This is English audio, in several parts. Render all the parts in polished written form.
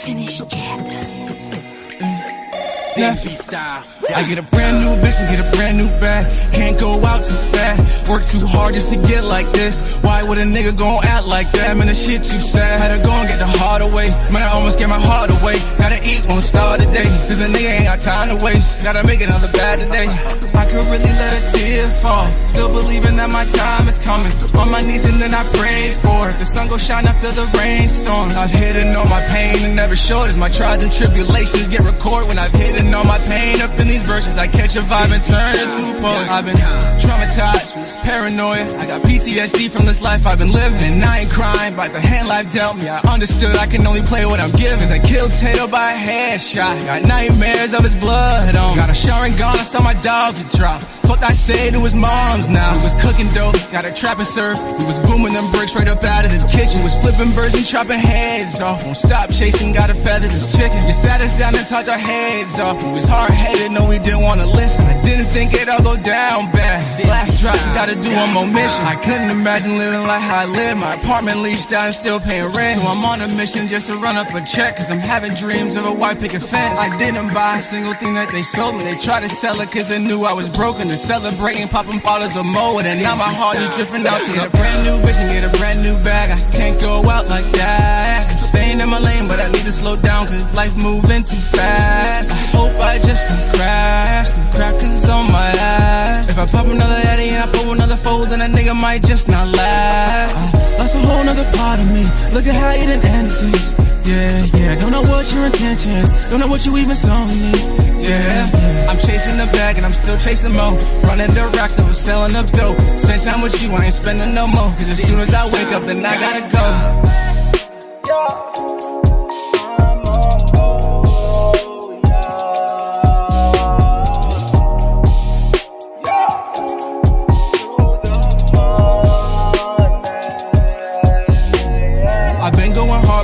Unfinished chapter. Style. I get a brand new bitch and get a brand new bag. Can't go out too fast. Work too hard just to get like this. Why would a nigga gon' act like that? Man, the shit too sad. Had to go and get the heart away. Man, I almost gave my heart away. Gotta eat, won't start today. Cause a nigga ain't got time to waste. Gotta make another bad today. I could really let a tear fall. Still believing that my time is coming. On my knees and then I pray for it. The sun gon' shine after the rainstorm. I've hidden all my pain and never showed as my trials and tribulations get recorded. When I've hidden all my pain up in these verses, I catch a vibe and turn into a poet. I've been traumatized from this paranoia. I got PTSD from this life I've been living, and I ain't crying by the hand life dealt me. I understood I can only play what I'm given. I killed Tato by a headshot. Got nightmares of his blood on. Got a showering gun, I saw my dog get dropped. Fuck I say to his moms now. He was cooking dope, got a trap and serve. He was booming them bricks right up out of the kitchen. Was flipping birds and chopping heads off. Won't stop chasing, gotta feather this chicken. You sat us down and talked our heads off. We was hard-headed, no we didn't wanna listen. I didn't think it all go down bad. Last drop, gotta do one more mission. I couldn't imagine living like how I live. My apartment leased out and still paying rent. So I'm on a mission just to run up a check. Cause I'm having dreams of a white picket fence. I didn't buy a single thing that they sold me. They tried to sell it cause they knew I was broken. They're celebrating, popping bottles of mold. And now my heart is drifting out to get a brand new bitch and get a brand new bag. I can't go out like that. I'm staying in my lane but I need to slow down cause life moving too fast. I hope I just don't crash. Them crackers on my ass. If I pop another Eddie and I pull another fold, then a nigga might just not last. That's a whole nother part of me. Look at how you done ended things. Yeah. Don't know what your intentions. Don't know what you even saw in me. Yeah. I'm chasing the bag and I'm still chasing more. Running the racks and I'm selling up dope. Spend time with you, I ain't spending no more. Cause as soon as I wake up, then I gotta go.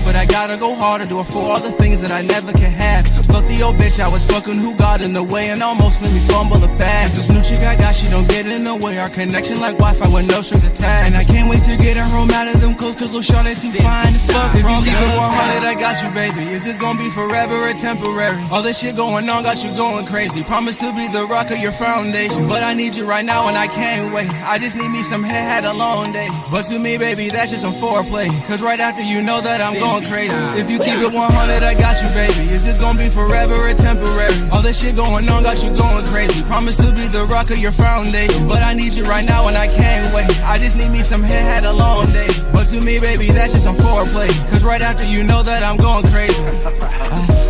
But I gotta go harder, do it for all the things that I never can have. Fuck the old bitch, I was fucking who got in the way and almost made me fumble the pass. This new chick I got, she don't get in the way. Our connection like Wi-Fi with no strings attached. And I can't wait to get her home out of them clothes cause Lil' Shawty too fine to fuck from. If you keep it 100, I got you, baby. Is this gonna be forever or temporary? All this shit going on got you going crazy. Promise to be the rock of your foundation, but I need you right now and I can't wait. I just need me some head, had a long day. But to me, baby, that's just some foreplay. Cause right after you know that I'm going crazy. If you keep it 100, I got you, baby. Is this gonna be forever or temporary? All this shit going on got you going crazy. Promise to be the rock of your foundation, but I need you right now and I can't wait. I just need me some head, had a long day. But to me, baby, that's just some foreplay. Cause right after you know that I'm going crazy.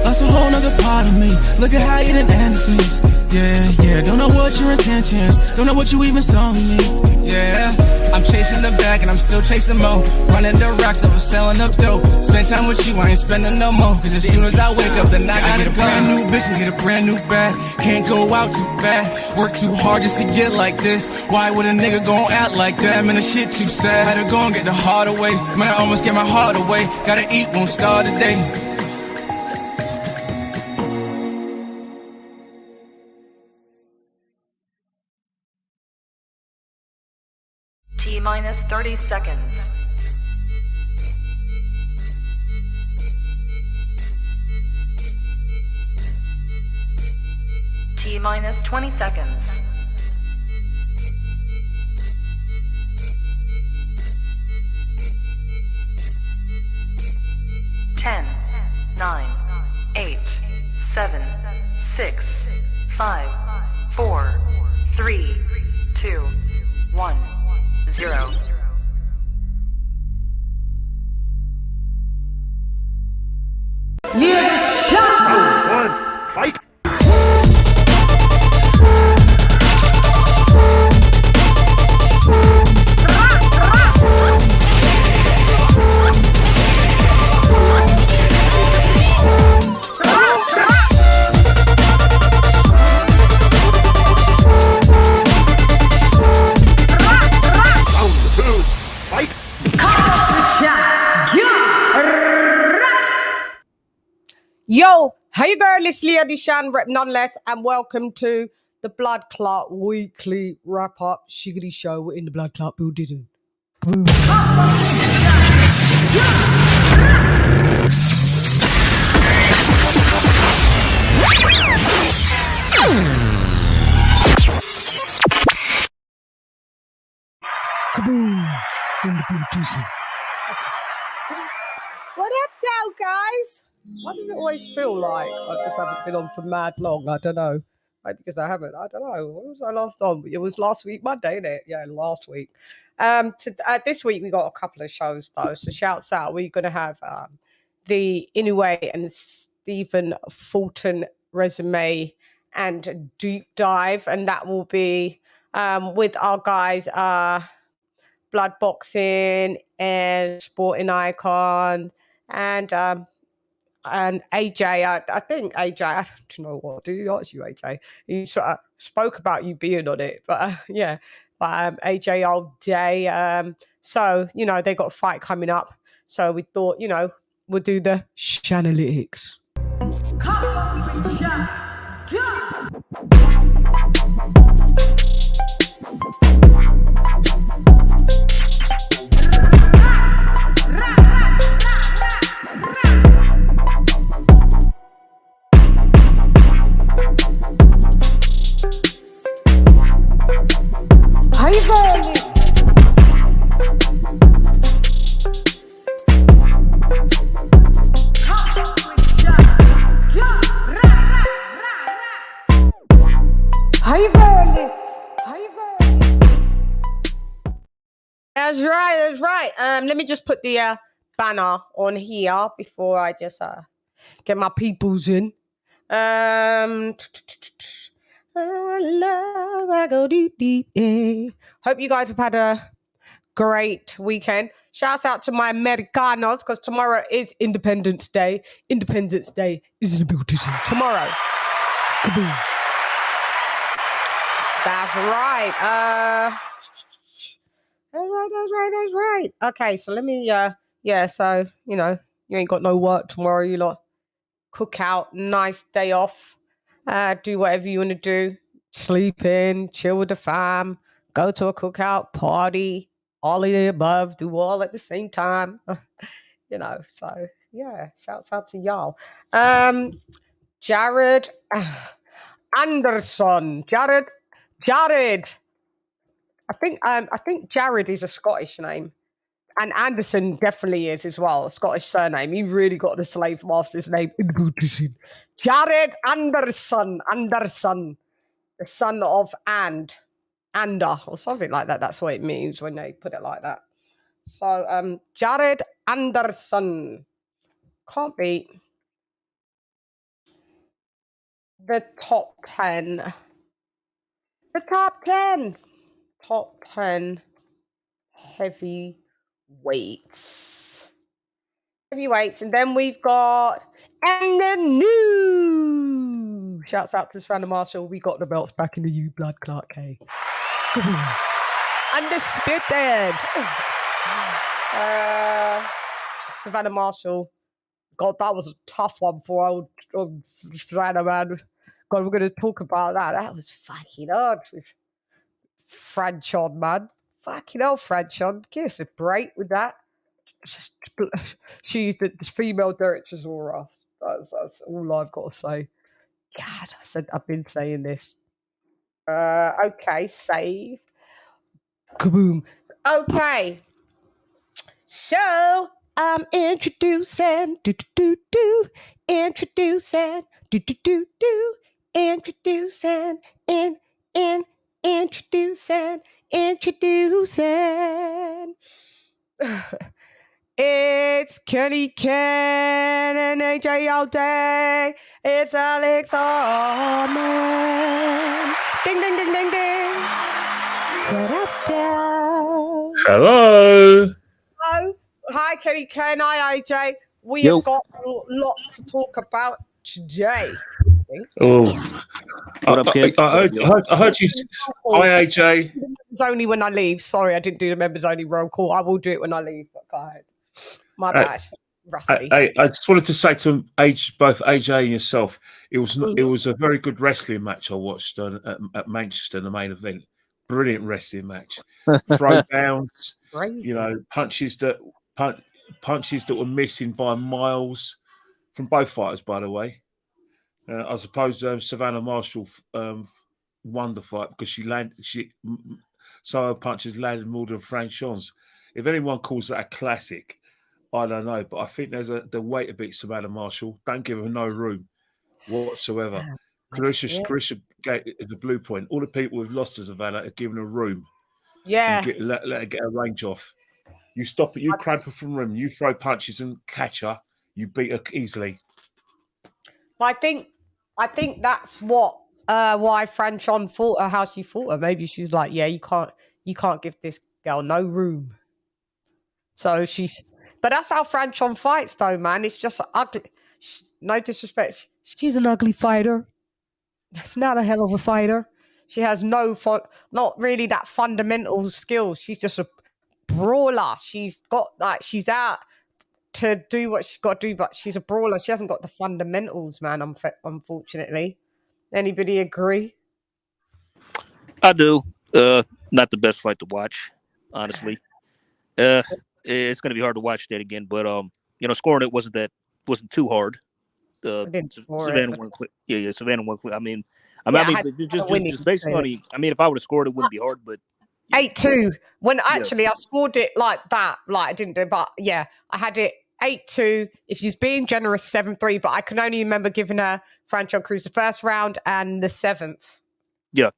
That's a whole nother part of me. Look at how you done ended things. Yeah. Don't know what your intentions. Don't know what you even saw in me. Yeah. I'm chasing the bag and I'm still chasing more. Running the racks up and selling up dope. Spend time with you, I ain't spending no more. Cause as soon as I wake up, then I gotta get a brand new bitch and get a brand new bag. Can't go out too fast. Work too hard just to get like this. Why would a nigga gon' act like that? Man, the shit too sad. Had to go and get the heart away. Man, I almost get my heart away. Gotta eat, won't start today. T-minus 30 seconds. T-minus 20 seconds. 10, 9, 8, 7, 6, 5, 4, 3, 2, 1, 0. LadyChann! Fight! Yo, hey girl, it's LadyChann, rep nonetheless, and welcome to the Blood Clot Weekly Wrap-Up Shiggity Show. We're in the Blood Clot building. Kaboom. Kaboom! What up, Dal, guys? Why does it always feel like I just haven't been on for mad long? I don't know. Maybe because I haven't. I don't know. When was I last on? It was last week, Monday, innit? Yeah, last week. This week we got a couple of shows though. So shouts out. We're gonna have the Inoue and Stephen Fulton resume and deep dive, and that will be with our guys Blood Boxing and Sporting Icon and AJ. I think AJ. I don't know what. Do you ask you, AJ? He sort of spoke about you being on it, but yeah. But AJ all day. So you know they got a fight coming up. So we thought we'll do the Shanalytics. That's right. Let me just put the banner on here before I just get my peoples in. I go deep. Yeah. Hope you guys have had a great weekend. Shouts out to my Americanos because tomorrow is Independence Day. Independence Day is in the building tomorrow. Kaboom. That's right. That's right. Okay, so let me so you ain't got no work tomorrow, you lot. Cook out, nice day off. Do whatever you want to do. Sleep in, chill with the fam, go to a cookout, party, all of the above, do all at the same time. So yeah, shouts out to y'all. Jared Anderson. Jared. I think Jared is a Scottish name. And Anderson definitely is as well, a Scottish surname. You really got the slave master's name in the booty. Jared Anderson, the son of Ander, or something like that. That's what it means when they put it like that. So, Jared Anderson. Can't beat the top 10. The top 10. Top 10 heavyweights. And then we've got and the new. Shouts out to Savannah Marshall. We got the belts back in the U Blood Clark K. Undisputed. Savannah Marshall. God, that was a tough one for old Savannah, man. God, we're going to talk about that. That was fucking hard. Franchon, man. Fucking hell, Franchon. Give us a break with that. She's the female Derek Chisora. That's all I've got to say. God, I've been saying this. Okay, save. Kaboom. Okay. So I'm introducing, introducing, introducing. It's Kenny Ken and AJ all day. It's Alex Allman. Ding, ding, ding, ding, ding. What up, Dale? Hello. Hi, Kenny Ken. Hi, AJ. We have got a lot to talk about today. Oh, I heard you. Hi, AJ. It's only when I leave. Sorry, I didn't do the members only roll call. I will do it when I leave. But go ahead. My bad. Rusty. I just wanted to say to both AJ and yourself, it was a very good wrestling match I watched at Manchester, the main event. Brilliant wrestling match. Throwdowns, punches that were missing by miles from both fighters, by the way. I suppose Savannah Marshall won the fight because some of her punches landed more than Frank Sean's. If anyone calls that a classic, I don't know, but I think there's the way to beat Savannah Marshall. Don't give her no room whatsoever. Clarissa is the blueprint. All the people who've lost to Savannah are given her room. Yeah. And let her get her range off. You stop it, you cramp her from room, you throw punches and catch her, you beat her easily. I think that's what why Franchon fought her how she fought her. Maybe she's like, yeah, you can't give this girl no room. So but that's how Franchon fights, though, man. It's just ugly. No disrespect, she's an ugly fighter. She's not a hell of a fighter. She has not really that fundamental skill. She's just a brawler. She's out to do what she's got to do, but she's a brawler. She hasn't got the fundamentals, man, unfortunately. Anybody agree? I do. Not the best fight to watch, honestly. It's going to be hard to watch that again, but scoring it wasn't too hard. Savannah won quick. Yeah, Savannah won quick. I mean, just based on if I would have scored, it wouldn't be hard, but 8-2. When actually I scored it like that, like I didn't do, but yeah, I had it 8-2. If she's being generous, 7-3, but I can only remember giving her Franchon Cruz the first round and the 7th. Yeah.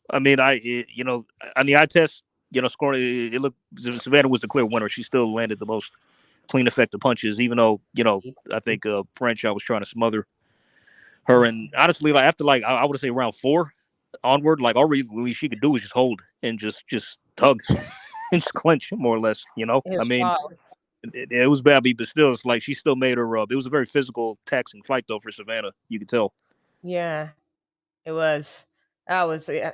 I mean, on the eye test, scoring, it looked Savannah was the clear winner. She still landed the most clean, effective punches, even though I think Franchon was trying to smother her. And honestly, like after I would say round 4 onward, like all really she could do was just hold and just tug and just clench more or less. I mean. It was bad, but still, it's like she still made her up. It was a very physical, taxing fight, though, for Savannah. You could tell. Yeah, it was. That was yeah.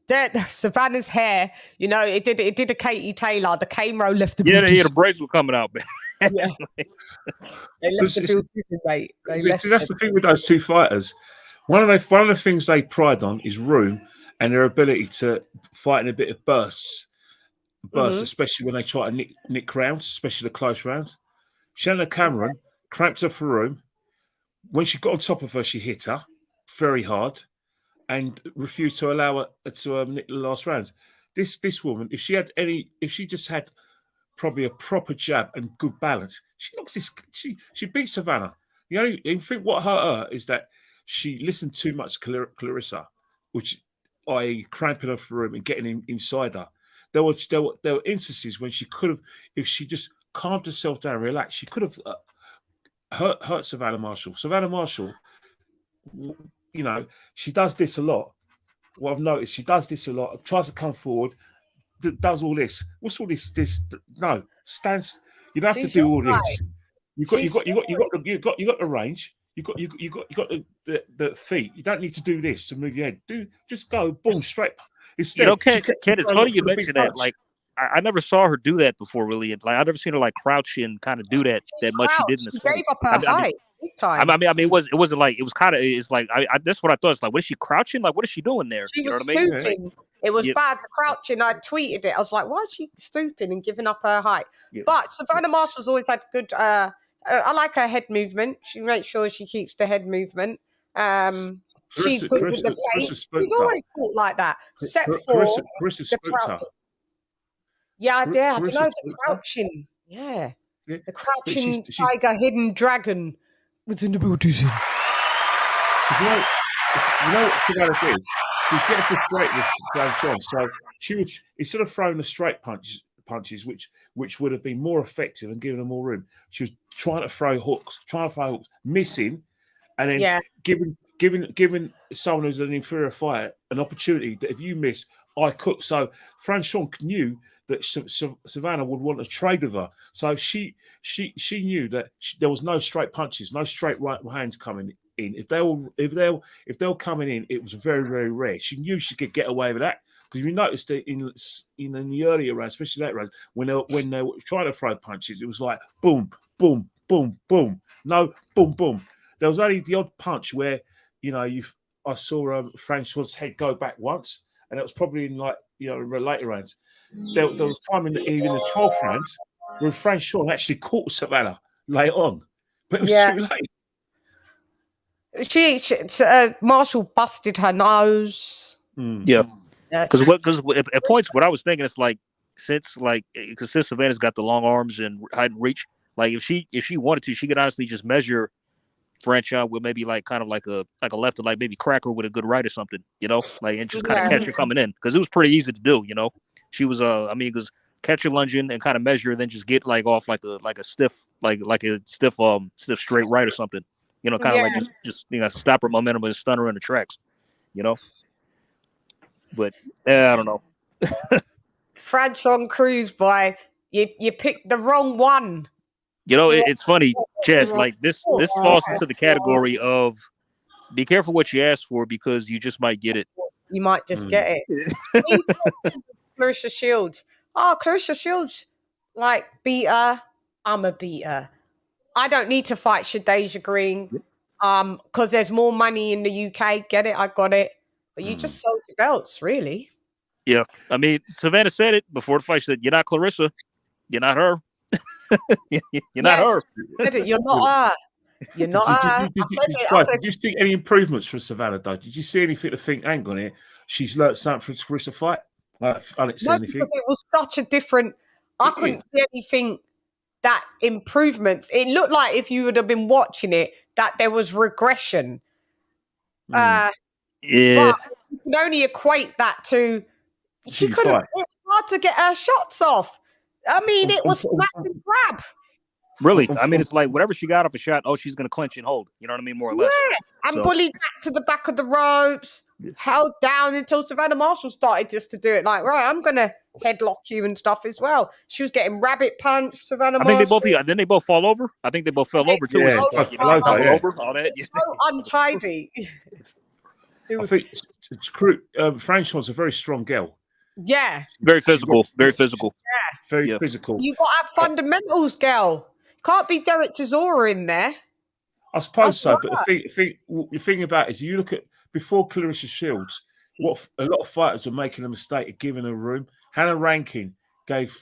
That Savannah's hair, it did a Katie Taylor. The camera left the the braids were coming out, man. Yeah. They left the mate. That's the thing with those two fighters. One of the things they pride on is room and their ability to fight in a bit of bursts, especially when they try to nick rounds, especially the close rounds. Shannon Cameron cramped her for room. When she got on top of her, she hit her very hard and refused to allow her to nick the last rounds. This woman, if she just had probably a proper jab and good balance, she beat Savannah. The only thing what hurt her is that she listened too much to Clarissa, which i.e. cramping her for room and getting inside her. There were instances when she could have, if she just calmed herself down, relaxed, she could have hurt Savannah Marshall. Savannah Marshall, she does this a lot. What I've noticed, she does this a lot. Tries to come forward, does all this. What's all this? No, stands. You don't have to do all this. You got the range. You got the feet. You don't need to do this to move your head. Just go boom straight. Instead, Ken, it's funny you mentioned that. Like, I never saw her do that before, really. Like, I never seen her like crouch and kind of do that much. She did in the She gave up her height big time. I mean, it wasn't like it was kind of. It's like that's what I thought. It's like, what is she crouching? Like, what is she doing there? She was stooping. It was bad for crouching. I tweeted it. I was like, why is she stooping and giving up her height? Yeah. But Savannah Marshall's always had good. I like her head movement. She makes sure she keeps the head movement. She's good with the plate. She's always fought like that. Set for Carissa spooked her. Yeah, I don't know, the crouching. Yeah. The crouching tiger, hidden dragon was in the building. You know what Savannah did? She was getting frustrated with Franchon. So she would, instead of throwing the straight punches, which would have been more effective and given her more room, she was trying to throw hooks, missing, and then giving someone who's an inferior fighter an opportunity that if you miss, I cook. So Franchon knew that Savannah would want to trade with her. So she knew that there was no straight punches, no straight right hands coming in. If they were coming in, it was very, very rare. She knew she could get away with that. Because we noticed that in the earlier rounds, especially that round, when they were trying to throw punches, it was like boom, boom, boom, boom. No, boom, boom. There was only the odd punch where I saw Francois's head go back once, and it was probably in later rounds. There was time in the 12th round where Francois actually caught Savannah later on, but it was too late. Marshall busted her nose. Yeah. Because at points, what I was thinking is like, since Savannah's got the long arms and height and reach, like if she wanted to, she could honestly just measure French out with maybe like kind of like a left to like maybe crack her with a good right or something, like, and just kind of catch her coming in, because it was pretty easy to do. She was because catch her lunging and kind of measure, then just get like off like a stiff stiff straight right or something, kind of like just stop her momentum and stun her in the tracks, But I don't know. French on Cruz, boy. You picked the wrong one. It's funny, Chess. Like this falls into the category of be careful what you ask for, because you just might get it. You might just get it. Clarissa Shields. Oh, Clarissa Shields, like beat her. I'm a beater. I don't need to fight Shadeja Green, because there's more money in the UK. Get it? I got it. But you just sold your belts, really. Yeah, I mean, Savannah said it before the fight. She said, "You're not Clarissa. You're not her. You're not her. You're not her. You're not her." Did you see any improvements from Savannah, though? Did you see anything to think, hang on it, she's learnt something from Clarissa fight? I didn't see anything. It was such a different. I couldn't see anything that improvements. It looked like, if you would have been watching it, that there was regression. Yeah. But you can only equate that to she couldn't. It was hard to get her shots off. I mean, it was smash and grab. Really? I mean, it's like whatever she got off a shot, she's going to clench and hold. You know what I mean? More or less. Yeah, and bullied back to the back of the ropes, held down until Savannah Marshall started just to do it. Like, right, I'm going to headlock you and stuff as well. She was getting rabbit punched, Savannah Marshall. I think then they both fall over. I think they both fell over, too. Yeah, over, all that. So untidy. I think French was a very strong girl. Yeah. Very physical. Very physical. Yeah. Very physical. You got to have fundamentals, girl. Can't be Derek Chisora in there. I suppose so, but the thing about it is, you look at before Clarissa Shields, what a lot of fighters were making a mistake of giving her room. Hannah Rankin gave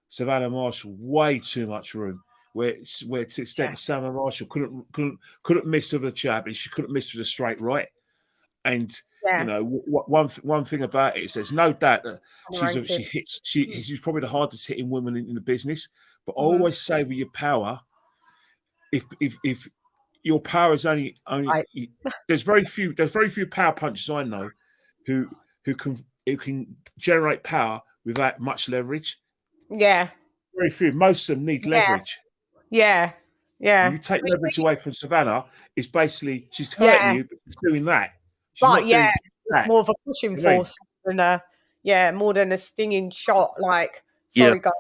Savannah Marshall way too much room. Where to the extent that Savannah Marshall couldn't miss with a jab, and she couldn't miss with a straight right. And one thing about it is, there's no doubt that she's probably the hardest hitting woman in the business. But I always say, with your power, if your power is only there's very few power punchers I know who can generate power without much leverage. Yeah, very few. Most of them need leverage. Yeah. When you take leverage away from Savannah, it's basically she's hurting you, but she's doing that. It's more of a pushing force than more than a stinging shot. Like, sorry guys,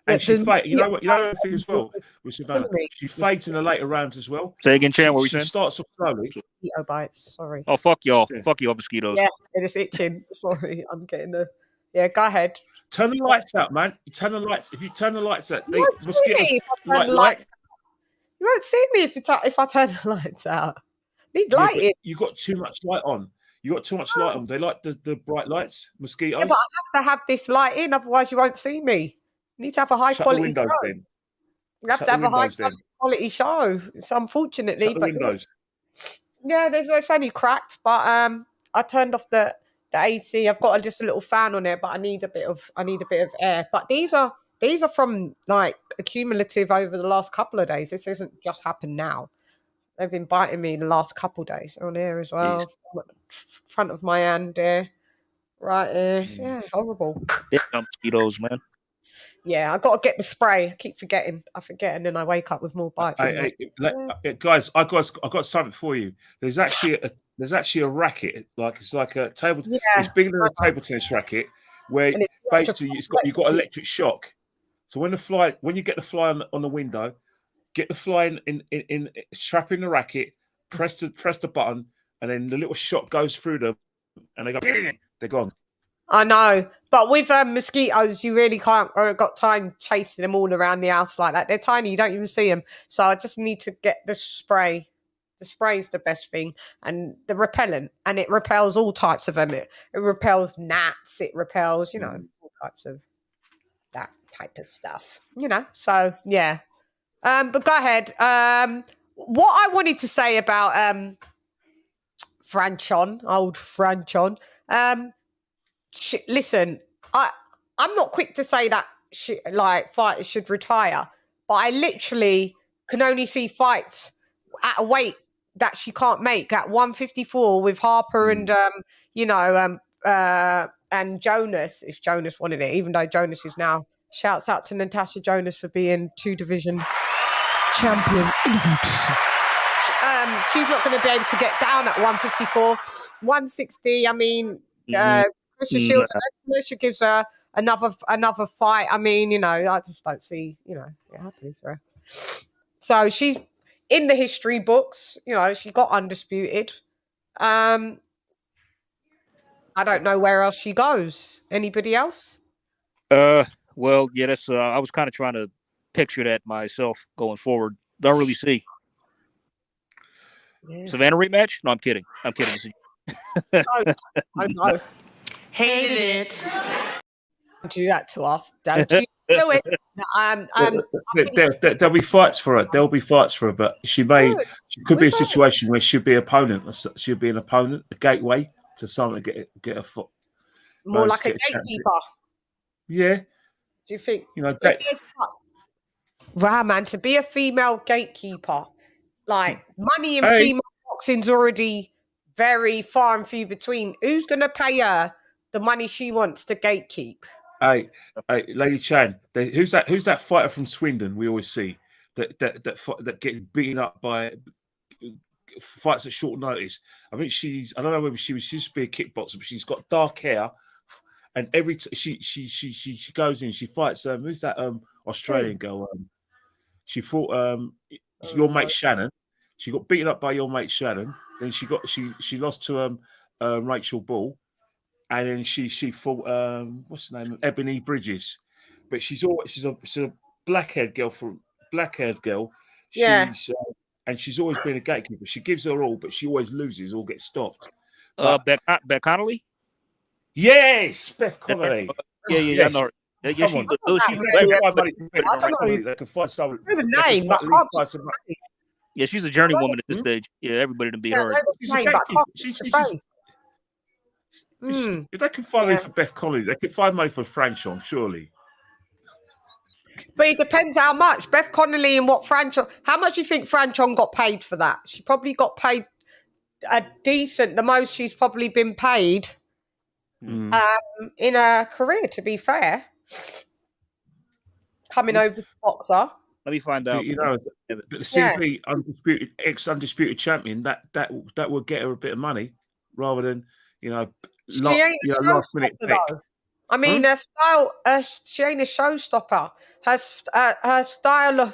and she fades. You know what? The thing as well with Savannah, she fades in the later rounds as well. Say again, Chan. What were you saying? She starts off slowly. Mosquito bites. Sorry. Oh, fuck y'all! Fuck y'all, mosquitoes. Yeah, it is itching. Sorry, I'm getting the. Yeah, go ahead. Turn the lights out, man. Turn the lights. If you turn the lights out, mosquitoes light. You won't see me if I turn the lights out. Need lighting. You got too much light on. You got too much light on. They like the bright lights, mosquitoes. Yeah, but I have to have this light in, otherwise you won't see me. You need to have a high quality show. Then. You have to have a high quality show. So unfortunately, Shut the windows. Yeah, it's only cracked, but I turned off the AC. I've got just a little fan on there, but I need a bit of air. But these are from like accumulative over the last couple of days. This isn't just happened now. They've been biting me the last couple of days on here as well. Front of my hand there, right here. Yeah, horrible. Mosquitoes, man. Yeah, I got to get the spray. I keep forgetting. I forget, and then I wake up with more bites. Guys, I got something for you. There's actually a racket, it's like a table. Yeah. It's bigger than a table tennis racket, where basically you've got electric shock. So when you get the fly on the window, get the fly in strap in the racket, press the button, and then the little shot goes through them, and they go, they're gone. I know, but with mosquitoes, you really can't got time chasing them all around the house like that. They're tiny, you don't even see them. So I just need to get the spray. The spray is the best thing, and the repellent, and it repels all types of them. It repels gnats. It repels, all types of that type of stuff. So yeah. But go ahead. what I wanted to say about Franchon, old Franchon. Listen, I'm not quick to say that fighters should retire, but I literally can only see fights at a weight that she can't make at 154 with Harper and and Jonas, if Jonas wanted it, even though Jonas is now. Shouts out to Natasha Jonas for being 2-division champion. She's not going to be able to get down at 154, 160. I mean, Patricia Shields, Patricia gives her another fight. I mean, I just don't see, it happening for her. So she's in the history books. She got undisputed. I don't know where else she goes. Anybody else? Well, yeah, that's. I was kind of trying to picture that myself going forward. Don't really see. Yeah. Savannah rematch? No, I'm kidding. I know. Hate it. Don't do that to us. Don't you do it. There'll be fights for her. There'll be fights for her, but she could be a situation where she'll be an opponent. She'll be an opponent, a gateway to someone to get a foot. More like a gatekeeper. Yeah. Do you think? Wow, man, to be a female gatekeeper, like money in female boxing's already very far and few between. Who's gonna pay her the money she wants to gatekeep? Hey, LadyChann, who's that fighter from Swindon we always see that gets beaten up by fights at short notice? I think I don't know whether she used to be a kickboxer, but she's got dark hair. And every she goes in, she fights. Who's that Australian girl? She fought your mate Shannon. She got beaten up by your mate Shannon. Then she lost to Rachel Ball, and then she fought what's the name? Ebony Bridges. But she's a black-haired girl. And she's always been a gatekeeper. She gives her all, but she always loses or gets stopped. Beth Connolly. Yes, Beth Connolly. Yeah, I know her. They can find someone. Yeah, she's a journeywoman at this stage. Yeah, everybody done beat her. If they can find money for Beth Connolly, they can find money for Franchon, surely. But it depends how much. Beth Connolly and what Franchon. How much do you think Franchon got paid for that? She probably got paid a decent. The most she's probably been paid. In her career, to be fair, coming over to boxer. Let me find out. But the CV undisputed champion that will get her a bit of money rather than she ain't a last minute pick. I mean, her style. She ain't a showstopper. Her style.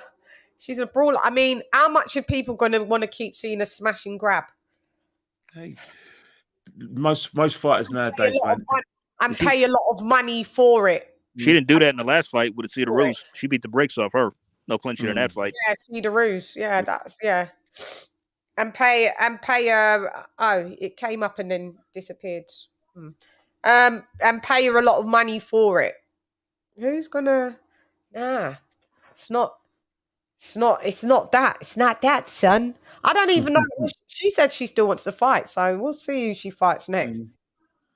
She's a brawler. I mean, how much are people going to want to keep seeing a smash and grab? Hey. Most fighters nowadays, man, and pay a lot of money for it. She didn't do that in the last fight with Cedar Rose. She beat the brakes off her. No clinching in that fight. Yeah, Cedar Rose. Yeah, and pay her. Oh, it came up and then disappeared. And pay her a lot of money for it. Who's gonna? Nah, it's not that, son. I don't even know. She said she still wants to fight, so we'll see who she fights next.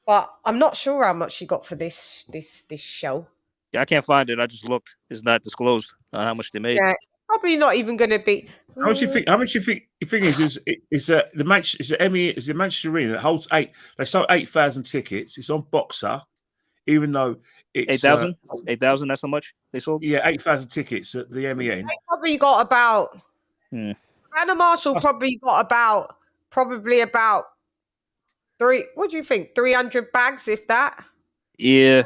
But I'm not sure how much she got for this show. Yeah, I can't find it. I just looked. It's not disclosed on how much they made. Yeah, it's probably not even going to be. How much you think? The thing is the match is the Emmy is the Manchester Arena that holds 8. They sold 8,000 tickets. It's on Boxer, even though it's 8,000. 8,000. That's how much they sold. Yeah, 8,000 tickets at the MEN. They probably got about. Anna Marshall probably got about 3. What do you think? 300 bags, if that. Yeah.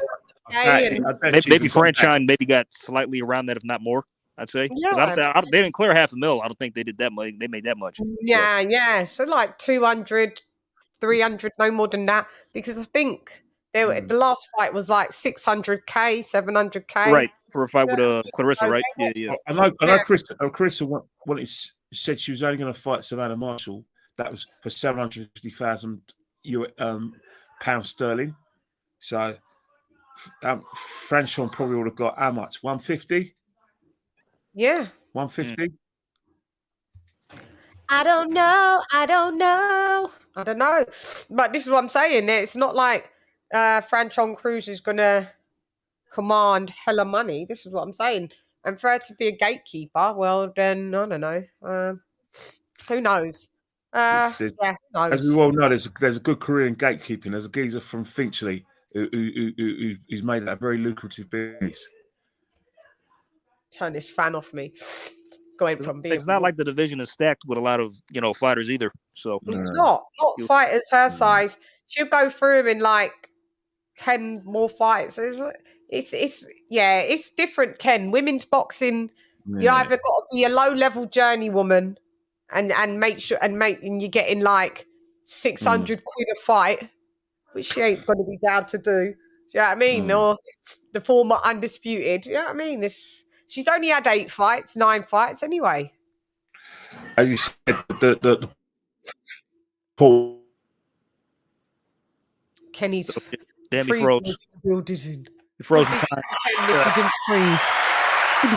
Maybe Franchon maybe got slightly around that, if not more. I'd say. Yeah. They didn't clear $500,000. I don't think they did that much. They made that much. Yeah. So like 200, 300, no more than that. Because I think the last fight was like 600K, 700K. Right, for a fight with Clarissa, right? Yeah. I know Clarissa said she was only going to fight Savannah Marshall. That was for 750,000 pounds sterling. So Franchon probably would have got how much? 150? Yeah. 150? I don't know. I don't know. I don't know. But this is what I'm saying. It's not like Franchon Cruz is going to command hella money. This is what I'm saying. And for her to be a gatekeeper, well, then, I don't know. Who knows? Yeah, who as we knows? well know, there's a good career in gatekeeping. There's a geezer from Finchley who's made that a very lucrative business. Turn this fan off me. Going from being. It's not like the division is stacked with a lot of fighters either. So it's not fighters her size. She'll go through them in like 10 more fights. It's different, Ken. Women's boxing, you either got to be a low-level journeywoman and make sure and you're getting like 600 quid a fight, which she ain't gonna be down to do. Do you know what I mean? Or the former undisputed. Do you know what I mean? She's only had 9 fights anyway. As you said, the Paul Kenny's damn, he froze. He froze the time. If he didn't freeze. You're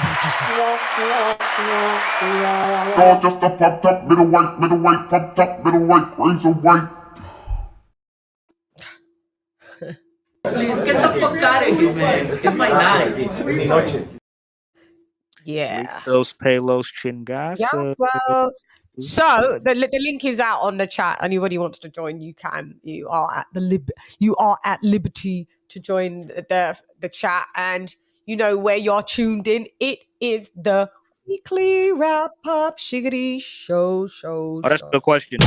just a pop top middleweight, pop top middleweight, cruiserweight. Please get the fuck out of here, man. It's my night. Yeah. Those Palos Chingas. Yeah, well, so the link is out on the chat. Anybody wants to join, you can. You are at liberty to join the chat, and you know where you're tuned in. It is the weekly wrap up shiggity show. Oh, that's the question.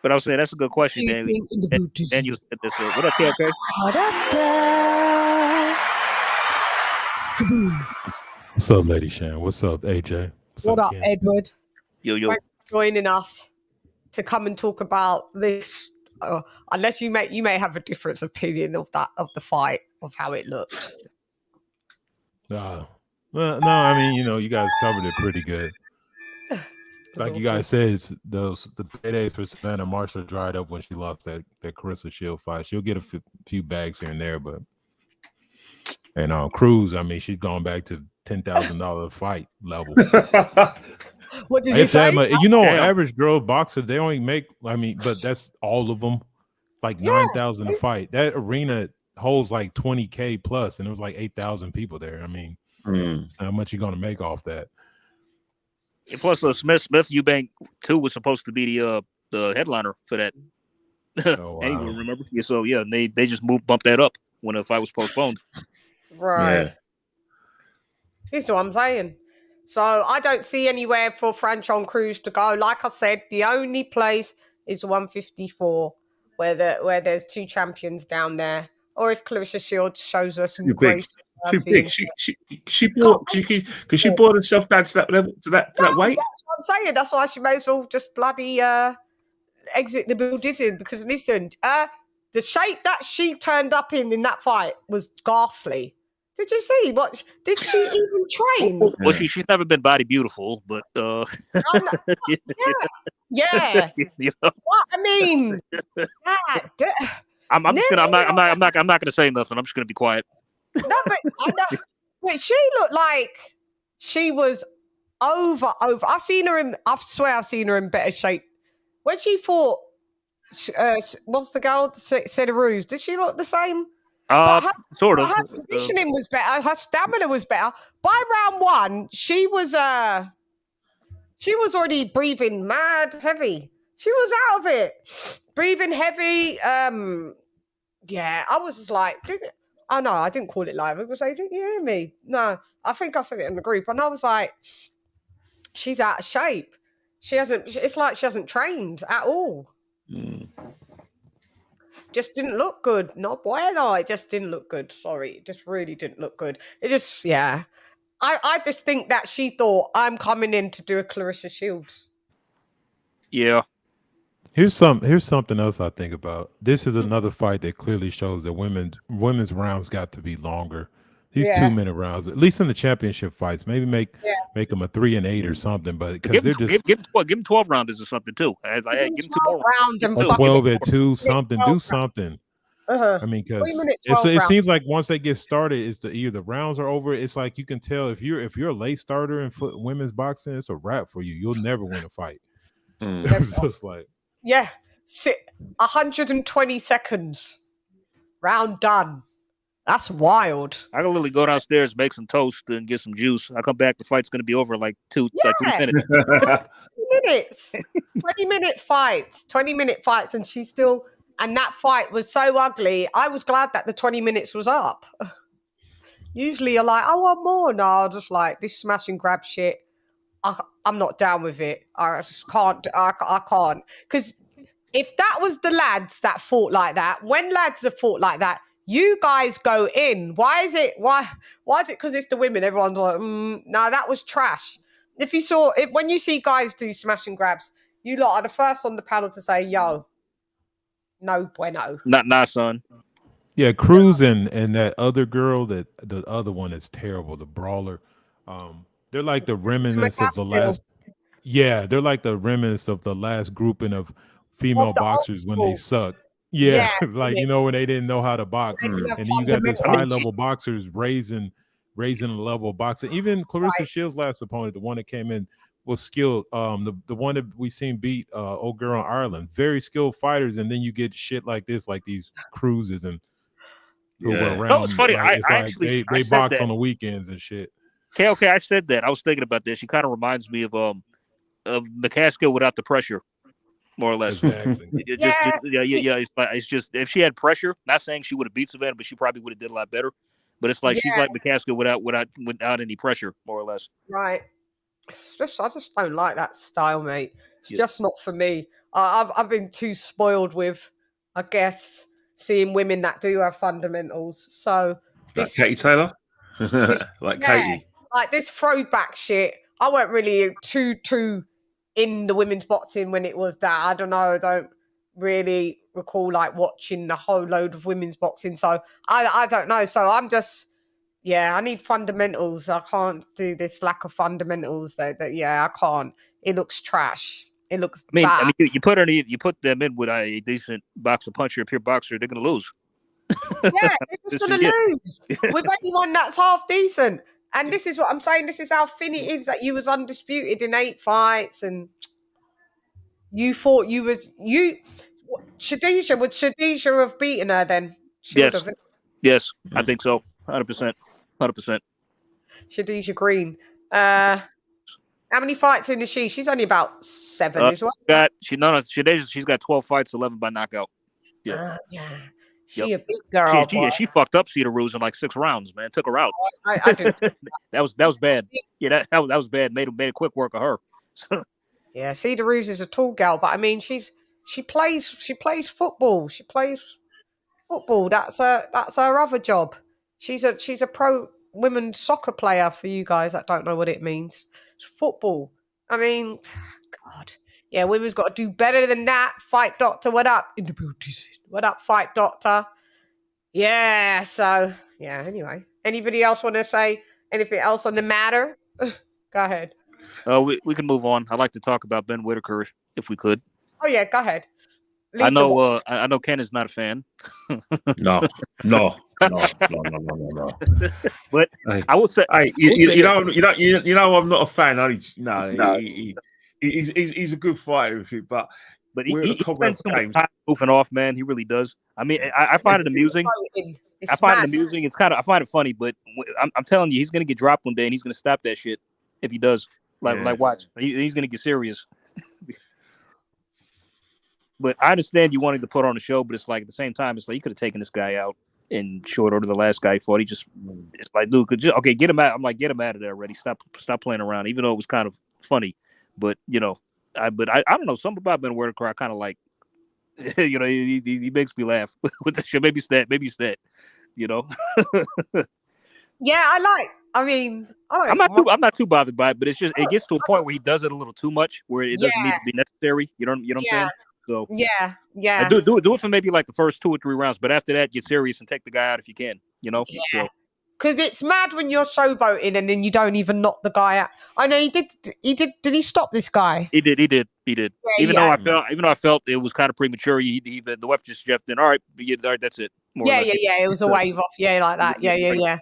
But I was saying that's a good question, Dan. And you said this. What up, KK? What's up, LadyChann? What's up, AJ? What up, Ken? Edward? Yo. Thanks for joining us to come and talk about this. Unless you may have a different opinion of the fight, of how it looked. Well, no, I mean, you guys covered it pretty good. Like you guys said, the paydays for Savannah Marshall dried up when she lost that Carissa Shield fight. She'll get a few bags here and there, but Cruz, I mean, she's gone back to $10,000 fight level. What did you say? Average girl boxer, they only make, but that's all of them, like 9,000 a fight. That arena holds like 20K plus, and it was like 8,000 people there. I mean, so how much you gonna make off that? And plus, Smith Eubank 2 was supposed to be the headliner for that. Oh, wow. Anyone remember? Yeah, so yeah, they just bumped that up when the fight was postponed. Right. Yeah. This is what I'm saying. So I don't see anywhere for Franchon Cruz to go. Like I said, the only place is 154, where there's 2 champions down there. Or if Clarissa Shields shows us some grace. Too big. She brought herself down to that level, to that weight. That's what I'm saying. That's why she may as well just bloody exit the building. Because listen, the shape that she turned up in that fight was ghastly. Did you see? What did she even train? Well, she's never been body beautiful, but yeah. What I mean, I'm not gonna say nothing. I'm just gonna be quiet. No, but she looked like she was over. I swear I've seen her in better shape. When she fought, what's the girl? Seda Ruse. Did she look the same? Sort of. Her conditioning was better. Her stamina was better. By round 1, she was already breathing mad heavy. She was out of it, breathing heavy. Yeah, I was just like, I didn't call it live. I was going to say, didn't you hear me? No, I think I said it in the group, and I was like, she's out of shape. It's like she hasn't trained at all. Just didn't look good. No, it just didn't look good. Sorry, it just really didn't look good. It just, yeah. I just think that she thought, I'm coming in to do a Clarissa Shields. Yeah. Here's something else I think about. This is another fight that clearly shows that women's rounds got to be longer These Yeah. 2-minute rounds, at least in the championship fights, maybe make them a 3 and 8 or something. But because they're just give him 12 rounders or something too. Like, Give him give him 2 12 more rounds and a fuck 12 at 2 something. 12 Do rounds. something. I mean, 3 because minute 12 it rounds. seems like once they get started, it's either the rounds are over. It's like you can tell if you're a late starter in women's boxing, it's a wrap for you. You'll never win a fight. It's just like 120 seconds. Round done. That's wild. I can literally go downstairs, make some toast, and get some juice. I come back, the fight's gonna be over in like 3 minutes. 20-minute fights. 20-minute fights, and she's still. And that fight was so ugly. I was glad that the 20 minutes was up. Usually you're like, I want more. No, just like this smash and grab shit. I'm not down with it. I just can't. I can't. Because if that was the lads that fought like that, when lads have fought like that, you guys go in. Why is it? Why is it? Because it's the women. Everyone's like, no, that was trash. If you saw it, when you see guys do smash and grabs, you lot are the first on the panel to say, yo, no bueno. Not son. Yeah, Cruz and that other girl, that the other one is terrible, the brawler. They're like the remnants of the last. Yeah, they're like the remnants of the last grouping of female boxers when they suck. Yeah, like when they didn't know how to box, and then you got this high level boxers raising the level of boxing. Even Clarissa Shields' last opponent, the one that came in, was skilled. The one that we seen beat old girl in Ireland, very skilled fighters, and then you get shit like this, like these Cruises and who were around. No, it's funny. Like, they box on the weekends and shit. Okay, I said that. I was thinking about this. She kind of reminds me of McCaskill without the pressure, more or less. Exactly. It's just if she had pressure. Not saying she would have beat Savannah, but she probably would have did a lot better. But it's like she's like McCaskill without any pressure, more or less. Right. I just don't like that style, mate. It's just not for me. I've been too spoiled with, I guess, seeing women that do have fundamentals. So like Katie Taylor, Katie. Like this throwback shit. I weren't really too in the women's boxing when it was that. I don't know. I don't really recall like watching the whole load of women's boxing. So I don't know. So I'm just, I need fundamentals. I can't do this lack of fundamentals. I can't. It looks trash. It looks bad. I mean, you put them in with a decent boxer, puncher, a pure boxer, they're gonna lose. Yeah, they're just gonna lose with anyone that's half decent. And this is what I'm saying. This is how thin it is that you was undisputed in 8 fights, and you thought Shadisha, would Shadisha have beaten her then? Yes, I think so. 100%. Shadisha Green. How many fights in is she? She's only about 7 as well. She's got 12 fights, 11 by knockout. Yeah. She a big girl. She fucked up Cedar Rose in like 6 rounds, man. Took her out. I did. that was bad. Yeah, that was bad. Made a quick work of her. Yeah, Cedar Rose is a tall gal, but I mean, she plays football. She plays football. That's her other job. She's a pro women's soccer player. For you guys that don't know what it means, it's football. I mean, God. Yeah, women's got to do better than that. Fight Doctor, what up? In the booties. What up, Fight Doctor? Yeah, so, anyway. Anybody else want to say anything else on the matter? Go ahead. We can move on. I'd like to talk about Ben Whittaker, if we could. Oh, yeah, go ahead. I know Ken is not a fan. No. But I would say, you know, I'm not a fan. He's a good fighter, but he spends so much time goofing off, man. He really does. I mean, I find it amusing. I find it funny, but I'm telling you, he's gonna get dropped one day, and he's gonna stop that shit if he does. Like watch, he's gonna get serious. But I understand you wanting to put on a show, but it's like at the same time, it's like you could have taken this guy out in short order. The last guy he fought, it's like, dude, get him out. I'm like, get him out of there already. Stop playing around. Even though it was kind of funny, but I don't know, something about Ben Whittaker I kind of like. He makes me laugh with the shit. Maybe it's that. Yeah, I'm not too bothered by it, but it's just it gets to a point where he does it a little too much, where it doesn't need to be necessary. You know what I'm saying? So yeah. Do it for maybe like the first 2 or 3 rounds, but after that, get serious and take the guy out if you can. So Because it's mad when you're showboating and then you don't even knock the guy out. I know he did. Did he stop this guy? He did. Yeah, even though I felt it was kind of premature, the ref just stepped in. All right, that's it. Yeah. It was a wave off. Yeah, like that. Yeah.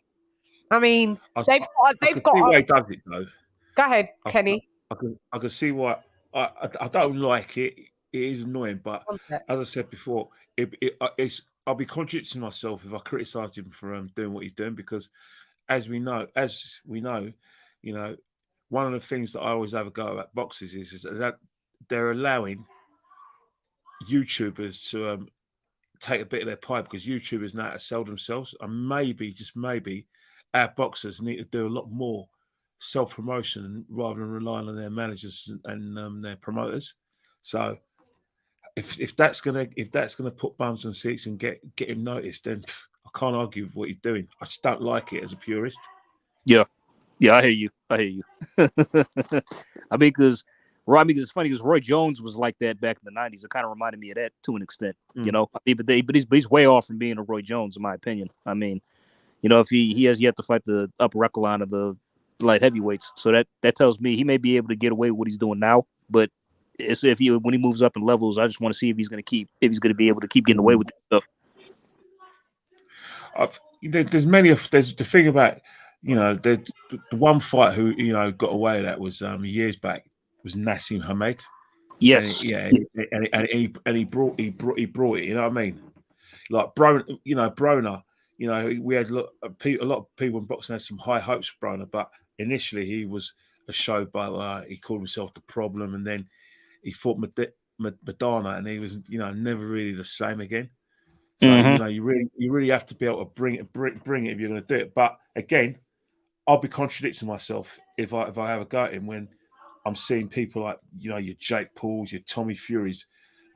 I mean, they've got. See why he does it though. Go ahead, Kenny. I can see why. I don't like it. It is annoying, but as I said before, I'll be contradicting myself if I criticise him for doing what he's doing, because as we know, you know, one of the things that I always have a go about boxers is that they're allowing YouTubers to take a bit of their pie, because YouTubers know how to sell themselves, and maybe, just maybe, our boxers need to do a lot more self-promotion rather than relying on their managers and their promoters. So if that's gonna put bums on seats and get him noticed, then I can't argue with what he's doing. I just don't like it as a purist. Yeah, I hear you. I mean, because it's funny because Roy Jones was like that back in the '90s. It kind of reminded me of that to an extent, you know. I mean, but he's way off from being a Roy Jones, in my opinion. I mean, you know, if he has yet to fight the upper echelon of the light heavyweights, so that tells me he may be able to get away with what he's doing now. But when he moves up in levels, I just want to see if he's going to be able to keep getting away with this stuff. There's the thing about, you know, the one fight who, you know, got away with that was years back was Nassim Hamed. Yes. And he brought it. You know what I mean? Like Broner, you know, we had a lot of people in boxing had some high hopes for Broner, but initially he was a show by he called himself the problem, and then he fought Madonna, and he was, you know, never really the same again. So you know, you really have to be able to bring it if you're going to do it. But again, I'll be contradicting myself if I have a go at him when I'm seeing people like, you know, your Jake Pauls, your Tommy Furies,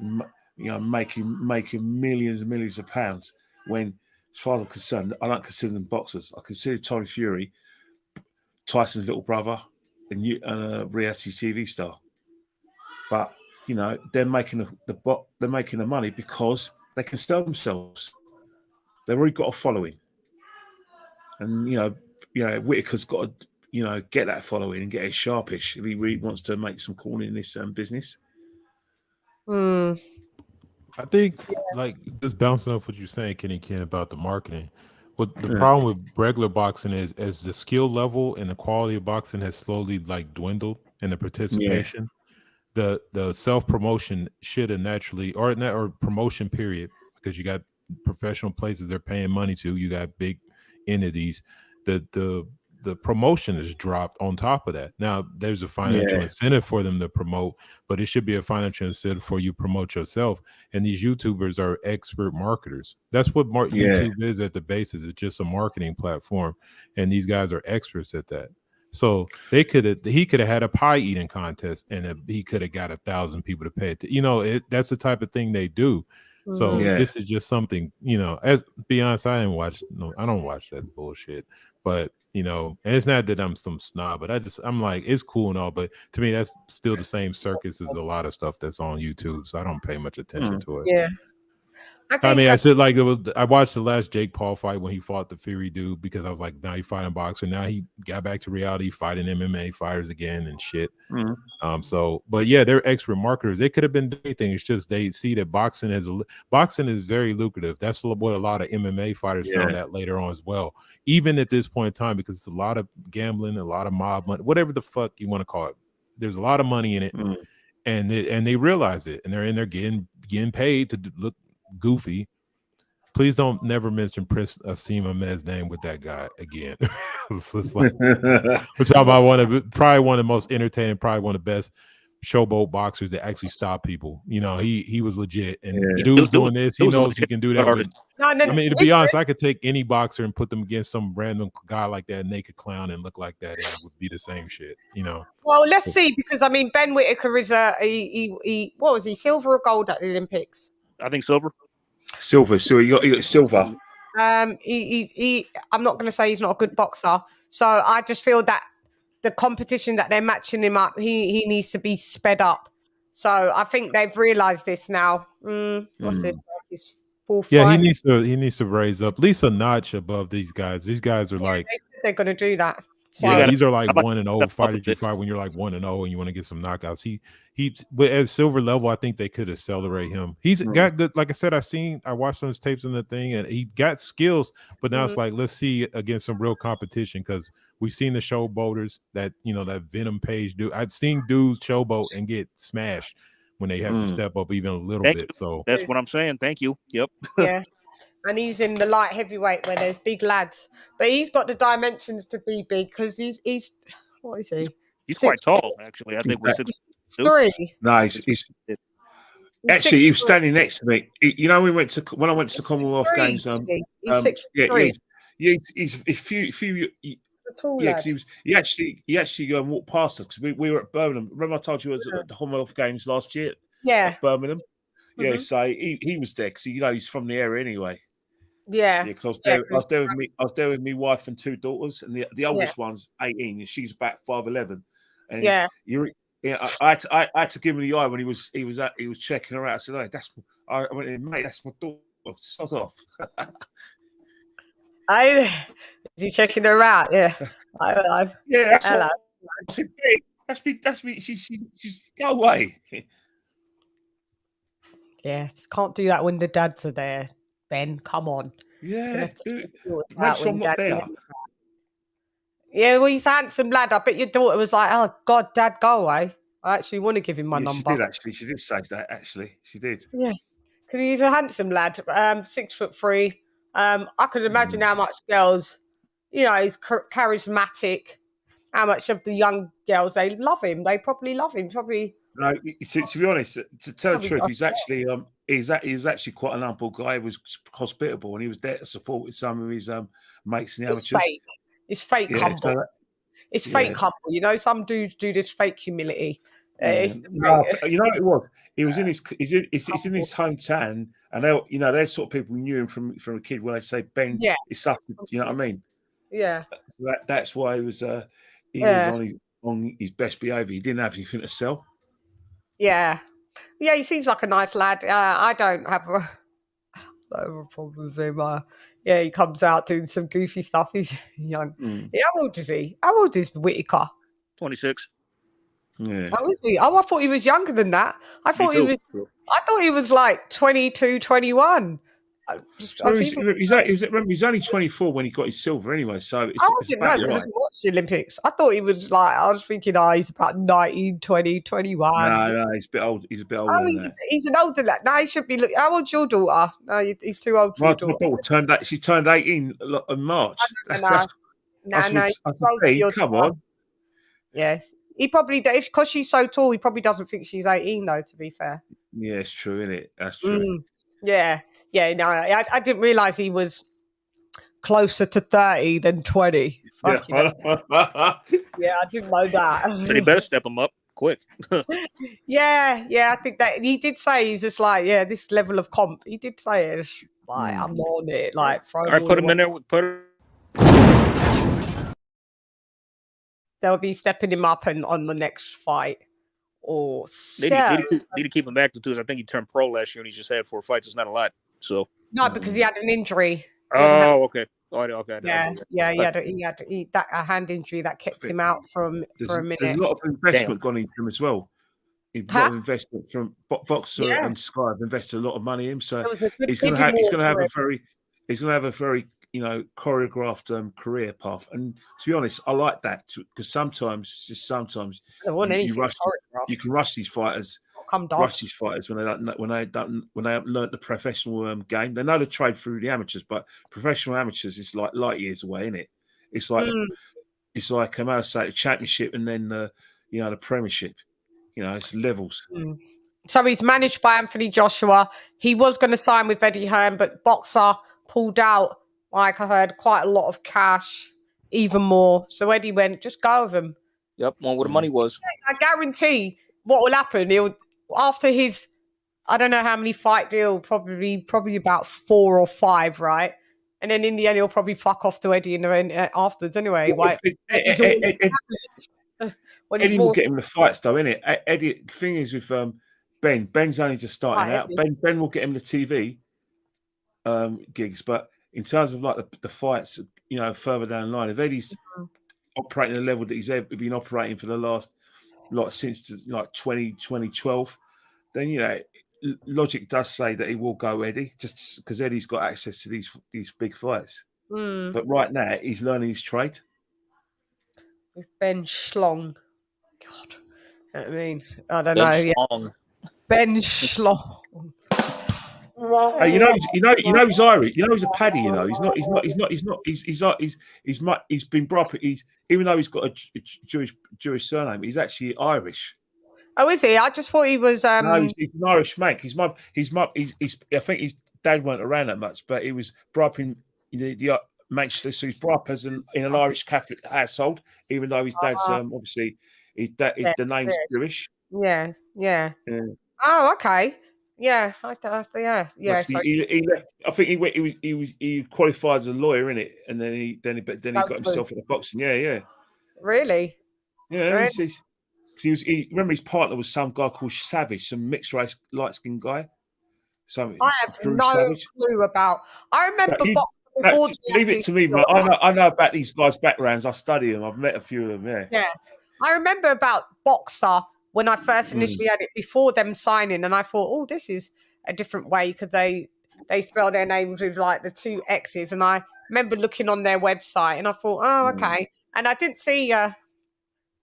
you know, making millions and millions of pounds. When, as far as I'm concerned, I don't consider them boxers. I consider Tommy Fury Tyson's little brother and a reality TV star. But you know, they're making the money because they can sell themselves. They've already got a following, and you know, Whittaker's got to, you know, get that following and get it sharpish if he really wants to make some coin in this business. I think, like, just bouncing off what you're saying, Kenny Ken, about the marketing. What the problem with regular boxing is, as the skill level and the quality of boxing has slowly like dwindled, and the participation, the self promotion should have naturally, or promotion period, because you got professional places they're paying money to, you got big entities. The promotion is dropped on top of that. Now there's a financial incentive for them to promote, but it should be a financial incentive for you to promote yourself. And these YouTubers are expert marketers. That's what YouTube is at the basis. It's just a marketing platform, and these guys are experts at that. So he could have had a pie eating contest, and he could have got 1,000 people to pay it. You know, that's the type of thing they do. So this is just something, you know, as be honest, I don't watch that bullshit. But you know, and it's not that I'm some snob, but I'm like, it's cool and all, but to me that's still the same circus as a lot of stuff that's on YouTube. So I don't pay much attention to it. Yeah. I mean, I said, like, I watched the last Jake Paul fight when he fought the Fury dude, because I was like, now he's fighting boxer. Now he got back to reality, fighting MMA fighters again and shit. But yeah, they're expert marketers. They could have been doing anything. It's just they see that boxing is very lucrative. That's what a lot of MMA fighters found out later on as well. Even at this point in time, because it's a lot of gambling, a lot of mob money, whatever the fuck you want to call it. There's a lot of money in it, and they realize it, and they're in there getting paid to look goofy. Please don't never mention Prince Asim Ahmed's name with that guy again. It's like, we're talking about probably one of the most entertaining, probably one of the best showboat boxers that actually stop people. You know, he was legit, and dude's doing this. He knows he can do that. I mean, to be honest, I could take any boxer and put them against some random guy like that, naked clown, and look like that, and it would be the same shit. You know. Well, let's see, because I mean, Ben Whittaker is he what was he, silver or gold at the Olympics? I think silver. Silver. So you got silver. He I'm not going to say he's not a good boxer. So I just feel that the competition that they're matching him up, he needs to be sped up. So I think they've realised this now. What's this? 4th Yeah, fight. he needs to raise up at least a notch above these guys. These guys are like, They said they're going to do that. So yeah, gotta- these are like how about 1-0 step up fighters. a You bit? fight when you're like 1-0 and you want to get some knockouts. But at silver level, I think they could accelerate him. He's got good. Like I said, I watched some of his tapes in the thing, and he got skills. But now it's like, let's see against some real competition, because we've seen the showboaters that that Venom Page do. I've seen dudes showboat and get smashed when they have to step up even a little Thank bit. you. So That's what I'm saying. Thank you. Yep. yeah, and he's in the light heavyweight where there's big lads, but he's got the dimensions to be big because he's what is he? He's quite tall, actually. I think we're 6'3". Nice. He's Actually, he was 6'3". standing next to me. When I went to the Commonwealth 6'3", Games. he's 6'3". He's a few. A tall Yeah, lad. because he actually walked past us because we were at Birmingham. Remember I told you I was at the Commonwealth Games last year? Yeah. At Birmingham. Yeah, so he was there because he's from the area anyway. Yeah. Because I was there with me wife and 2 daughters, and the oldest one's 18, and she's about 5'11". And I had to give him the eye when he was checking her out. I said, "Hey, I went, mate, that's my daughter. Sod off." Is he checking her out? Yeah. Yeah, that's hello. I said, "Hey, that's me. She's go away." Yeah, can't do that when the dads are there. Ben, come on. Yeah, Make sure I'm not there. Yeah, well, he's a handsome lad. I bet your daughter was like, "Oh God, Dad, go away. I actually want to give him my number." She did actually. She did say that. Actually, she did. Yeah, because he's a handsome lad. 6'3". I could imagine how much girls, he's charismatic. How much of the young girls they love him. They probably love him. Probably. No, to be honest, to tell the truth, he's actually he was actually quite an humble guy. He was hospitable, and he was there to support with some of his mates in the amateurs. It's fake humble. It's fake humble. Some dudes do this fake humility. No, you know what it was. He was in his he's in his hometown, and they're sort of people who knew him from a kid. When they say Ben, it's stuff. You know what I mean? Yeah. So that's why he was on his best behaviour. He didn't have anything to sell. Yeah. Yeah, he seems like a nice lad. I don't have a problem with him. He comes out doing some goofy stuff. He's young. Yeah, how old is he? How old is Whittaker? 26. Yeah. How is he? Oh, I thought he was younger than that. I thought he was like 22, 21. He's only 24 when he got his silver anyway, so it's about I right. didn't watch the Olympics. I thought he was I was thinking, he's about 19, 20, 21. No, he's a bit old. He's a bit older than that. He's an older lad. No, he should be. How old's your daughter? No, he's too old for your daughter. She turned 18 in March. No. Come on. Yes. He probably, because she's so tall, he probably doesn't think she's 18, though, to be fair. Yeah, it's true, isn't it? That's true. Yeah. Yeah, no, I didn't realise he was closer to 30 than 20. Yeah, I didn't know that. So they better step him up quick. Yeah, I think that he did say he's just like, this level of comp. He did say it. Like, I'm on it. Like, all right, put him in there. They'll be stepping him up on the next fight. Or need to keep him active too. I think he turned pro last year and he just had 4 fights. It's not a lot. So no, because he had an injury. Oh, okay. Okay. He had a hand injury that kept him out for a minute. There's a lot of investment gone into him as well. A lot of investment from Boxer and Sky have invested a lot of money in him. So he's going to have a very choreographed career path. And to be honest, I like that because sometimes you can rush these fighters. Rush these fighters when they haven't learnt the professional game. They know the trade through the amateurs, but professional amateurs is like light years away, isn't it? It's like the championship and then the premiership. It's levels. So he's managed by Anthony Joshua. He was going to sign with Eddie Hearn, but Boxer pulled out. Like I heard, quite a lot of cash, even more. So Eddie went, just go with him. Yep, on what the money was. I guarantee what will happen. After his, I don't know how many fight deal, probably about 4 or 5, right? And then in the end, he'll probably fuck off to Eddie in the end afterwards anyway. Eddie will get him the fights, though, innit? Eddie, the thing is with Ben. Ben's only just starting out. Ben will get him the TV. gigs, but in terms of like the fights, you know, further down the line, if Eddie's operating at a level that he's ever been operating for the last, like since like 2012, then you know, logic does say that he will go Eddie, just because Eddie's got access to these big fights. But right now, he's learning his trade. With Ben Schlong. God, I mean, I don't Ben know. Schlong. Yeah. Ben Schlong. Hey, you know, he's Irish. You know, he's a paddy. You know, he's been brought up. Even though he's got a Jewish surname, he's actually Irish. Oh, is he? I just thought he was. No, he's an Irish man. I think his dad weren't around that much, but he was brought up in the Manchester. So he's brought up in an Irish Catholic household, even though his dad's obviously the name's Jewish. Yeah. Oh, okay. Yeah, yeah. So he left, I think he qualified as a lawyer in it, and then he got himself into boxing. Yeah. Really? Yeah. Remember his partner was some guy called Savage, some mixed race light skinned guy. I have no clue about. I remember boxing before. Leave it to me, man. I know about these guys' backgrounds. I study them. I've met a few of them. Yeah. I remember about Boxer when I first initially had it before them signing, and I thought, oh, this is a different way because they spell their names with like the 2 X's, and I remember looking on their website, and I thought, oh, okay, and I didn't see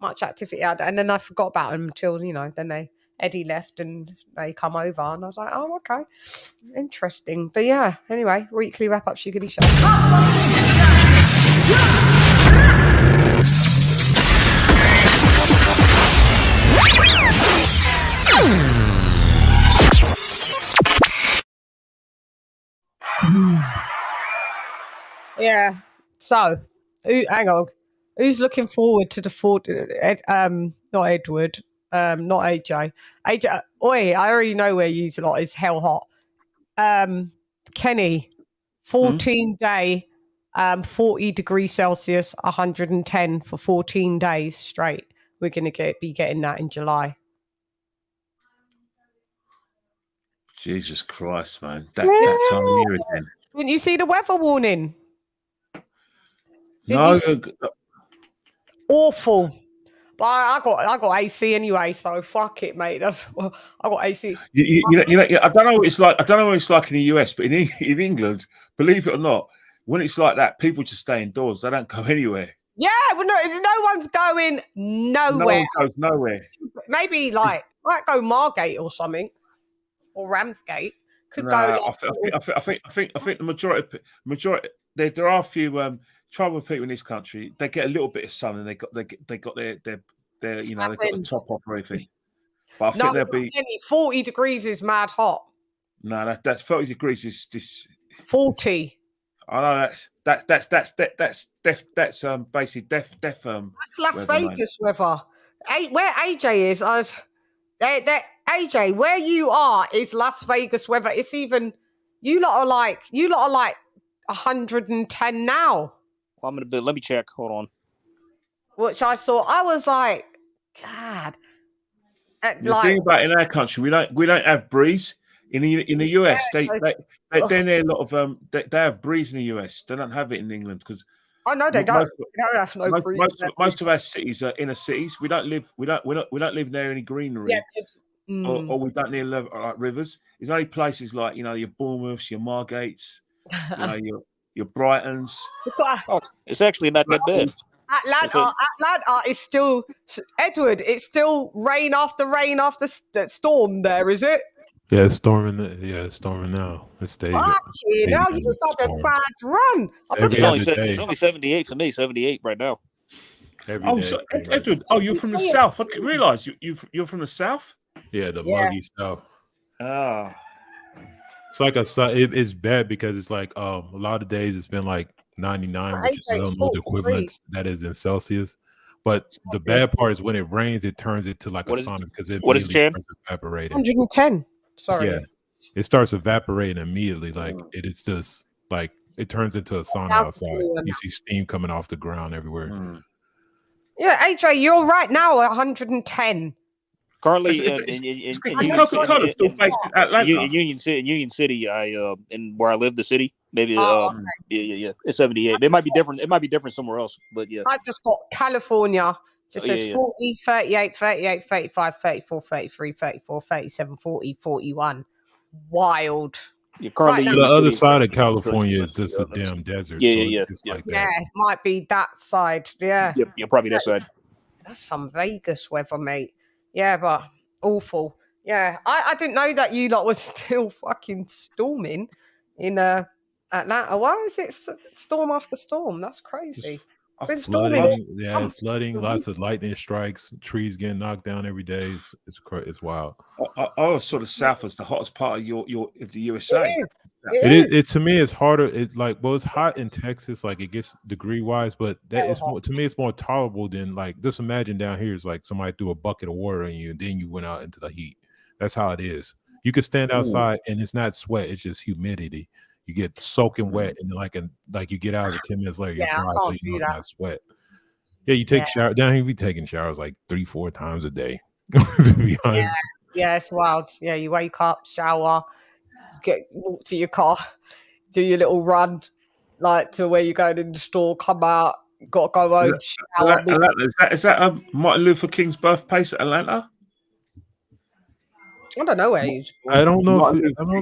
much activity out there, and then I forgot about them until then Eddie left and they come over, and I was like, oh, okay, interesting. But yeah, anyway, weekly wrap up Shiggity Show. Yeah. So, hang on. Who's looking forward to the not Edward, not AJ. AJ, oi, I already know where you use a lot. It's hell hot. Kenny, 14-day, 40 degrees Celsius, 110 for 14 days straight. We're going to be getting that in July. Jesus Christ, man. That time of year again. Didn't you see the weather warning? No. Awful. But I got AC anyway, so fuck it, mate. I got AC. You know, I don't know what it's like. I don't know what it's like in the US, but in England, believe it or not, when it's like that, people just stay indoors. They don't go anywhere. Yeah, well, no one's going nowhere. No one goes nowhere. Maybe might go Margate or something, or Ramsgate. Could go. I think the majority. There are a few tribal people in this country. They get a little bit of sun, and they got their they've got the top off or everything. But I think they'll be 40 degrees is mad hot. No, that's 30 degrees is this 40. I know that's basically death. That's Las Vegas weather. Where AJ is, AJ, where you are is Las Vegas weather. It's even you lot are like 110 now. Well, I'm gonna be. Let me check. Hold on. Which I saw. I was like, God. The thing about in our country, we don't have breeze. In the US, they a lot of they have breeze in the US. They don't have it in England because no, they don't. Most of our cities are inner cities. We don't live near any greenery, or we don't near like rivers. There's only places like your Bournemouths, your Margates, your Brightons. Oh, it's actually not that bad. Atlanta is still Edward. It's still rain after storm. There is it. Yeah, it's storming. It's storming now. It's staying. Now you've had a bad run. It's only 78 for me. 78 right now. So Edward, you're from the south. I didn't realise you're from the south. Yeah, the muggy south. Ah, it's like it's bad because it's like a lot of days it's been like 99, which is the equivalent that is in Celsius. But the bad part is when it rains, it turns it to like a sauna because it starts evaporating. 110. Sorry. Yeah, it starts evaporating immediately. Like it is just like it turns into a sauna outside. You see steam coming off the ground everywhere. Yeah, AJ, you're right now at 110. Currently in Coca-Cola still based in Atlanta. Union City, in where I live, the city. Maybe okay. yeah. It's 78. It might be different. It might be different somewhere else, but yeah. I just got California. Just says 40, 38, 38, 35, 34, 33, 34, 37, 40, 41. Wild. Yeah, currently The other side of California is just a damn desert. Yeah. Like that. Yeah, it might be that side. Yeah. Yeah, probably that side. That's some Vegas weather, mate. Yeah, but awful. Yeah, I didn't know that you lot was still fucking storming in Atlanta. Why is it storm after storm? That's crazy. Been storming. Flooding, lots of lightning strikes, trees getting knocked down every day. It's wild. I was sort of south as the hottest part of the USA. It is. It to me it's harder. It's hot in Texas, like it gets degree wise, but to me it's more tolerable than like just imagine down here is like somebody threw a bucket of water on you and then you went out into the heat. That's how it is. You can stand outside and it's not sweat, it's just humidity. You get soaking wet and like you get out of it 10 minutes later, you're dry, so you know it's not sweat. Yeah, you take shower down here. We taking showers like 3-4 times a day. To be honest. Yeah, it's wild. Yeah, you wake up, shower, walk to your car, do your little run, like to where you're going in the store, come out, got to go home, shower. Atlanta, is that Martin Luther King's birthplace at Atlanta? I don't know where he's born. I don't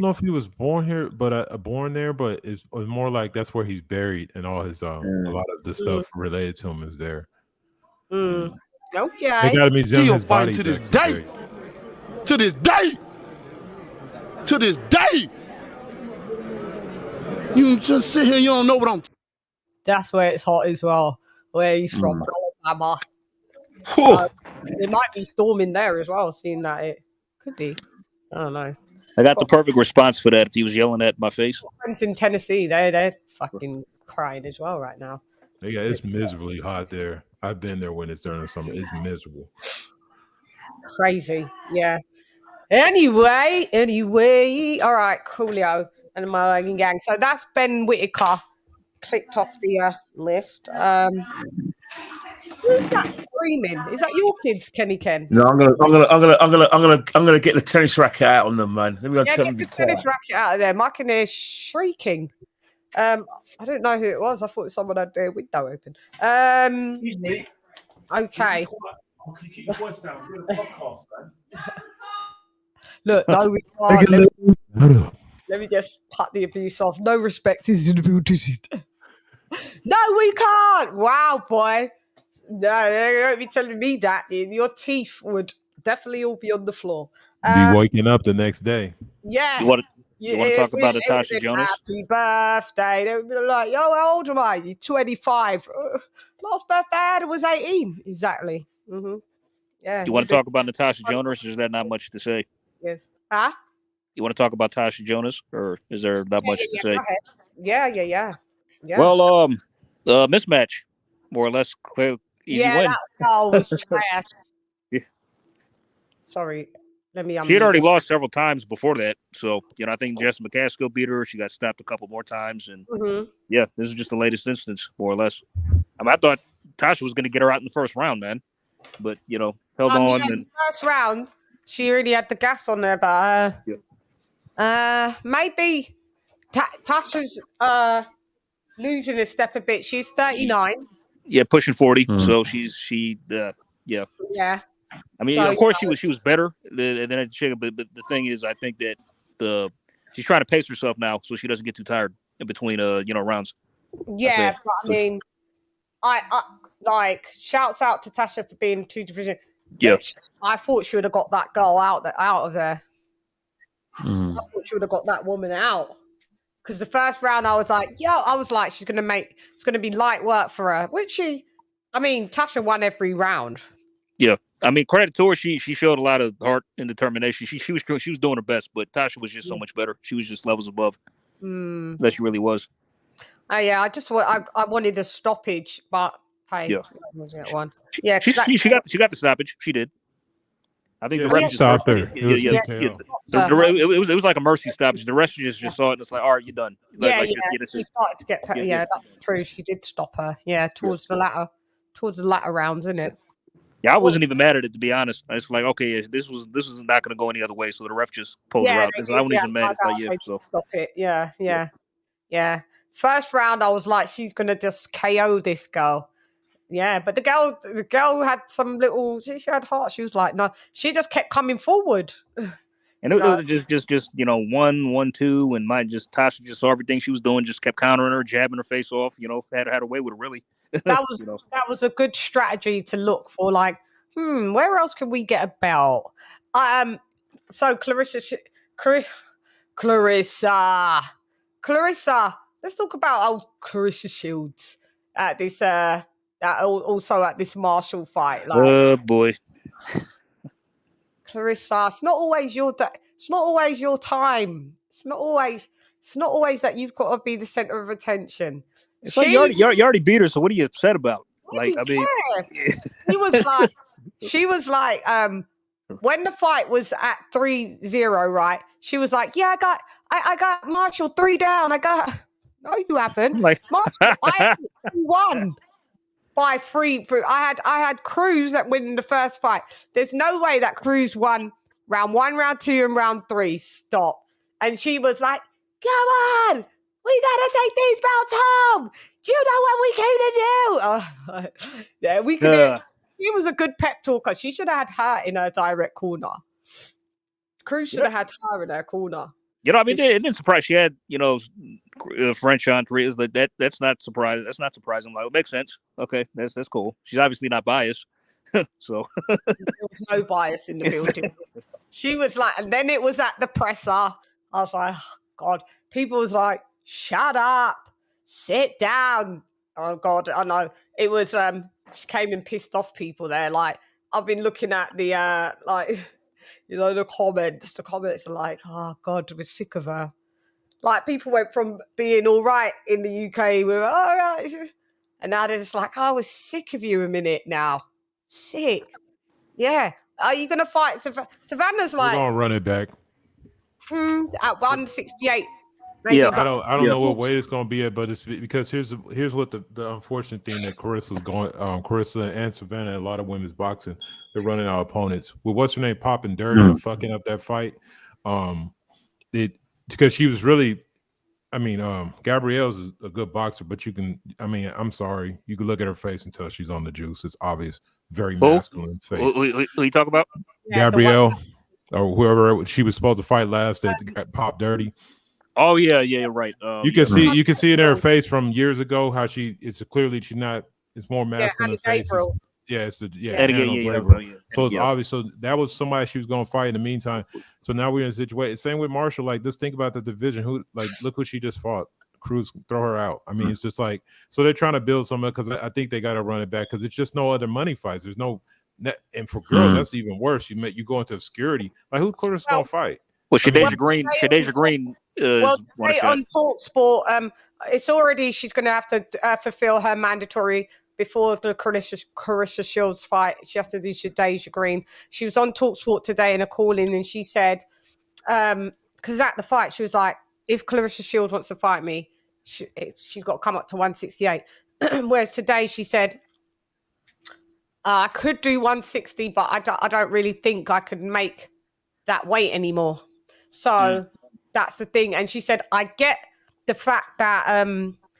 know if he was born here, but born there. But it's more like that's where he's buried, and all his a lot of the stuff related to him is there. Okay. They got a museum. His body to this day. To this day. To this day. You just sit here. You don't know what I'm. That's where it's hot as well. Where he's from, Alabama. It might be storming there as well. Seeing that it could be. I don't know. I got the perfect response for that if he was yelling at my face. Friends in Tennessee, they're fucking crying as well right now. Yeah, it's miserably hot there. I've been there when it's during the summer. It's miserable. Crazy, yeah. Anyway, all right, coolio and my wagon gang. So that's Ben Whittaker clicked off the list. Who's that screaming? Is that your kids, Kenny Ken? No, I'm gonna get the tennis racket out on them, man. Let me tell them to be quiet. Tennis racket out of there. I can hear shrieking. I didn't know who it was. I thought someone had their window open. Excuse me. Okay. Can you keep your voice down? We're doing a podcast, man. Look, no, we can't. Let me just cut the abuse off. No respect is in the building. No, we can't. Wow, boy. No, don't be telling me that. Your teeth would definitely all be on the floor. Be waking up the next day. Yeah. You want to talk about Natasha Jonas? Happy birthday. They would be like, yo, how old am I? You're 25. Last birthday I had was 18. Exactly. Mm-hmm. Yeah. You want to talk about Natasha Jonas, or is that not much to say? Yes. Huh? You want to talk about Natasha Jonas, or is there not much to say? Yeah. Well, mismatch, more or less. Clear, easy win. That goal was trash. Yeah. Sorry. She had already lost several times before that, so I think Jess McCaskill beat her. She got stopped a couple more times, and this is just the latest instance, more or less. I thought Tasha was going to get her out in the first round, man, but held on. And the first round, she really had the gas on there, but maybe Tasha's losing a step a bit. She's 39. Yeah, pushing 40. So yeah. I mean, of course she was better than a chick, but the thing is, I think that she's trying to pace herself now so she doesn't get too tired in between rounds. Yeah, but I mean, I like shouts out to Tasha for being 2 division. Yeah, I thought she would have got that girl out of there. I thought she would have got that woman out. Because the first round, I was like, she's gonna be light work for her. Tasha won every round. Yeah, I mean, credit to her. She showed a lot of heart and determination. She was doing her best, but Tasha was just so much better. She was just levels above. That she really was. Yeah, I wanted a stoppage, but hey, one. Yeah, she got the stoppage. She did. I think the ref stopped her. It was like a mercy stoppage. The ref just saw it and it's like, all right, you're done. She started to get. That's true. She did stop her. Yeah, towards the latter rounds, isn't it? Yeah, I wasn't even mad at it, to be honest. I was like, okay, this was not going to go any other way, so the ref just pulled her out. So I wasn't even mad. It's like, yeah, so stop it. Yeah. First round, I was like, she's gonna just KO this girl. Yeah, but the girl had some little. She had heart. She was like, no, she just kept coming forward. And it was just 1, 2, and Tasha just saw everything she was doing, just kept countering her, jabbing her face off. Had her way with her, really. That was that was a good strategy to look for. Like, where else can we get a belt? So Clarissa. Let's talk about old Clarissa Shields at this. Also at this Marshall fight. Like, oh boy, Clarissa, it's not always your it's not always your time. It's not always that you've got to be the center of attention. It's like you already beat her, so what are you upset about? She was like, when the fight was at 3-0, right? She was like, yeah, I got Marshall 3 down. No, you haven't. Like, I won by 3. I had Cruz that winning the first fight. There's no way that Cruz won round 1, round 2, and round 3. Stop. And she was like, come on, we gotta take these belts home. Do you know what we came to do? Yeah, we could. She was a good pep talker. She should have had her in her direct corner. Cruz should have had her in her corner. I mean, it didn't surprise. She had, French on 3. That's not surprising. That's not surprising. Like, it makes sense. Okay, that's cool. She's obviously not biased. So there was no bias in the building. She was like, and then it was at the presser. I was like, oh, God. People was like, shut up, sit down. Oh God, I know. It was she came and pissed off people there. Like, I've been looking at the the comments. The comments are like, oh God, we're sick of her. Like, people went from being all right in the UK with all right, and now they're just like, oh, we're sick of you a minute now. Sick. Yeah. Are you gonna fight Savannah's like, we're gonna run it back at 168? Yeah, I don't know what weight it's going to be at, but it's because here's what the unfortunate thing that Carissa and Savannah, a lot of women's boxing, they're running out of opponents. With what's her name popping dirty and fucking up that fight, because she was really, Gabrielle's a good boxer, but I'm sorry, you can look at her face and tell she's on the juice. It's obvious, very masculine face. Who you talk about? Gabrielle or whoever she was supposed to fight last that got popped dirty. Oh yeah, right. You can see it in her face from years ago how it's clearly she's not. It's more masculine face. So it's obvious. So that was somebody she was going to fight in the meantime. So now we're in a situation. Same with Marshall. Like, just think about the division. Look who she just fought. Cruz, throw her out. I mean, it's just like, so they're trying to build something because I think they got to run it back because it's just no other money fights. There's no, and for girls that's even worse. You go into obscurity. Like, who's Clarissa going to fight? Well, Shadeja Green. Today on TalkSport, it's already, she's going to have to fulfill her mandatory before the Clarissa Shields fight. She has to do Shadeja Green. She was on TalkSport today in a call-in, and she said, because at the fight, she was like, if Clarissa Shields wants to fight me, she's got to come up to 168. Whereas today she said, I could do 160, but I don't really think I could make that weight anymore. So that's the thing. And she said, I get the fact that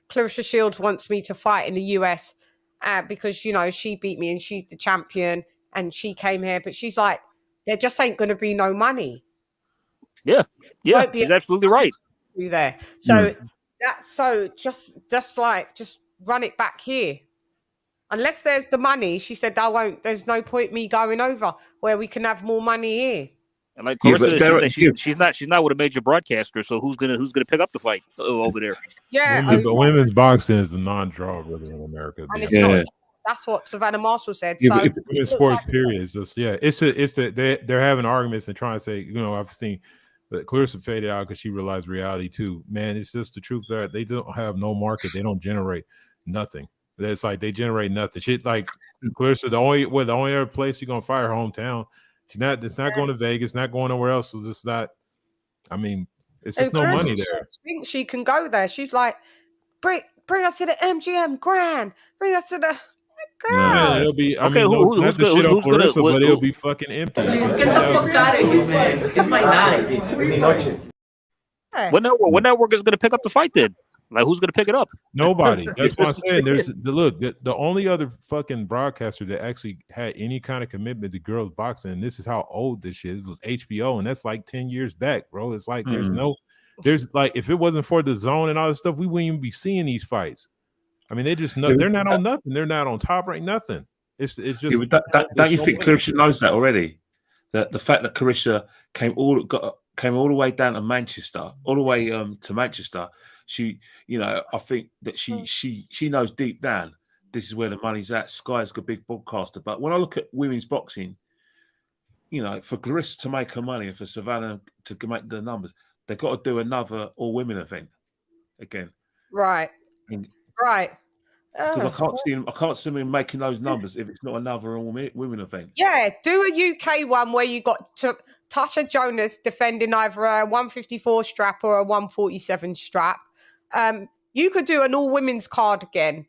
Clarissa Shields wants me to fight in the US because, she beat me and she's the champion and she came here. But she's like, there just ain't going to be no money. Yeah, she's absolutely right. There. So just run it back here. Unless there's the money, she said, there's no point me going over where we can have more money here. And like Clarissa, she's not with a major broadcaster, so who's gonna pick up the fight over there? Yeah, women's boxing is the non-draw really in America. And it's not. That's what Savannah Marshall said. Yeah, so women's sports period is just they're having arguments and trying to say, I've seen, but Clarissa faded out because she realized reality too. Man, it's just the truth that they don't have no market. They don't generate nothing. It's like they generate nothing. Shit, like Clarissa, the only other place you're gonna fight her hometown. It's not going to Vegas, not going nowhere else. It's just not. I mean, it's just no money there. She thinks she can go there. She's like, bring us to the MGM Grand. Bring us to the. Man, it'll be. I Okay, mean, no, not to shit on Clarissa, but it'll be fucking empty. Please get the fuck out of here, man. It's my night. What network is going to pick up the fight then? Like, who's going to pick it up? Nobody. That's what I'm saying. There's the only other fucking broadcaster that actually had any kind of commitment to girls boxing, and this is how old this shit is, was HBO, and that's like 10 years back, bro. It's like there's like, if it wasn't for the zone and all this stuff, we wouldn't even be seeing these fights. I mean, they're not on nothing. They're not on Top Rank, nothing. It's just. Yeah, don't you think Clarissa knows that already? That the fact that Clarissa came all the way down to Manchester, all the way to Manchester. She, I think that she knows deep down this is where the money's at. Sky's a big broadcaster. But when I look at women's boxing, for Clarissa to make her money and for Savannah to make the numbers, they've got to do another all-women event again. Right. Right. Because I can't see them making those numbers if it's not another all-women event. Yeah, do a UK one where you got Natasha Jonas defending either a 154 strap or a 147 strap. You could do an all-women's card again.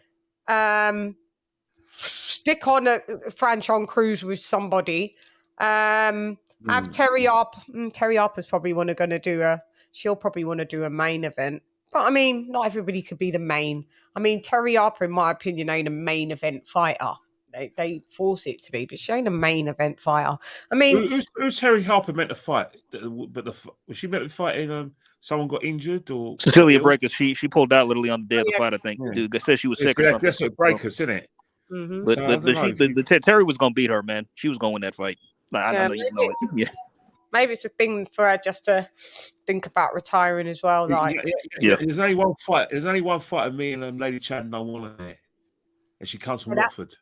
Stick on a Franchon Cruz with somebody. Have Terry Harper's probably going to do she'll probably want to do a main event. But I mean, not everybody could be the main. I mean, Terry Harper, in my opinion, ain't a main event fighter. They force it to be, but she ain't a main event fighter. I mean, who's Terry Harper meant to fight? But was she meant to fight in? Someone got injured or Cecilia Breakers? She pulled out literally on the day of the fight. I think. Yeah. Dude, they said she was sick or something. That's what Breakers, isn't it? Mm-hmm. But Terry was gonna beat her, man. She was gonna win that fight. I know you know it. Yeah. Maybe it's a thing for her just to think about retiring as well. Like, yeah. There's only one fight. There's only one fight of me and LadyChann don't want her there, and she comes from Watford.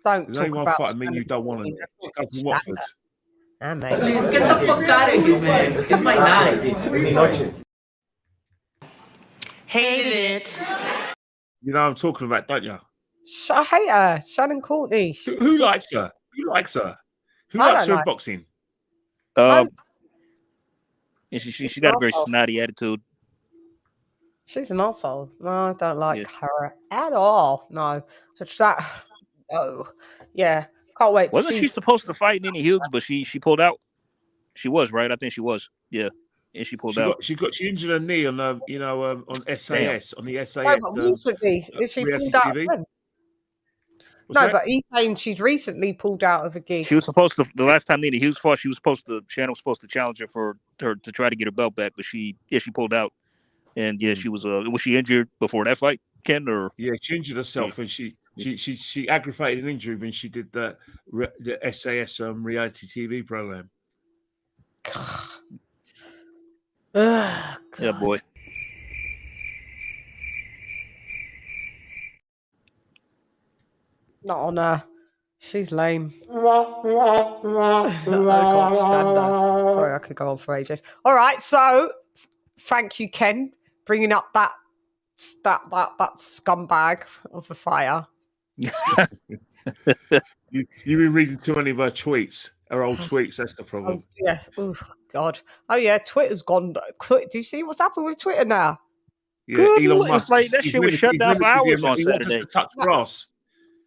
There's only one fight of me you don't want her there. She comes from Watford. Please get the fuck out of here, man. It's my night. Hate it. You know what I'm talking about, don't you? I hate her. Shannon Courtney. Who likes her? Who likes her? Who likes her in boxing? And she got a very snotty attitude. She's an asshole. No, I don't like her at all. No. It's that. Oh, yeah. Can't wait. Wasn't she supposed to fight Nene Hughes, but she pulled out? She was, right? I think she was. Yeah. And she pulled out. She injured her knee on on SAS. Damn. On the SAS. No, but recently, is she pulled out? No, but he's saying she's recently pulled out of a gig. She was supposed to. The last time Nene Hughes fought, Shannon was supposed to challenge her for her to try to get her belt back, but she pulled out. And she was she injured before that fight, Ken? Or she injured herself, and she aggravated an injury when she did the SAS reality TV program. Yeah, boy. Not on her. She's lame. I can't stand her. Sorry, I could go on for ages. All right, so thank you, Ken, bringing up that scumbag of a fighter. You've been reading too many of her tweets. Her old tweets. That's the problem. Oh, yeah. Oh God. Oh yeah. Twitter's gone. Do you see what's happened with Twitter now? Yeah, Elon Musk. Like that shit was shut down for hours on Saturday. Touch grass.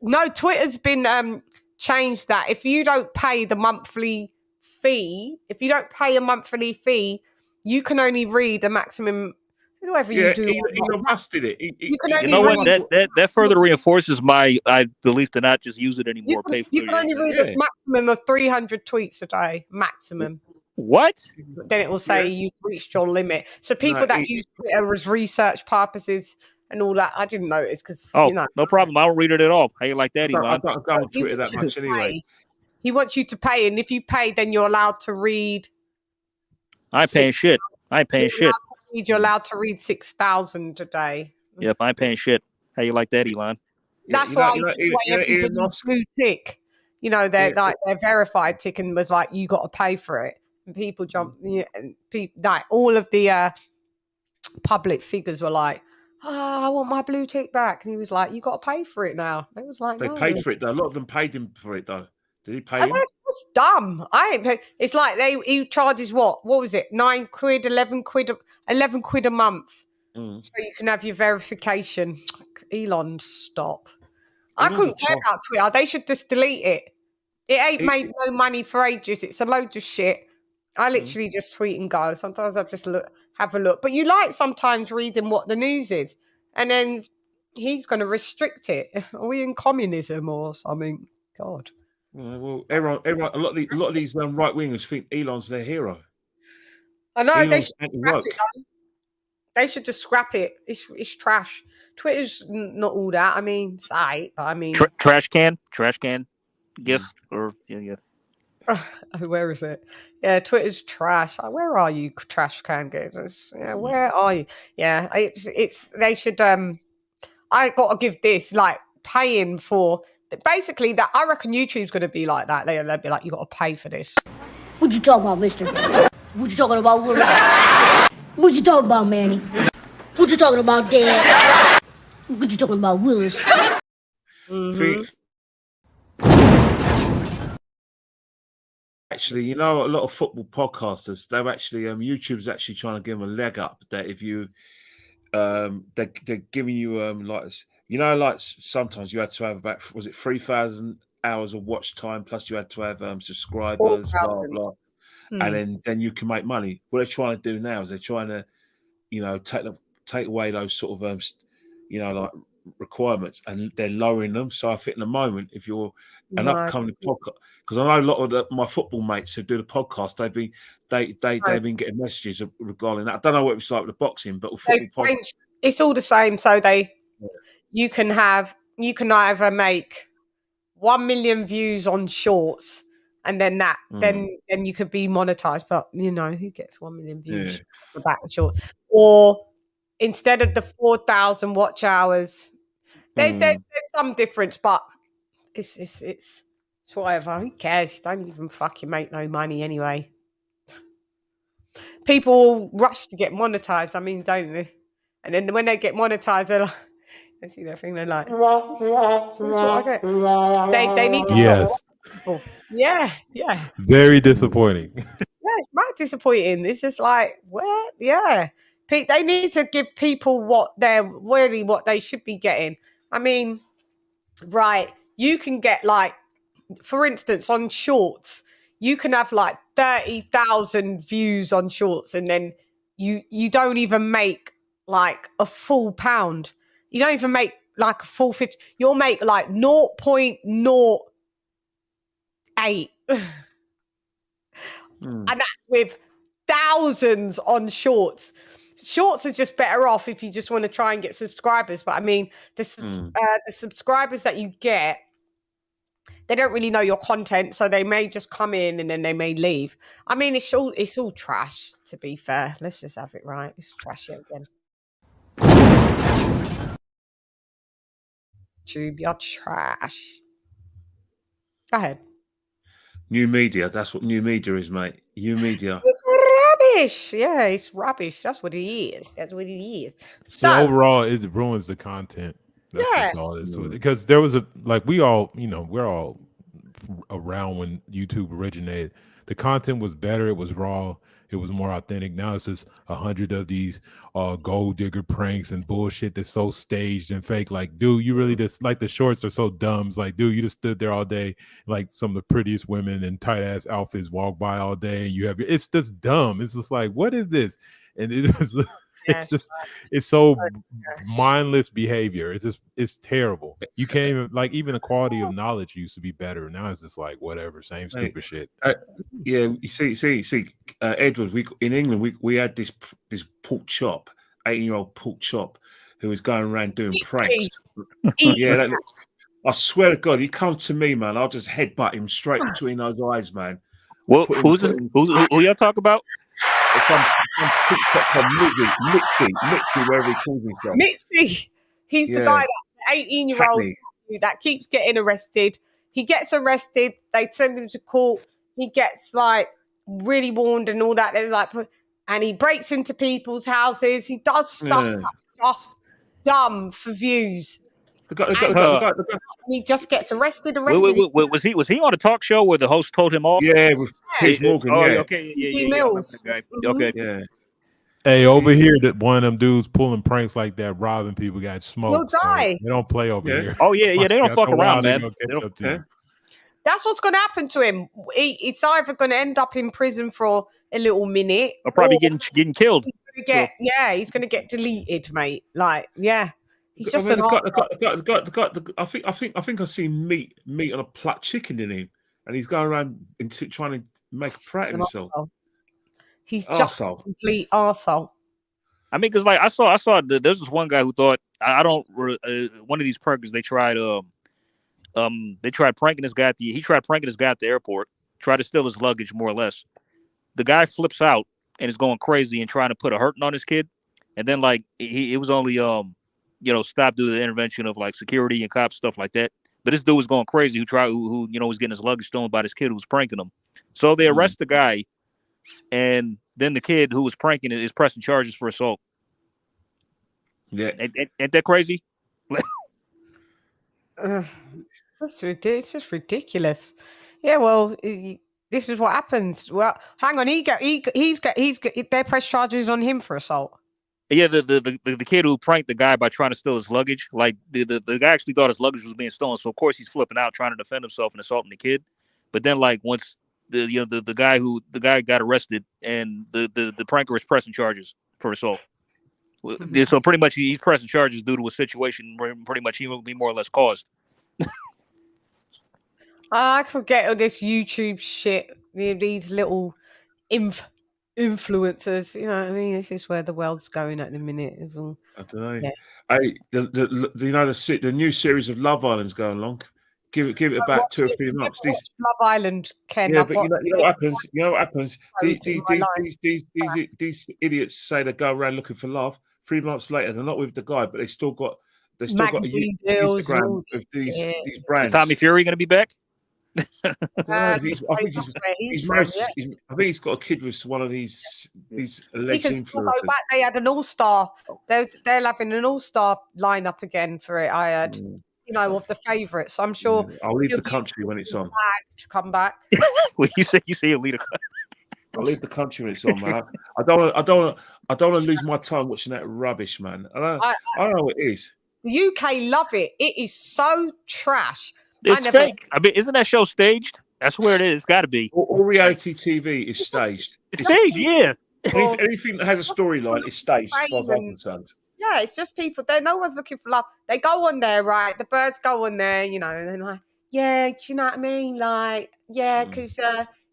No, Twitter's been changed that if you don't pay the monthly fee, you can only read a maximum. Whatever you do. Elon Musk did it. You know what? That further reinforces my belief to not just use it anymore. You can only read a maximum of 300 tweets a day. Maximum. What? Then it will say you've reached your limit. So people that use Twitter as research purposes and all that, I didn't notice because no problem. I don't read it at all. How you like that, Elon? I don't go on Twitter that much anyway. He wants you to pay, and if you pay, then you're allowed to read. I ain't paying shit. You're allowed to read 6,000 a day. Yep, I ain't paying shit. How you like that, Elon? That's why everybody's blue tick. They're like their verified tick, and was like, you got to pay for it. And people jump. Like all of the public figures were like, I want my blue tick back, and he was like, you got to pay for it now. It was like they paid for it though. A lot of them paid him for it though. Did he pay him? That's dumb. I ain't pay. It's like he charges what was it? 9 quid, 11 quid a month. So you can have your verification. Elon, stop. I couldn't care about Twitter. They should just delete it. It ain't made no money for ages. It's a load of shit. I literally just tweet and go. Sometimes I just have a look. But you like sometimes reading what the news is. And then he's going to restrict it. Are we in communism or something? God. Well, everyone, a lot of these right wingers think Elon's their hero. I know they should scrap it. They should just scrap it. It's trash. Twitter's not all that. I mean, it's alright, but I mean, trash can, GIF or yeah. Where is it? Yeah, Twitter's trash. Where are you, trash can guys? Yeah, where are you? Yeah, it's. They should. I got to give this like paying for. Basically, that I reckon YouTube's going to be like that. They'll be like, you got to pay for this. What you talking about, mister? What you talking about, Willis? What you talking about, Manny? What you talking about, Dad? What you talking about, Willis? Actually, you know, a lot of football podcasters, they're actually YouTube's actually trying to give them a leg up. That if you they're giving you like, you know, like sometimes you had to have about, was it 3,000 hours of watch time, plus you had to have subscribers, blah blah, and then you can make money. What they're trying to do now is they're trying to, you know, take away those sort of you know, like requirements, and they're lowering them. So I think in the moment, if you're an upcoming podcast, because I know a lot of my football mates who do the podcast, they've been getting messages regarding that. I don't know what it's like with the boxing, but with football it's all the same. So you can either make 1 million views on shorts, and then then you could be monetized. But you know, who gets 1 million views for that short? Or instead of the 4,000 watch hours, there's some difference, but it's whatever. Who cares? You don't even fucking make no money anyway. People rush to get monetized. I mean, don't they? And then when they get monetized, they're like, they see their thing, they're like, so that's what I get. They need to stop. Yeah. Very disappointing. Yeah, it's mad disappointing. It's just like, what? Yeah. They need to give people what they should be getting. I mean, right, you can get like, for instance, on shorts, you can have like 30,000 views on shorts, and then you don't even make like a full pound. You don't even make like a full 50. You'll make like 0.08. And that's with thousands on shorts. Shorts are just better off if you just want to try and get subscribers. But I mean, the subscribers that you get, they don't really know your content, so they may just come in and then they may leave. I mean, it's all trash, to be fair. Let's just have it right. It's trash again. YouTube, you're trash. Go ahead. New media. That's what new media is, mate. New media. It's rubbish. Yeah, it's rubbish. That's what it is. So overall, it ruins the content. That's all it is to it. Because there was we're all around when YouTube originated. The content was better. It was raw. It was more authentic. Now it's just 100 of these gold digger pranks and bullshit that's so staged and fake. Like, dude, you really just, like, the shorts are so dumb. It's like, dude, you just stood there all day, like some of the prettiest women in tight ass outfits walk by all day, and it's just dumb. It's just like, what is this? And it's so mindless behavior. It's terrible. You can't even the quality of knowledge used to be better. Now it's just like whatever, same stupid shit. Yeah, you see, Edward. In England, we had this pork chop, 18-year-old pork chop, who was going around doing pranks. Yeah, I swear to God, he come to me, man. I'll just headbutt him straight between those eyes, man. Well, who y'all talk about? Some Mitzi, wherever he calls himself. Mitzi, he's the guy, that 18-year-old that keeps getting arrested. He gets arrested. They send him to court. He gets like really warned and all that. They're like, and he breaks into people's houses. He does stuff that's just dumb for views. He just gets arrested. Was he on a talk show where the host told him off? Yeah, with Piers Morgan. Okay. Mills. Okay. Hey, over here, that one of them dudes pulling pranks like that, robbing people, got smoked. You'll die. So they don't play over here. Oh yeah, they don't fuck around, man. They catch up to you. That's what's going to happen to him. It's either going to end up in prison for a little minute, or probably getting killed. He's going to get deleted, mate. Like, yeah, he's just I think I see meat on a plucked chicken in him, and he's going around trying to make a prat of himself. He's just a complete arsehole. I mean, because like I saw there's this one guy who thought one of these prankers they tried pranking this guy he tried pranking this guy at the airport, tried to steal his luggage more or less. The guy flips out and is going crazy and trying to put a hurting on his kid, and then like it was only stopped due to the intervention of like security and cops, stuff like that. But this dude was going crazy who was getting his luggage stolen by this kid who was pranking him. So they arrest the guy, and then the kid who was pranking is pressing charges for assault. Yeah, ain't that crazy? It's just ridiculous. Yeah, well, this is what happens. Well, hang on, they press charges on him for assault. Yeah, the kid who pranked the guy by trying to steal his luggage, like the guy actually thought his luggage was being stolen, so of course he's flipping out trying to defend himself and assaulting the kid. But then like once the guy got arrested and the pranker is pressing charges for assault. So pretty much he's pressing charges due to a situation where pretty much he will be more or less caused. I forget all this YouTube shit. These little influencers. You know what I mean? This is where the world's going at the minute. I don't know. Yeah. The new series of Love Island's going along. Give it about 2 or 3 months. Love Island, Ken. Yeah, but you know what happens? These idiots say they go around looking for love. 3 months later, they're not with the guy, but they still got a Instagram of these brands. Is Tommy Fury going to be back? I think he's got a kid with one of these alleged influencers. They had an all-star. They're having an all-star lineup again for it. I heard, of the favourites. I'm sure. I'll leave the country when it's on. To come back. Well, you say you'll leave. I'll leave the country when it's on, man. I don't want to lose my time watching that rubbish, man. I don't know what it is. The UK love it. It is so trash. It's fake. I mean, isn't that show staged? That's where it is. It's got to be. All reality TV is staged. It's staged, yeah. Anything that has a storyline is staged, as far as I'm concerned. Yeah, it's just people. No one's looking for love. They go on there, right? The birds go on there, and they're like, yeah, do you know what I mean? Like, yeah, because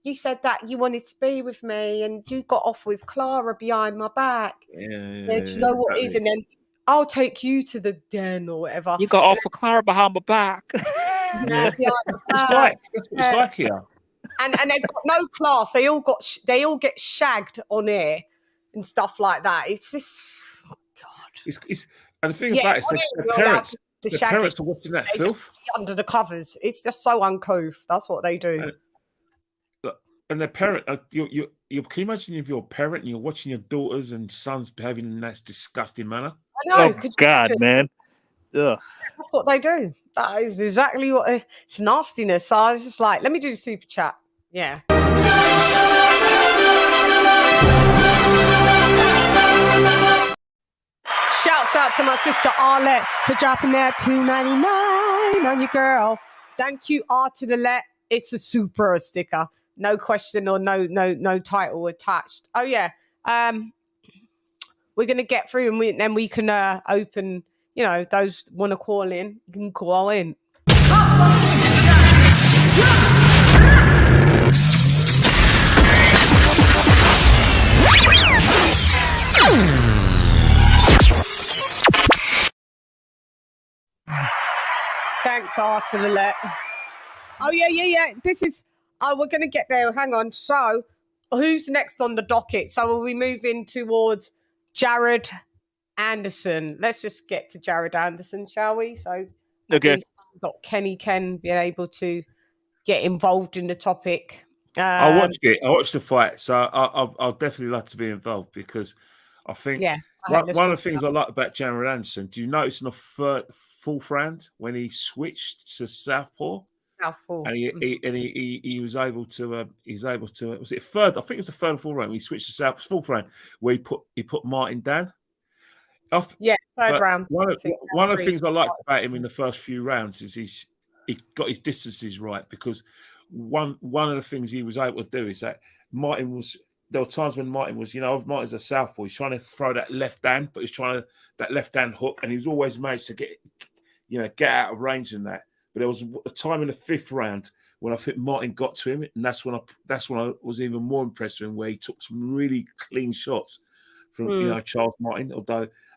you said that you wanted to be with me, and you got off with Clara behind my back. Yeah, do you know what it is? And then I'll take you to the den or whatever. You got off with Clara behind my back. Yeah. It's like here. And they've got no class. They all get shagged on air and stuff like that. It's just God. And the thing about it is the parents are watching that filth under the covers. It's just so uncouth. That's what they do. And their parent, you can you imagine if you're a parent and you're watching your daughters and sons behaving in that disgusting manner? I know. Oh God, man. Ugh. That's what they do. That is exactly what it's nastiness. So I was just like, let me do the super chat. Yeah. Shouts out to my sister ALOT for dropping that $2.99 on your girl. Thank you, R to the let. It's a super sticker. No question or no title attached. Oh yeah. We're gonna get through and then we can open. Those want to call in, you can call in. Thanks, R to the let. Oh, yeah. This is... we're going to get there. Hang on. So, who's next on the docket? So, are we moving towards Jared Anderson? Let's just get to Jared Anderson, shall we? So, okay. We've got Kenny Ken being able to get involved in the topic. I watched it. I watched the fight, so I'll definitely like to be involved because I think one of the things I like about Jared Anderson. Do you notice in the fourth round when he switched to southpaw? Southpaw. And he was able to was it third? I think it's the third or fourth round. He switched to South fourth round where he put Martin down. Yeah, third round. One of the things I liked about him in the first few rounds is he got his distances right, because one of the things he was able to do is that there were times when Martin's a southpaw. He's trying to throw that left hand, but he's trying that left hand hook, and he's always managed to get out of range in that. But there was a time in the fifth round when I think Martin got to him, and that's when I was even more impressed with him, where he took some really clean shots from Charles Martin.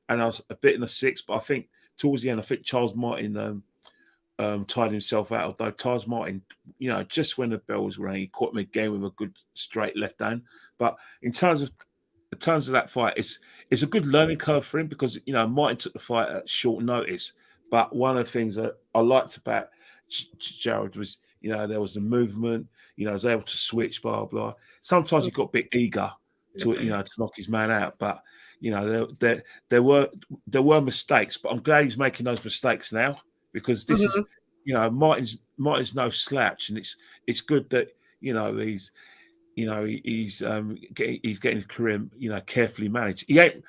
And I was a bit in the sixth, but I think towards the end, I think Charles Martin tied himself out. Although Charles Martin, just when the bell was ringing, he caught him again with a good straight left hand. But in terms of that fight, it's a good learning curve for him, because Martin took the fight at short notice. But one of the things that I liked about Jared was, there was the movement. He was able to switch, blah blah. Sometimes he got a bit eager to knock his man out, but there were mistakes. But I'm glad he's making those mistakes now, because this is Martin's no slouch, and it's good that he's getting his career carefully managed. He ain't.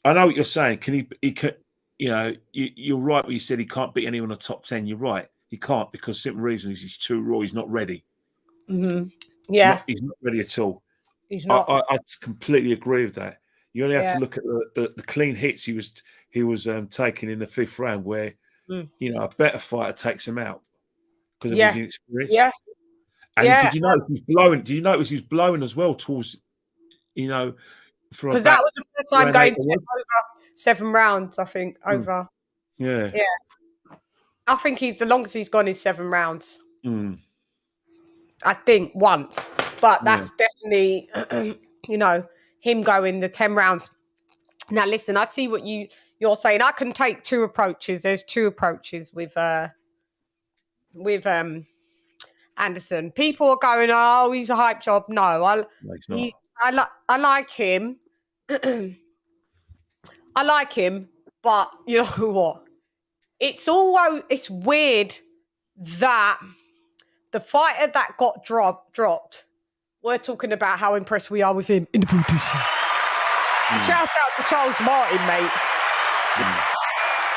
I know what you're saying. He can. You're right when you said he can't beat anyone in the top 10. You're right. He can't, because simple reason is he's too raw. He's not ready. Mm-hmm. Yeah, he's not ready at all. He's not. I completely agree with that. You only have to look at the clean hits he was taking in the fifth round, where a better fighter takes him out because of his inexperience. Yeah. And did you notice he's blowing? Do you notice he's blowing as well towards because that was the first time going to over 7 rounds, I think. Over. Yeah. I think the longest he's gone is 7 rounds. I think once. But that's definitely, him going the 10 rounds. Now, listen, I see what you're saying. I can take 2 approaches. There's 2 approaches with Anderson. People are going, oh, he's a hype job. No, I like him. I like him, but you know what? It's weird that the fighter that got dropped, we're talking about how impressed we are with him in the British. Shout out to Charles Martin, mate.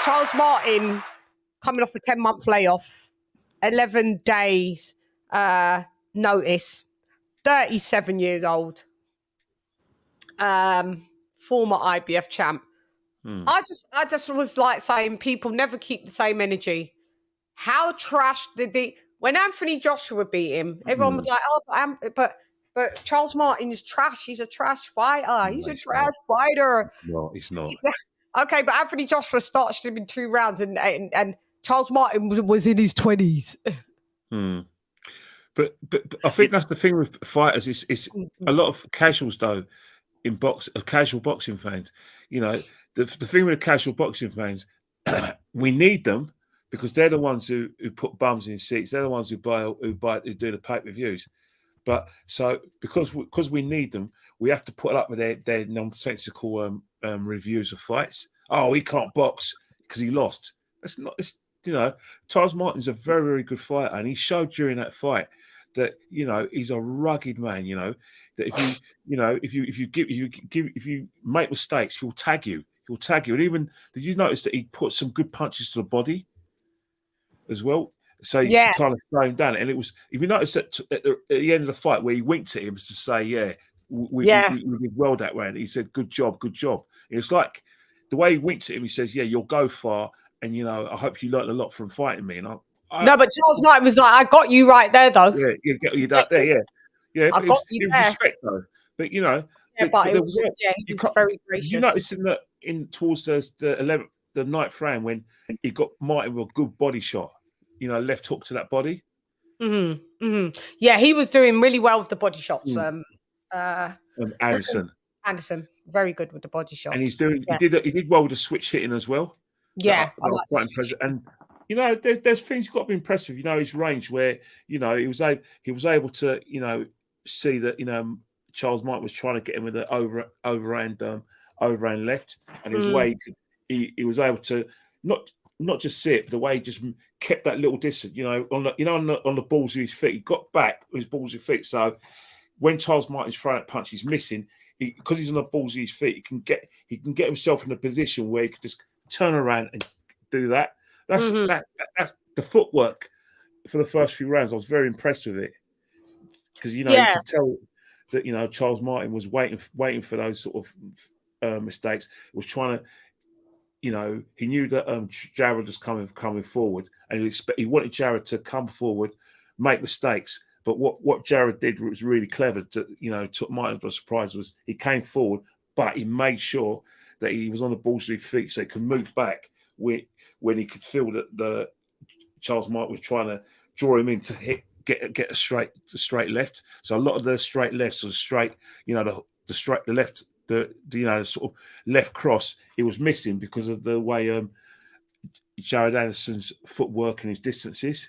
Charles Martin coming off a 10-month layoff, 11 days notice, 37 years old, former IBF champ. I just was like saying, people never keep the same energy. How trash when Anthony Joshua beat him, everyone was like, oh, but Charles Martin is trash. He's a trash fighter. He's a trash fighter. No, he's not. Okay, but Anthony Joshua starched him in 2 rounds, and Charles Martin was in his 20s. But I think that's the thing with fighters. It's a lot of casuals though casual boxing fans. The thing with the casual boxing fans, we need them because they're the ones who put bums in seats. They're the ones who do the pay-per-views. But so because we need them, we have to put up with their nonsensical reviews of fights. Oh, he can't box because he lost. That's not. Charles Martin's a very, very good fighter, and he showed during that fight that he's a rugged man. That if you make mistakes, he'll tag you. And even did you notice that he put some good punches to the body as well? So you kind of slow him down. And it was, if you notice that at the end of the fight where he winked at him to say, we did well that round. He said, good job. And it's like the way he winked at him, he says, yeah, you'll go far. And, I hope you learned a lot from fighting me. And no, but Charles Martin was like, I got you right there, though. Yeah, you got there, yeah. Yeah, I got you there. Respect, though. But, he was very gracious. You notice towards the 11th, the 9th round when he got Martin with a good body shot, left hook to that body. Yeah, he was doing really well with the body shots. Anderson, very good with the body shots. And he's doing. He did well with the switch hitting as well. Yeah, quite impressive. And there's things you've got to be impressive. His range where he was able to see that Charles Martin was trying to get him with the overhand left, and his way he was able to not. not just sit, but the way he just kept that little distance, on the balls of his feet. He got back with his balls of his feet. So when Charles Martin's throwing that punch, he's missing. Because he's on the balls of his feet, he can get himself in a position where he could just turn around and do that. That's that's the footwork for the first few rounds. I was very impressed with it because you could tell that Charles Martin was waiting for those sort of mistakes. Was trying to. He knew that Jared was coming forward, and he wanted Jared to come forward, make mistakes. But what Jared did was really clever. Took Martin by surprise. Was he came forward, but he made sure that he was on the balls of his feet, so he could move back when he could feel that the Charles Martin was trying to draw him in to get a straight left. So a lot of the straight lefts or straight, the left. The sort of left cross, it was missing because of the way Jared Anderson's footwork and his distances.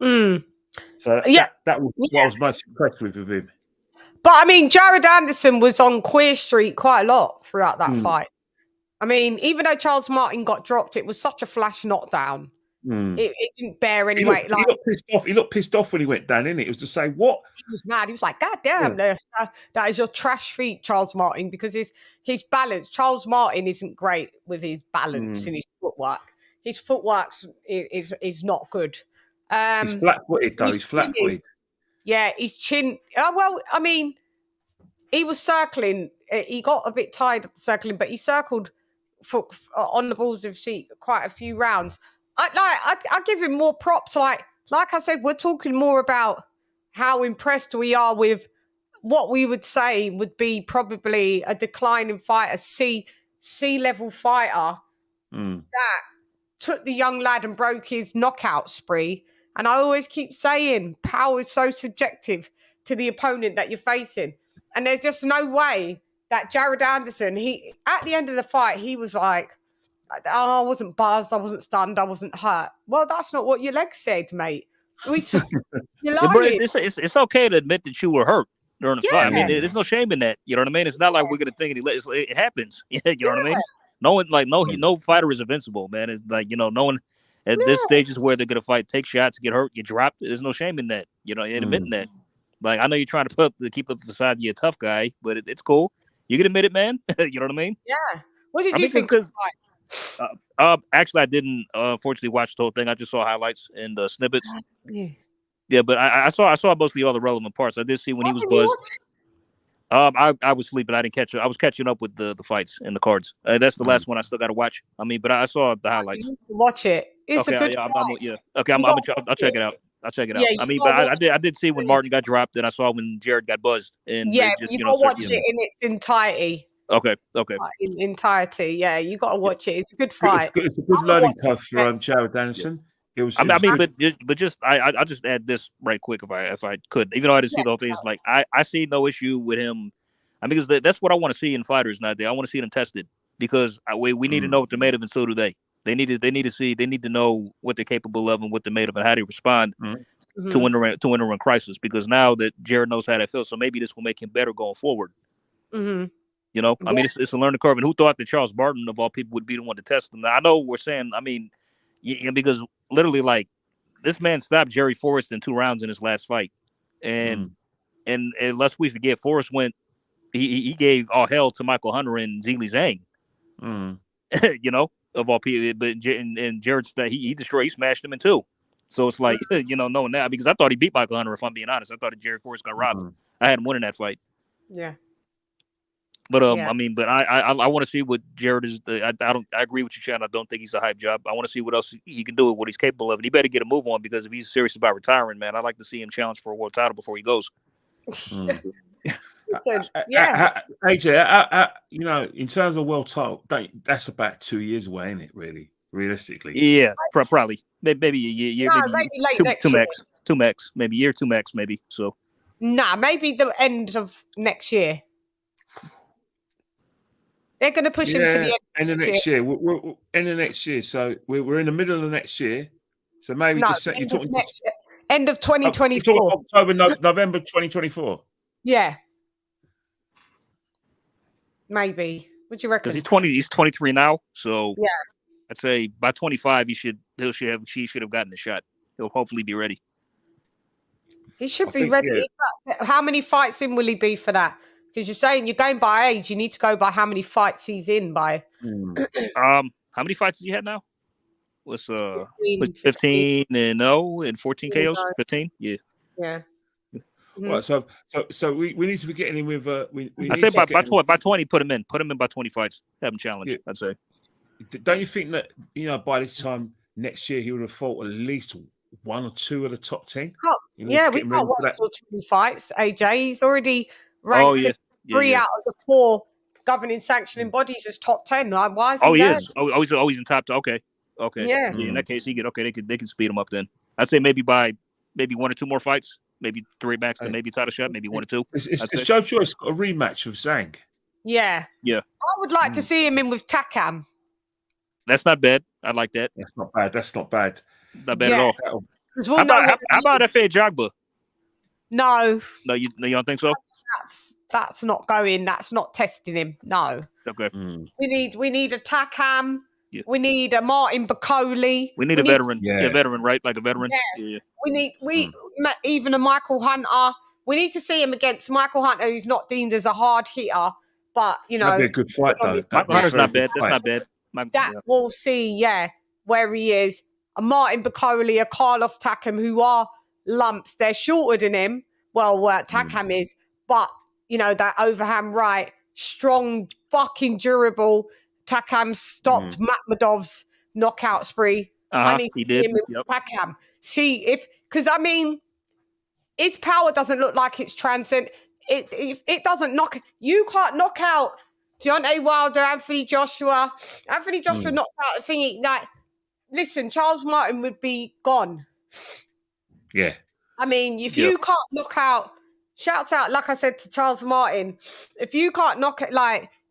So that was what I was most impressed with him. But I mean, Jared Anderson was on Queer Street quite a lot throughout that fight. I mean, even though Charles Martin got dropped, it was such a flash knockdown. It didn't bear any weight. He looked pissed off. He looked pissed off when he went down, didn't he? It was to say, what? He was mad. He was like, God damn, that is your trash feet, Charles Martin, because his balance. Charles Martin isn't great with his balance and his footwork. His footwork is not good. He's flat-footed, though. He's flat-footed. Yeah, his chin. Well, I mean, he was circling. He got a bit tired of the circling, but he circled on the balls of his feet quite a few rounds. I give him more props. Like I said, we're talking more about how impressed we are with what we would say would be probably a declining fighter, C-level fighter that took the young lad and broke his knockout spree. And I always keep saying, power is so subjective to the opponent that you're facing. And there's just no way that Jared Anderson, at the end of the fight, he was like, I wasn't buzzed, I wasn't stunned, I wasn't hurt. Well, that's not what your leg said, mate. You're lying. It's okay to admit that you were hurt during the fight. I mean, there's no shame in that. You know what I mean? It's not like we're gonna think it happens. You know what I mean? No fighter is invincible, man. It's like no one at this stage is where they're gonna fight, take shots, get hurt, get dropped. There's no shame in that. In admitting that. Like I know you're trying to keep up the facade, you're a tough guy, but it's cool. You can admit it, man. You know what I mean? Yeah. What did you think of the fight? Actually, I didn't unfortunately watch the whole thing. I just saw highlights and snippets. Yeah, but I saw mostly all the relevant parts. I did see when he was buzzed. I was sleeping. I didn't catch it. I was catching up with the fights and the cards. That's the last one I still got to watch. I mean, but I saw the highlights. You need to watch it. It's a good fight. Okay, I'll check it out. I'll check it out. I mean, but I did see when Martin got dropped, and I saw when Jared got buzzed. And you got to watch it in its entirety. Okay. In entirety, yeah, you got to watch it. It's a good fight. It's a good learning curve for Jared Anderson. But just I'll just add this right quick if I could. Even though I didn't see the whole thing, it's like I see no issue with him. I mean, because that's what I want to see in fighters nowadays. I want to see them tested because we need to know what they're made of, and so do they. They need to know what they're capable of and what they're made of and how they respond to enter in crisis. Because now that Jared knows how that feels, so maybe this will make him better going forward. I mean, it's a learning curve. And who thought that Charles Barton, of all people, would be the one to test them? Now, I know we're saying, I mean, because literally, like, this man stopped Jerry Forrest in 2 rounds in his last fight. And lest we forget, Forrest he gave all hell to Michael Hunter and Zhili Zhang. Of all people. But and Jared, he smashed him in 2. So it's like, knowing that, because I thought he beat Michael Hunter, if I'm being honest. I thought that Jerry Forrest got robbed. I had him winning that fight. Yeah. But I mean, but I want to see what Jared is. I agree with you, Chan. I don't think he's a hype job. I want to see what else he can do with what he's capable of. And he better get a move on because if he's serious about retiring, man, I'd like to see him challenge for a world title before he goes. AJ, in terms of world title, that's about 2 years away, isn't it? Really, realistically. Yeah, probably maybe a year, maybe late next year. Two max, maybe year, 2 max, maybe. So. Maybe the end of next year. They're going to push him to the end of next year. We're end of next year. So we're in the middle of next year. So maybe you're talking end of 2024. October, November 2024. Yeah. Maybe. What do you reckon? Because he's 23 now. So I'd say by 25, she should have gotten the shot. He'll hopefully be ready. He should be ready. Yeah. How many fights in will he be for that? Because you're saying you're going by age. You need to go by how many fights he's in by. How many fights has he had now? Was 15 and 0 and 14 KOs? 15? Yeah. Yeah. Right, so we need to be getting him with. I say by 20, put him in by 20 fights. Have him challenge. Yeah. I'd say. Don't you think that by this time next year he would have fought at least 1 or 2 of the top 10? Yeah, we've got 1 or 2 fights. AJ, he's already ranked 3 out of the 4 governing sanctioning bodies as top 10. Why is he there? He is. Always in top 10. Okay. Yeah. In that case, they can speed him up then. I'd say maybe 1 or 2 more fights. Maybe 3 max, then maybe title shot, maybe 1 or 2. Is Joe Joyce got a rematch with Zhang? Yeah. I would like to see him in with Takam. That's not bad. I like that. That's not bad. Not bad at all. How about F.A. Jogba? No. You don't think so? That's not going. That's not testing him. No. Okay. We need a Takam. Yeah. We need a Martin Bacoli. We need a veteran. Veteran, right? Like a veteran. Yeah. We even a Michael Hunter. We need to see him against Michael Hunter, who's not deemed as a hard hitter, but that'd be a good fight though. Michael Hunter's not bad. That's not bad. We'll see. Where he is. A Martin Bacoli, a Carlos Takam, who are lumps. They're shorter than him. Well, Takam is, but that overhand right, strong, fucking durable. Takam stopped Makhmudov's knockout spree. I need to see him with Takam. See because his power doesn't look like it's transcend. It doesn't knock. You can't knock out Deontay Wilder, Anthony Joshua. Anthony Joshua knocked out the thingy. Like, listen, Charles Martin would be gone. Yeah. If you can't knock out, shouts out, like I said to Charles Martin, if you can't knock it,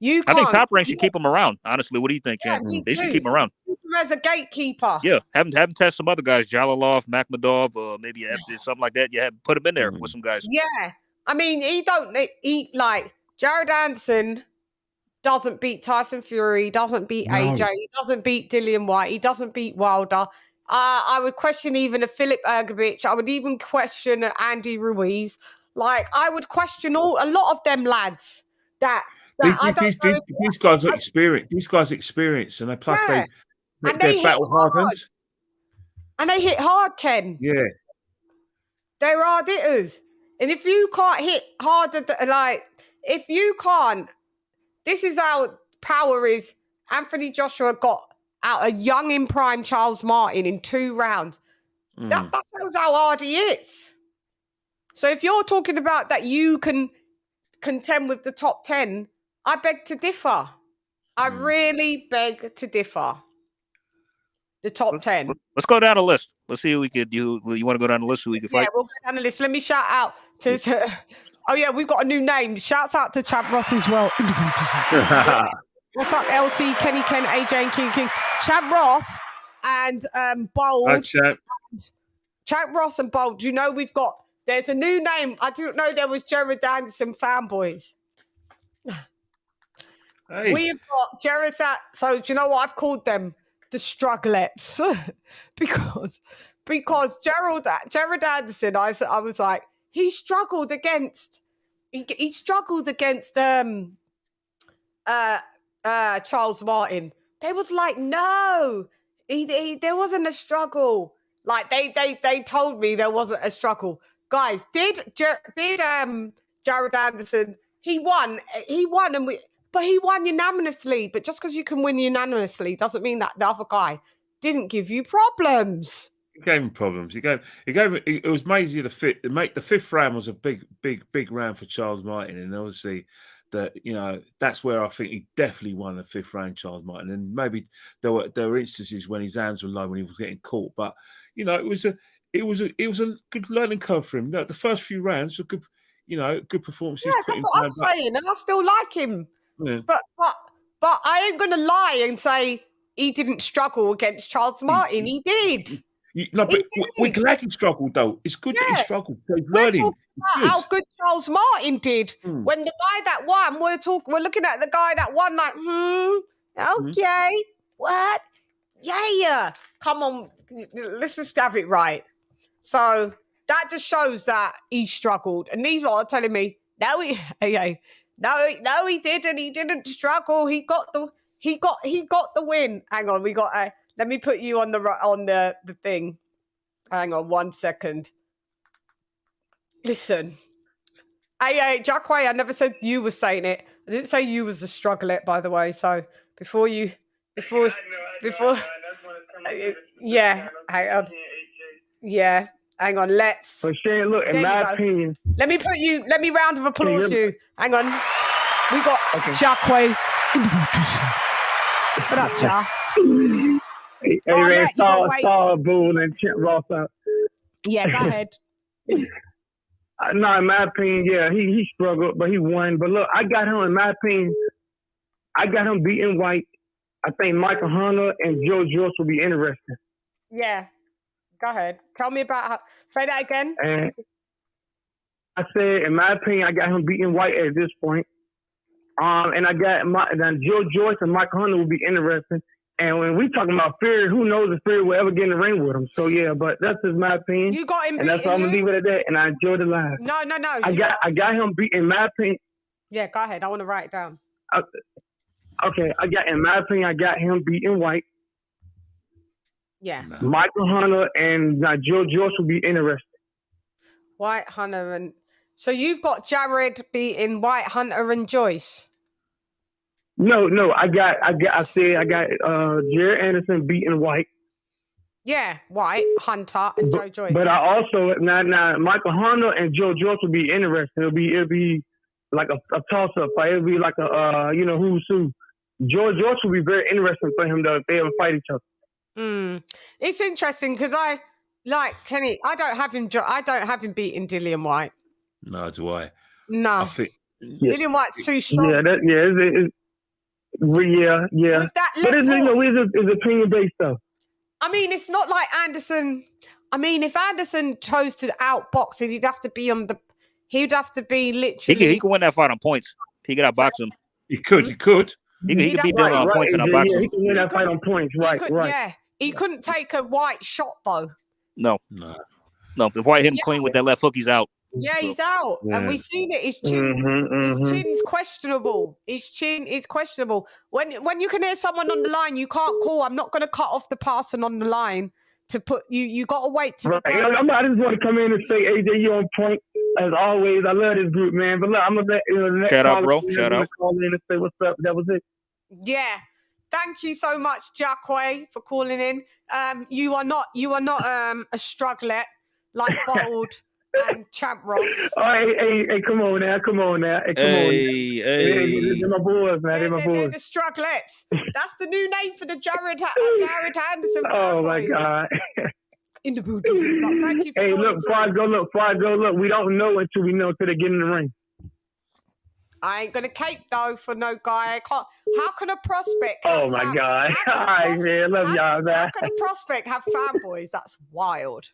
you can't. I think Top Rank should keep him around. Honestly, what do you think, Jan? They should keep him around. Keep him as a gatekeeper. Yeah, have him test some other guys, Jalalov, Makhmudov, maybe something like that. Yeah, put him in there with some guys. Yeah, Jared Anderson doesn't beat Tyson Fury, he doesn't beat AJ, he doesn't beat Dillian White, he doesn't beat Wilder. I would question even a Philip Ergovich. I would even question Andy Ruiz. I would question a lot of them lads that. These guys are experienced. These guys are experienced, and they're battle hardened. And they hit hard, Ken. Yeah, they're hard hitters. And if you can't hit harder, if you can't, this is how power is. Anthony Joshua got out a young in prime Charles Martin in 2 rounds. That shows how hard he is. So if you're talking about that, you can contend with the top 10. I beg to differ. I really beg to differ. The top 10. Let's go down the list. Let's see who we could do. You want to go down the list who we could fight? Yeah, we'll go down the list. Let me shout out to oh yeah, we've got a new name. Shouts out to Chad Ross as well. What's up, LC, Kenny Ken, AJ and King? Chad Ross and Bold. Hi, Chad. Chad Ross and Bold. You know there's a new name. I didn't know there was Jared Anderson fanboys. Hey. We've got Jared. So do you know what I've called them? The strugglets. because Jared Anderson, I was like, he struggled against Charles Martin. They was like, no, there wasn't a struggle. They told me there wasn't a struggle. Guys, did Jared Anderson, he won but he won unanimously. But just because you can win unanimously doesn't mean that the other guy didn't give you problems. He gave him problems. It was Maisie the fifth. The 5th round was a big round for Charles Martin, and obviously that's where I think he definitely won the 5th round, Charles Martin. And maybe there were instances when his hands were low when he was getting caught, but it was a good learning curve for him. The first few rounds were good, good performances. Yeah, that's what I'm saying, and I still like him. Yeah. But I ain't gonna lie and say he didn't struggle against Charles Martin. He did. We're glad he struggled, though. It's good that he struggled. So he's learning. How good Charles Martin did. When the guy that won, we're looking at the guy that won, okay, what? Yeah. Come on. Let's just have it right. So that just shows that he struggled. And these lot are telling me, no, he didn't. He didn't struggle. He got the win. Hang on, let me put you on the thing. Hang on 1 second. Listen. Hey, Jackway, I never said you were saying it. I didn't say you was the strugglet, by the way. So before yeah, hang on. Yeah, hang on. Let's. But Shane, look, in my opinion, let me round of applause you. Hang on. We got Jackway. What up, Ja? Hey, Ray, Star Boone and Chip Ross out. Yeah, go ahead. No, in my opinion, yeah, he struggled, but he won. But look, I got him, in my opinion, beating White. I think Michael Hunter and Joe Joyce will be interesting. Yeah. Go ahead. Tell me about say that again. And I said, in my opinion, I got him beating White at this point. And I got Joe Joyce and Michael Hunter will be interesting. And when we talking about Fury, who knows if Fury will ever get in the ring with him? So yeah, but that's just my opinion. You got him beating. And that's why I'm gonna leave it at that. And I enjoyed the live. No. I got him beating, in my opinion. Yeah, go ahead. I want to write it down. Okay, in my opinion, I got him beating White. Yeah. Michael Hunter and Joe Joyce will be interesting. White, Hunter, and so you've got Jared beating White, Hunter, and Joyce. No, I got Jared Anderson beating White. Yeah, White, Hunter, and Joe Joyce. But I also now Michael Hunter and Joe Joyce will be interesting. It'll be like a toss up fight. It'll be like a who's who. Joe Joyce will be very interesting for him though if they ever fight each other. It's interesting because I like Kenny. I don't have him beating Dillian White. No, do I? No, I think Dillian White's too strong. Yeah, yeah. With that but it's opinion based though. I mean, it's not like Anderson. I mean, if Anderson chose to outbox it, he'd have to be literally. He could win that fight on points. He could outbox him. He could. He could beat Dylan on points and outbox him. He can win that fight on points. Right. Yeah, he couldn't take a White shot though. No. If White hit him clean with that left hook, he's out. Yeah, he's out. Yeah. And we've seen it. His chin's questionable. His chin is questionable. When you can hear someone on the line, you can't call. I'm not going to cut off the person on the line to put you. You got to wait. I just want to come in and say, AJ, you on point as always. I love this group, man. But look, I'm gonna let the next shout out, bro. Shout out. Call in and say what's up. That was it. Yeah. Thank you so much, Jackway, for calling in. You are not a strugglet like Bold and Champ Ross. Oh, hey, come on now. Hey, come on. Hey. They're my boys, man. They're my boys. They're the strugglets. That's the new name for the Jared Anderson. Oh, my God. In the boot. Thank you for hey, look, before I go, we don't know until we know until they get in the ring. I ain't gonna cape though for no guy. I can't. How can a prospect? Oh my God! All right, man. Love y'all, man. How can a prospect have fanboys? That's wild.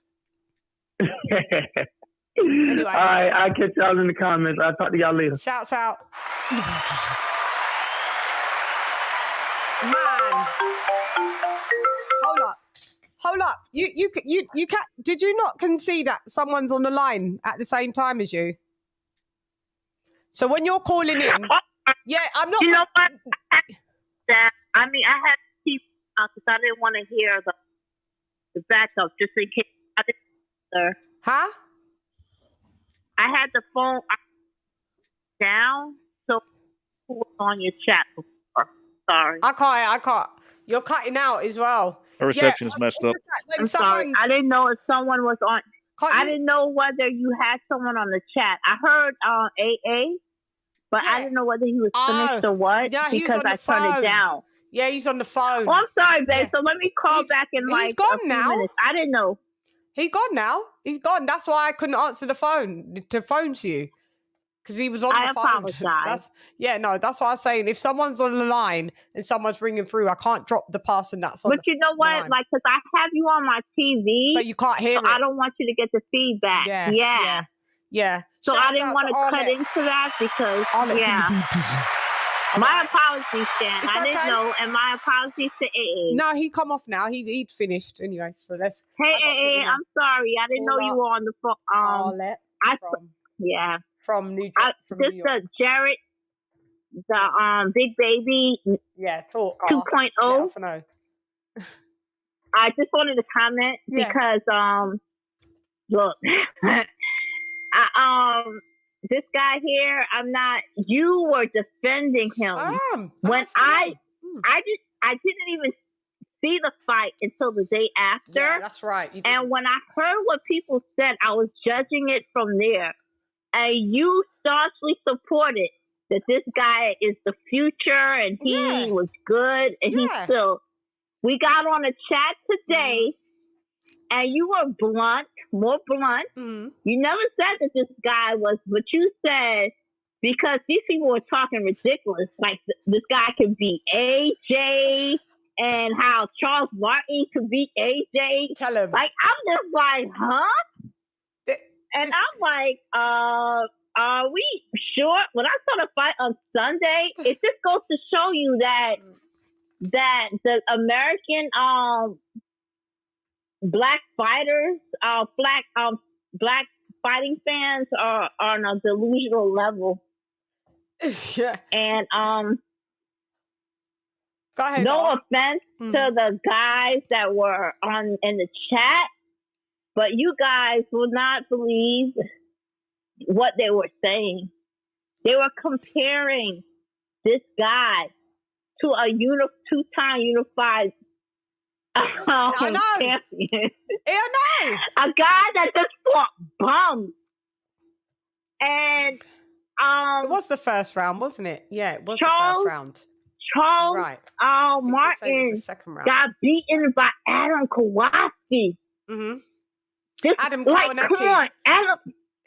Anyway. All right, I'll catch y'all in the comments. I'll talk to y'all later. Shouts out. Man. Hold up. You can't. Did you not concede that someone's on the line at the same time as you? So when you're calling in, yeah, I'm not. You know what? I mean, I had to keep out because I didn't want to hear the backup just in case I didn't. Huh? I had the phone down, so who was on your chat before? Sorry. I can't. You're cutting out as well. Her reception is messed up. I'm sorry. I didn't know if someone was on. I didn't know whether you had someone on the chat. I heard AA, but I didn't know whether he was finished or what because I turned it down. Yeah, he's on the phone. Oh, I'm sorry, babe. So let me call back in like he's gone a few now. minutes. I didn't know. He's gone now. He's gone. That's why I couldn't answer the phone to phone to you. Because he was on the phone. Apologize. That's why I'm saying if someone's on the line and someone's ringing through, I can't drop the person that's on But you know what? line. Like, because I have you on my TV. But you can't hear it. I don't want you to get the feedback. Yeah. So I didn't want to cut into that because, My apologies, Shan. I didn't know, and my apologies to AA. No, he come off now. He'd finished anyway. So let's. Hey, AA, I'm sorry. I didn't know you were on the phone. From New York. Jared, the big baby. Yeah, talk. 2.0. Yes, I know. I just wanted to comment because look, this guy here, you were defending him. I didn't even see the fight until the day after. Yeah, that's right. And when I heard what people said, I was judging it from there. And you staunchly supported that this guy is the future and he was good and he's still. We got on a chat today and you were blunt, more blunt. Mm-hmm. You never said that this guy was, but you said, because these people were talking ridiculous, like this guy could be AJ and how Charles Martin could beat AJ. Tell him. Like, I'm just like, huh? And I'm like, are we sure? When I saw the fight on Sunday, it just goes to show you that the American black fighters, black fighting fans are on a delusional level. Yeah. And go ahead, no offense to the guys that were in the chat, but you guys will not believe what they were saying. They were comparing this guy to a two-time unified champion. I know. A guy that just fought bums. And it was the first round, wasn't it? Yeah, it was the first round. Charles Martin got beaten by Adam Kowalski. Mm-hmm. Adam Kalinowski. Come on,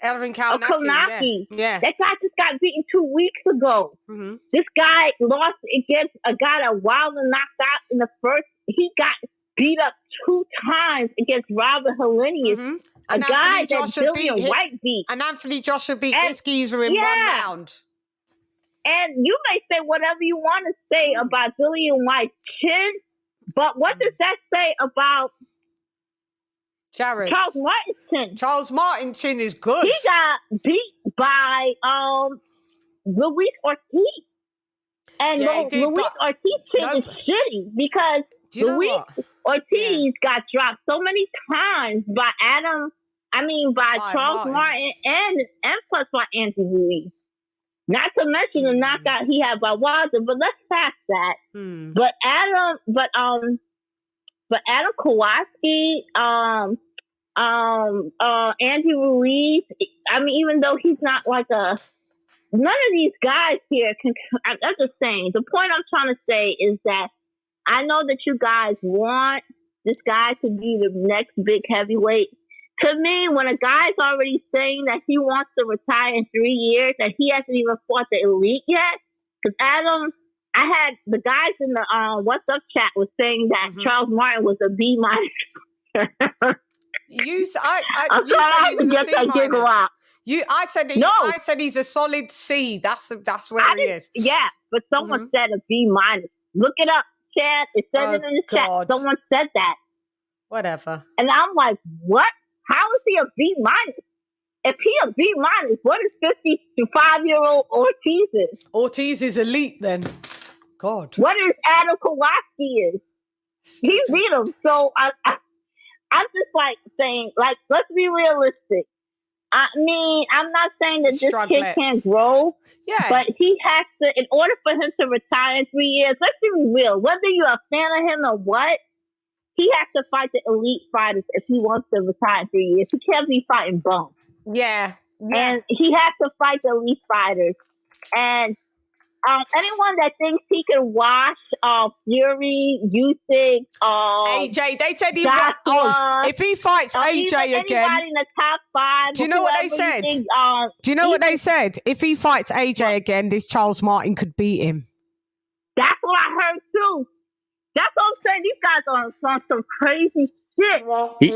Adam Kalinowski. Yeah. That guy just got beaten 2 weeks ago. Mm-hmm. This guy lost against a guy that Wilder knocked out in the first. He got beat up 2 times against Robert Helenius. Mm-hmm. A guy that Dillian White beat. And Anthony Joshua beat this geezer in 1 round. And you may say whatever you want to say about Dillian White's chin, but what does that say about Jared? Charles Martin's chin? Charles Martin's chin is good. He got beat by Luis Ortiz. And Luis Ortiz's chin is shitty because Luis Ortiz got dropped so many times by Charles Martin and plus by Andy Ruiz. Not to mention the knockout he had by Wilder, but let's pass that. But Adam Kowalski, Andy Ruiz, even though he's not like none of these guys here can, I'm just saying, the point I'm trying to say is that I know that you guys want this guy to be the next big heavyweight. To me, when a guy's already saying that he wants to retire in 3 years, that he hasn't even fought the elite yet, because I had the guys in the What's Up chat was saying that Charles Martin was a B minus. You said he was a C minus. I said he's a solid C. That's where he is. Yeah, but someone said a B minus. Look it up, chat. It says it in the chat. Someone said that. Whatever. And I'm like, what? How is he a B minus? If he a B minus, what is 55-year-old Ortiz is? Ortiz is elite then. God. What is Adam Kowalski is? He beat him. So I'm just like saying, like, let's be realistic. I mean, I'm not saying that this kid can't grow. Yeah. But he has to, in order for him to retire in 3 years, let's be real. Whether you're a fan of him or what, he has to fight the elite fighters if he wants to retire in 3 years. He can't be fighting bums. Yeah. And he has to fight the elite fighters. And anyone that thinks he can wash Fury, Usyk, AJ, they said if he fights AJ again, anybody in the top 5. Do you know what they said? Do you know what they said? If he fights AJ again, this Charles Martin could beat him. That's what I heard too. That's what I'm saying. These guys are on some crazy shit. He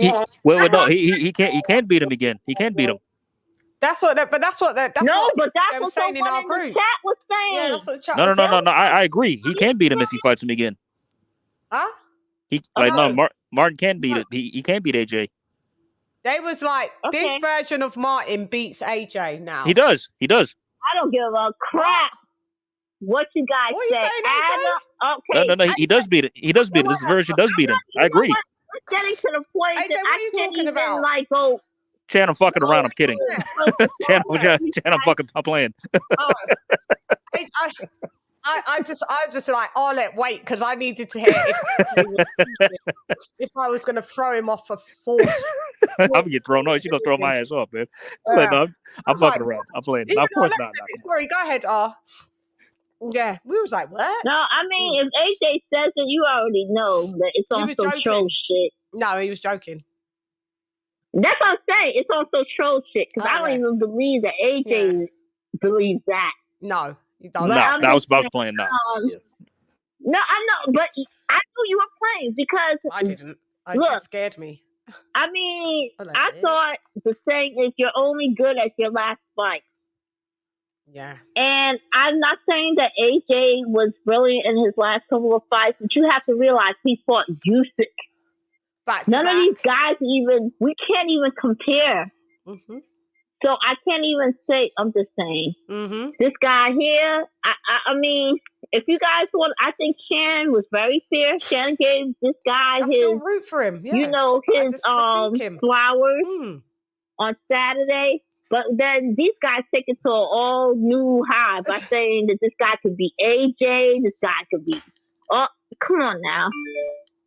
can't beat him again. He can't beat him. That's what but that's what they were what saying in our someone in group. the chat was saying. Yeah, that's what the chat No. was saying. I agree. He can beat him if he fights him again. Huh? Martin can beat it. He can beat AJ. They was like, this version of Martin beats AJ now. He does. I don't give a crap what you guys what say. No. He does beat it. He does beat it. This version does beat him. I agree. We're getting to the point AJ, that what are I you can't talking even about? like go. Chan, I'm fucking around. I'm kidding. Chan, I'm playing. I just like, I'll wait because I needed to hear if I was going to throw him off a force. I'm gonna get thrown off. She's gonna throw my ass off, man. No, I'm fucking around. I'm playing. No, of course not. Sorry, go ahead, Yeah, we was like, what? No, I mean, if AJ says it, you already know that it's on some troll shit. No, he was joking. That's what I'm saying. It's also troll shit because I don't even believe that AJ believes that. No, you don't. No, I was playing now. No, I know, but I knew you were playing because I didn't. It scared me. I mean, I thought the saying is you're only good at your last fight. Yeah. And I'm not saying that AJ was brilliant in his last couple of fights, but you have to realize he fought Usyk. None of these guys we can't even compare. Mm-hmm. So I can't even say, I'm just saying. Mm-hmm. This guy here, I mean, if you guys want, I think CHANN was very fair. CHANN gave this guy I still root for him. Yeah. You know, his flowers on Saturday. But then these guys take it to an all new high by saying that this guy could be AJ, this guy could be. Oh, come on now.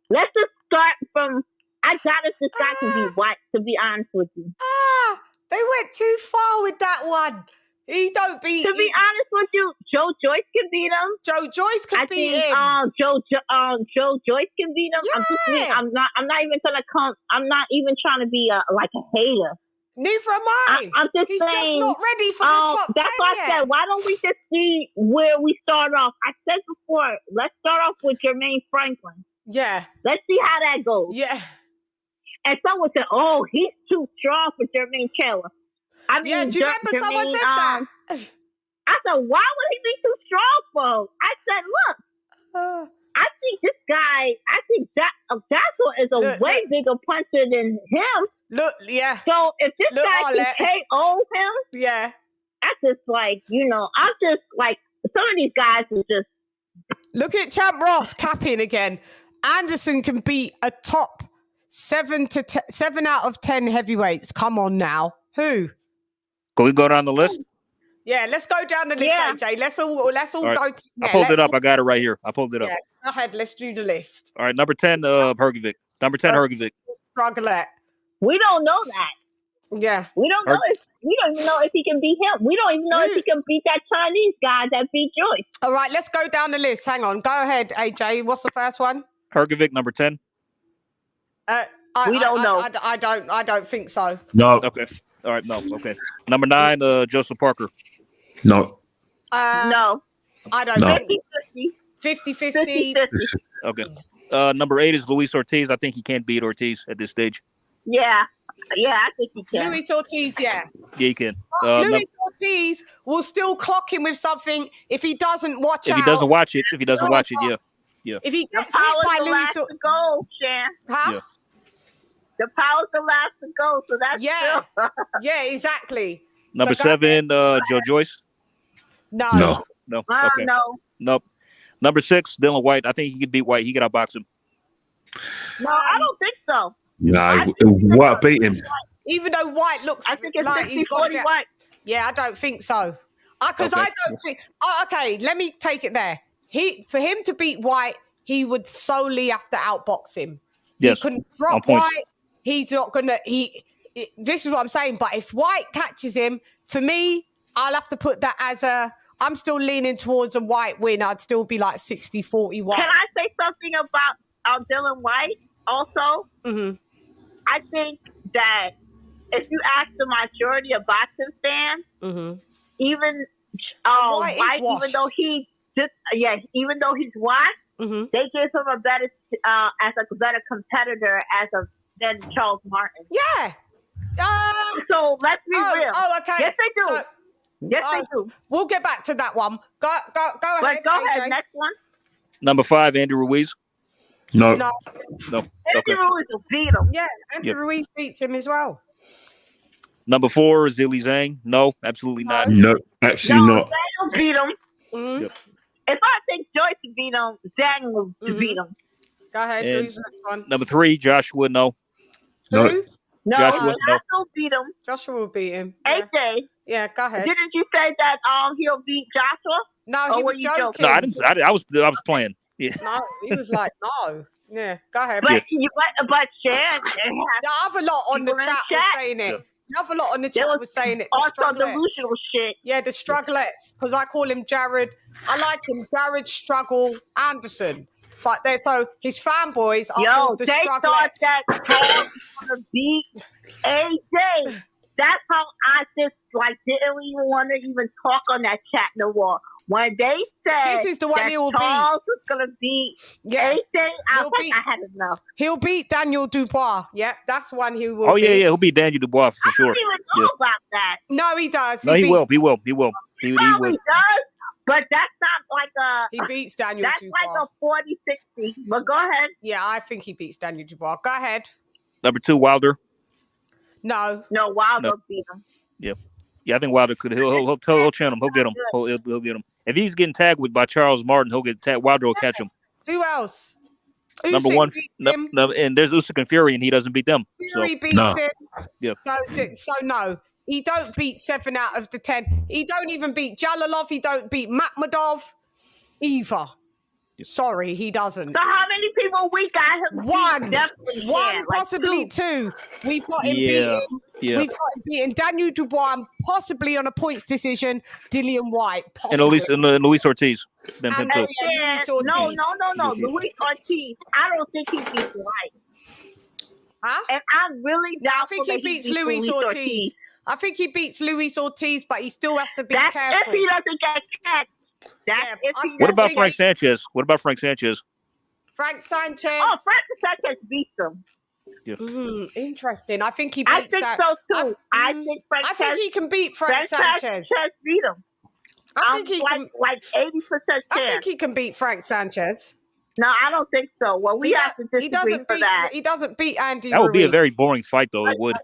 Let's just start from. I doubt if this guy can be white. To be honest with you. They went too far with that one. He don't beat. To be honest with you, Joe Joyce can beat him. Joe Joyce can beat him. Joe Joyce can beat him. Yeah. I'm not even gonna come. I'm not even trying to be like a hater. Neither am I. I'm just He's saying, just not ready for the top 10 that's why I said, why don't we just see where we start off? I said before, let's start off with Jermaine Franklin. Yeah. Let's see how that goes. Yeah. And someone said, oh, he's too strong for Jermaine Chandler. I mean, do you remember someone said that? I said, why would he be too strong for? I said, look, I think this guy, Joshua is a way bigger puncher than him. Look, yeah. So if this guy can KO him, yeah, that's just like, I'm just like, some of these guys are just. Look at Champ Ross capping again. Anderson can beat a top 7 out of 10 heavyweights. Come on now. Who? Can we go down the list? Yeah, let's go down the list, AJ. Let's all right. Go. I pulled it up. I got it right here. I pulled it up. Yeah, go ahead. Let's do the list. All right, number 10, Hrgovic. Number 10, Hrgovic. Strugglette. We don't know that. Yeah. We don't know we don't even know if he can beat him. We don't even know if he can beat that Chinese guy that beat Joyce. All right, let's go down the list. Hang on. Go ahead, AJ. What's the first one? Hrgovic, number 10. We don't know. I don't think so. No. Okay. All right, no. Okay. Number 9, Joseph Parker. No. No. I don't know. 50-50. Okay. Number 8 is Luis Ortiz. I think he can't beat Ortiz at this stage. Yeah, I think he can. Luis Ortiz, yeah. Yeah, he can. Luis Ortiz will still clock him with something if he doesn't watch out. If he doesn't watch it, yeah. If he gets the hit power's by the Luis last to go, Shan. Huh? Yeah. The power's the last to go, so that's still. Yeah, exactly. Number 7, Joe Joyce. No. Okay. No. Nope. Number 6, Dylan White. I think he could beat White. He could outbox him. No, I don't think so. No, White beat him. Even though White looks I think it's like 60-40 White. Yeah, I don't think so. Because I don't think. Okay, let me take it there. For him to beat White, he would solely have to outbox him. Yes. He couldn't drop White. He's not gonna. This is what I'm saying. But if White catches him, for me, I'll have to put that as a. I'm still leaning towards a White win. I'd still be like 60-40 White. Can I say something about Dylan White also? Mm-hmm. I think that if you ask the majority of boxing fans, even White, even though he's washed, they give him a better as a better competitor than Charles Martin. Yeah. So let's be real. Oh, okay. Yes, they do. Yes, they do. We'll get back to that one. Go ahead. Go ahead. Next one. Number 5, Andy Ruiz. No. Andy Ruiz will beat him. Yeah, Andy Ruiz beats him as well. Number 4, Zhilei Zhang. No, absolutely not. No, absolutely not. Zhang will beat him. Yep. If I think Joyce will beat him, Zhang will beat him. Go ahead, do his next one. Number 3, Joshua. No. No. No, Joshua, no. will beat him. Joshua will beat him. AJ. Yeah, go ahead. Didn't you say that he'll beat Joshua? No, he was joking. No, I didn't. I was playing. Yeah. No, he was like, no. Yeah, go ahead. But Shan, the other lot on the chat was saying it. The other lot on the chat was saying it. Also delusional shit. Yeah, the strugglettes, because I call him Jared. I like him, Jared Struggle Anderson. But so his fanboys are the they strugglettes. thought that Charles was gonna beat AJ. That's how I just didn't even want to even talk on that chat no more. When they said this is the one that he will Charles was gonna beat AJ, I had enough. He'll beat Daniel Dubois. Yeah, that's one he will. Oh yeah, he'll beat Daniel Dubois for sure. I don't even know about that. No, he does. No, he will. He will. He does, but that's not like a. He beats Daniel That's Dubois. like a 40-60. But go ahead. Yeah, I think he beats Daniel Dubois. Go ahead. Number 2, Wilder. No, Wilder beat him. Yep. Yeah, I think Wilder could. He'll chin him. He'll get him. He'll get him. If he's getting tagged by Charles Martin, he'll get tagged. Wilder will catch him. Who else? Number 1. And there's Usyk and Fury, and he doesn't beat them. Fury beats him. Yep. So no. He don't beat 7 out of the 10. He don't even beat Jalalov. He don't beat Makhmadov either. Sorry, he doesn't. So how many people we got him? One, possibly 2. We've got him beating. Yeah. We've got him beating Daniel Dubois, and possibly on a points decision, Dillian White. And Luis Ortiz. Then him too. Luis Ortiz. No. Luis Ortiz. I don't think he beats White. Huh? And I'm really doubtful. I think he beats Luis Ortiz. I think he beats Luis Ortiz, but he still has to be careful. If he doesn't get catch. What about Frank Sanchez? Frank Sanchez? Oh, Frank Sanchez beats him. Yeah. Interesting. I think he beats. I think so too. I think he can beat Frank Sanchez. Sanchez beat him. I think he can. Like 80% chance. I think he can beat Frank Sanchez. No, I don't think so. Well, we have to disagree for that. He doesn't beat Andy. That would be a very boring fight, though. It would.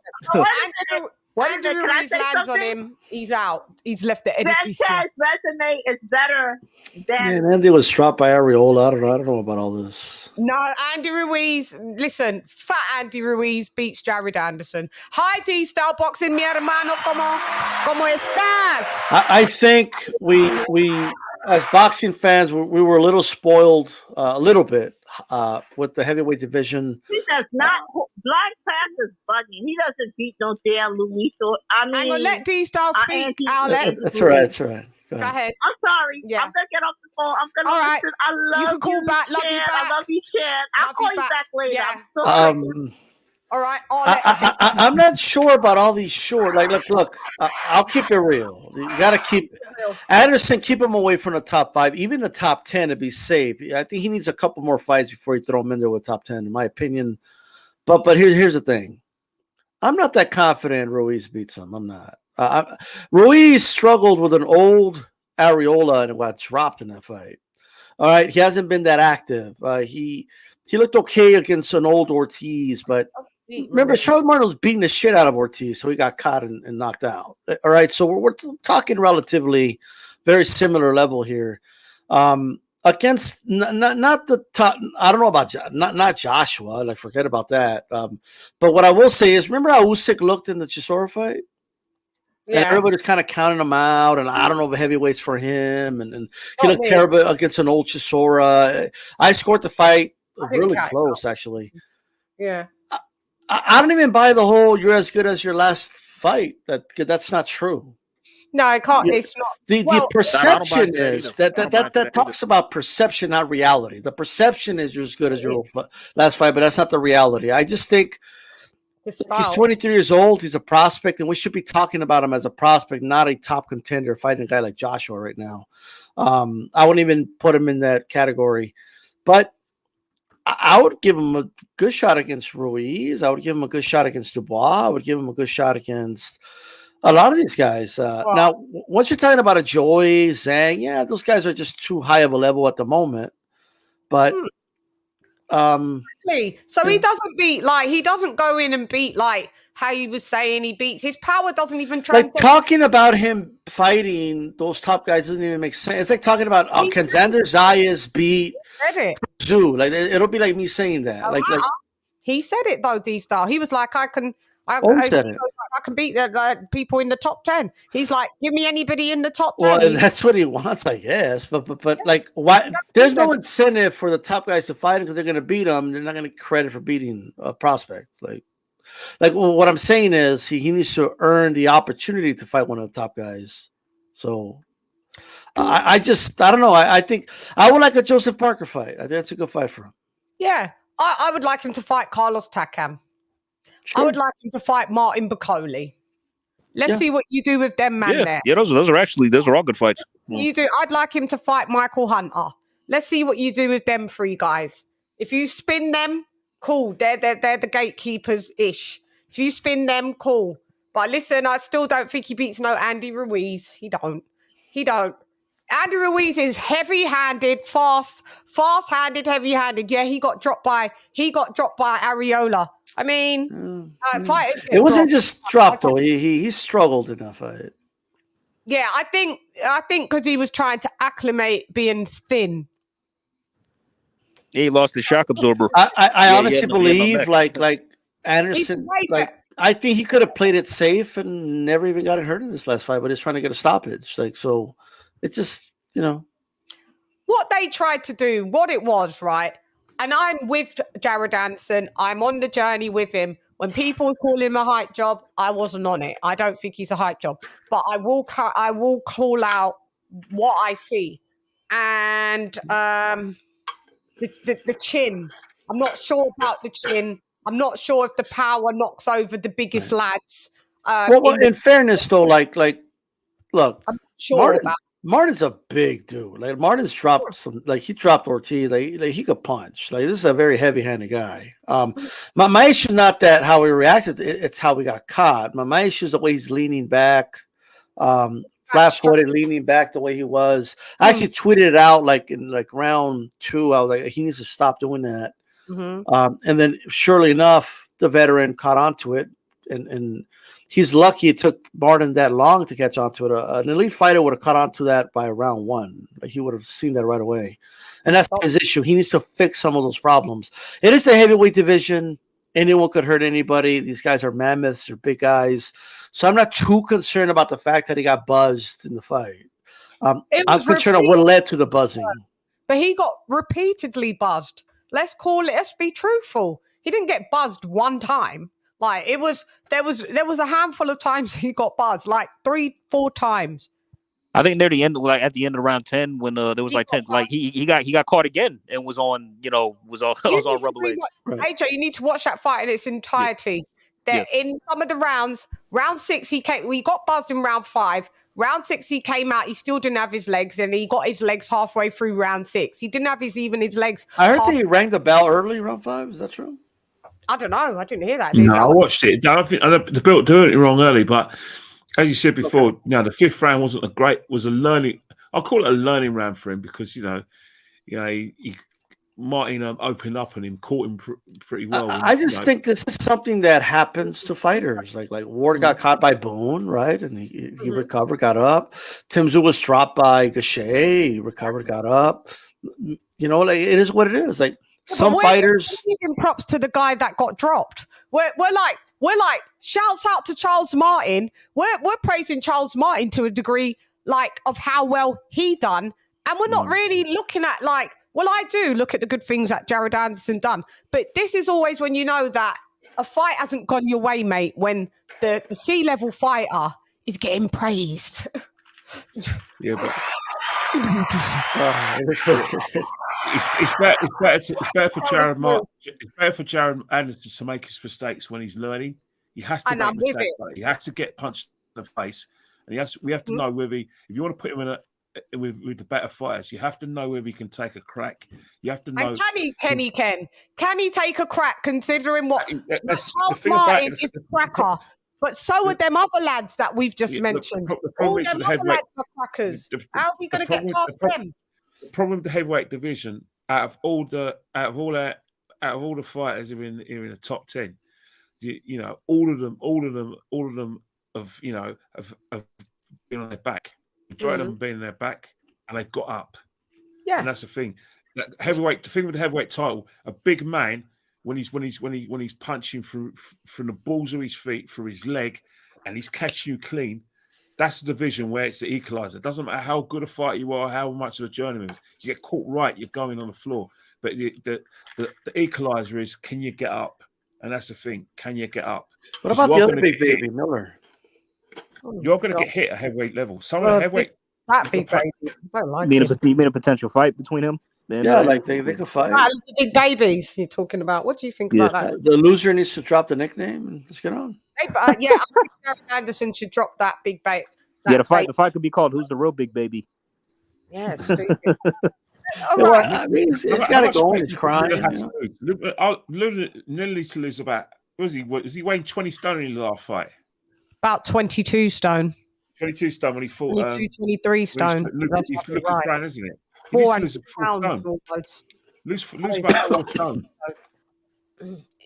Andrew Ruiz lands on him. He's out. He's left the edifice. Sanchez resume is better than. Man, Andy was dropped by Areola. I don't know about all this. No, Andy Ruiz. Listen, fat Andy Ruiz beats Jared Anderson. Hi, D-Style Boxing, mi hermano. ¿Cómo estás? I think we as boxing fans we were a little spoiled, a little bit with the heavyweight division. He does not. Black Panther's bugging. He doesn't beat no damn Luis. I'm gonna let D-Style speak. That's right. Go ahead. I'm sorry. Yeah. I'm gonna get off the phone. I'm gonna all right. listen. I love you. Can call back. Love you back. I love you, Chan. I'll call you back later. Yeah. I'm so all right. I'm not sure about all these short. Like, look. I'll keep it real. You got to keep Anderson. Keep him away from the top 5, even the top 10 to be safe. I think he needs a couple more fights before you throw him in there with top 10, in my opinion. But here's the thing. I'm not that confident Ruiz beats him. I'm not. Ruiz struggled with an old Areola and got dropped in that fight. All right, he hasn't been that active. He looked okay against an old Ortiz, but remember, Charles Martin was beating the shit out of Ortiz, so he got caught and knocked out. All right, so we're talking relatively very similar level here. Against not the top, I don't know about not Joshua. Like, forget about that. But what I will say is, remember how Usyk looked in the Chisora fight? Yeah. And everybody's kind of counting him out, and I don't know if heavyweights for him, and he looked terrible against an old Chisora. I scored the fight really close, actually. Yeah. I don't even buy the whole "you're as good as your last fight." That's not true. No, I can't. It's not. The perception is that talks about perception, not reality. The perception is you're as good as your last fight, but that's not the reality. I just think he's 23 years old. He's a prospect, and we should be talking about him as a prospect, not a top contender fighting a guy like Joshua right now. I wouldn't even put him in that category. But I would give him a good shot against Ruiz. I would give him a good shot against Dubois. I would give him a good shot against a lot of these guys. Now, once you're talking about a Joy, Zhang, yeah, those guys are just too high of a level at the moment. But so he doesn't beat he doesn't go in and beat how he was saying he beats. His power doesn't even transcend. Like talking about him fighting those top guys doesn't even make sense. It's like talking about can Xander Zayas beat Zoo? Like it'll be like me saying that. Like he said it though, D-Star. He was like, I can beat the people in the top 10. He's like, give me anybody in the top 10. Well, that's what he wants, I guess. But like, why? There's no incentive for the top guys to fight him because they're going to beat him. They're not going to get credit for beating a prospect. Like what I'm saying is he needs to earn the opportunity to fight one of the top guys. So I don't know. I think I would like a Joseph Parker fight. I think that's a good fight for him. Yeah, I would like him to fight Carlos Takam. Sure. I would like him to fight Martin Bacoli. Let's see what you do with them, man. There. Yeah, those are all good fights. You do. I'd like him to fight Michael Hunter. Let's see what you do with them 3 guys. If you spin them, cool. They're the gatekeepers ish. If you spin them, cool. But listen, I still don't think he beats no Andy Ruiz. He don't. Andy Ruiz is heavy-handed, fast-handed, heavy-handed. Yeah, he got dropped by Areola. I mean, fighters. It wasn't just dropped though. He struggled in that fight. Yeah, I think because he was trying to acclimate being thin. He lost the shock absorber. I honestly believe like Anderson, I think he could have played it safe and never even got hurt in this last fight, but he's trying to get a stoppage. So it's just, what they tried to do, what it was, right? And I'm with Jared Anderson. I'm on the journey with him. When people call him a hype job, I wasn't on it. I don't think he's a hype job, but I will call out what I see. And the chin. I'm not sure about the chin. I'm not sure if the power knocks over the biggest lads. In fairness, though, like, look, I'm sure Martin's a big dude. Like Martin's dropped he dropped Ortiz. Like he could punch. Like this is a very heavy-handed guy. My issue is not that how he reacted. It's how we got caught. My issue is the way he's leaning back, flat-footed, leaning back the way he was. I actually tweeted it out in round 2. I was like, he needs to stop doing that. Mm-hmm. And then, surely enough, the veteran caught onto it, and he's lucky it took Martin that long to catch onto it. An elite fighter would have caught onto that by round 1. Like he would have seen that right away. And that's his issue. He needs to fix some of those problems. It is the heavyweight division. Anyone could hurt anybody. These guys are mammoths. They're big guys. So I'm not too concerned about the fact that he got buzzed in the fight. I'm concerned of what led to the buzzing. But he got repeatedly buzzed. Let's be truthful. He didn't get buzzed one time. Like there was a handful of times he got buzzed, like 3-4 times. I think near the end, at the end of round 10, when there was 10, he got caught again and was on, was on rubber legs. AJ, you need to watch that fight in its entirety. In some of the rounds, round 6 he got buzzed in round 5. Round 6 he came out, he still didn't have his legs, and he got his legs halfway through round 6. He didn't have his legs. I heard that he rang the bell early round 5. Is that true? I don't know. I didn't hear that. No, I watched it. I think the belt doing it wrong early, but as you said before, the 5th round was a learning. I'll call it a learning round for him because Martin opened up on him, caught him pretty well. I just think this is something that happens to fighters. Like Ward got caught by Boone, right? And he recovered, got up. Tim Tszyu was dropped by Gachet. He recovered, got up. It is what it is. Like some fighters. We're giving props to the guy that got dropped. We're like shouts out to Charles Martin. We're praising Charles Martin to a degree of how well he done, and we're not really looking at well, I do look at the good things that Jared Anderson done, but this is always when you know that a fight hasn't gone your way, mate, when the C-level fighter is getting praised. Yeah, but it's better for Jared It's better for Jared Anderson to make his mistakes when he's learning. He has to make mistakes. He has to get punched in the face, and we have to know whether if you want to put him in with the better fighters. You have to know whether he can take a crack. You have to know. And can he take a crack? Considering what Charles thing Martin about it, is a cracker, but so are them other lads that we've just mentioned. All them other lads are crackers. How's he going to get past them? The problem with the heavyweight division, out of all the fighters who are in the top 10, you know, all of them have been on their back. Majority of them have been on their back, and they've got up. Yeah, and that's the thing. The thing with the heavyweight title, a big man when he's punching from the balls of his feet through his leg, and he's catching you clean. That's the division where it's the equalizer. It doesn't matter how good a fighter you are, how much of a journeyman is. You get caught right, you're going on the floor. But the equalizer is, can you get up? And that's the thing. Can you get up? What about the other big baby, Miller? You're going to get hit at heavyweight level. Some of the heavyweight. That big baby. I don't like you mean a potential fight between him? Yeah, like they could fight. The big babies you're talking about. What do you think about that? The loser needs to drop the nickname and let's get on. I think Jared Anderson should drop that big baby. The fight could be called "Who's the Real Big Baby?" Yeah, stupid. Right. I mean, it's got to go on. He's crying. Nearly to lose about. Was he weighing 20 stone in the last fight? About 22 stone. 22 stone when he fought. 23 stone. Look at Brown, isn't it? 400 pounds. Lose about 4 stone.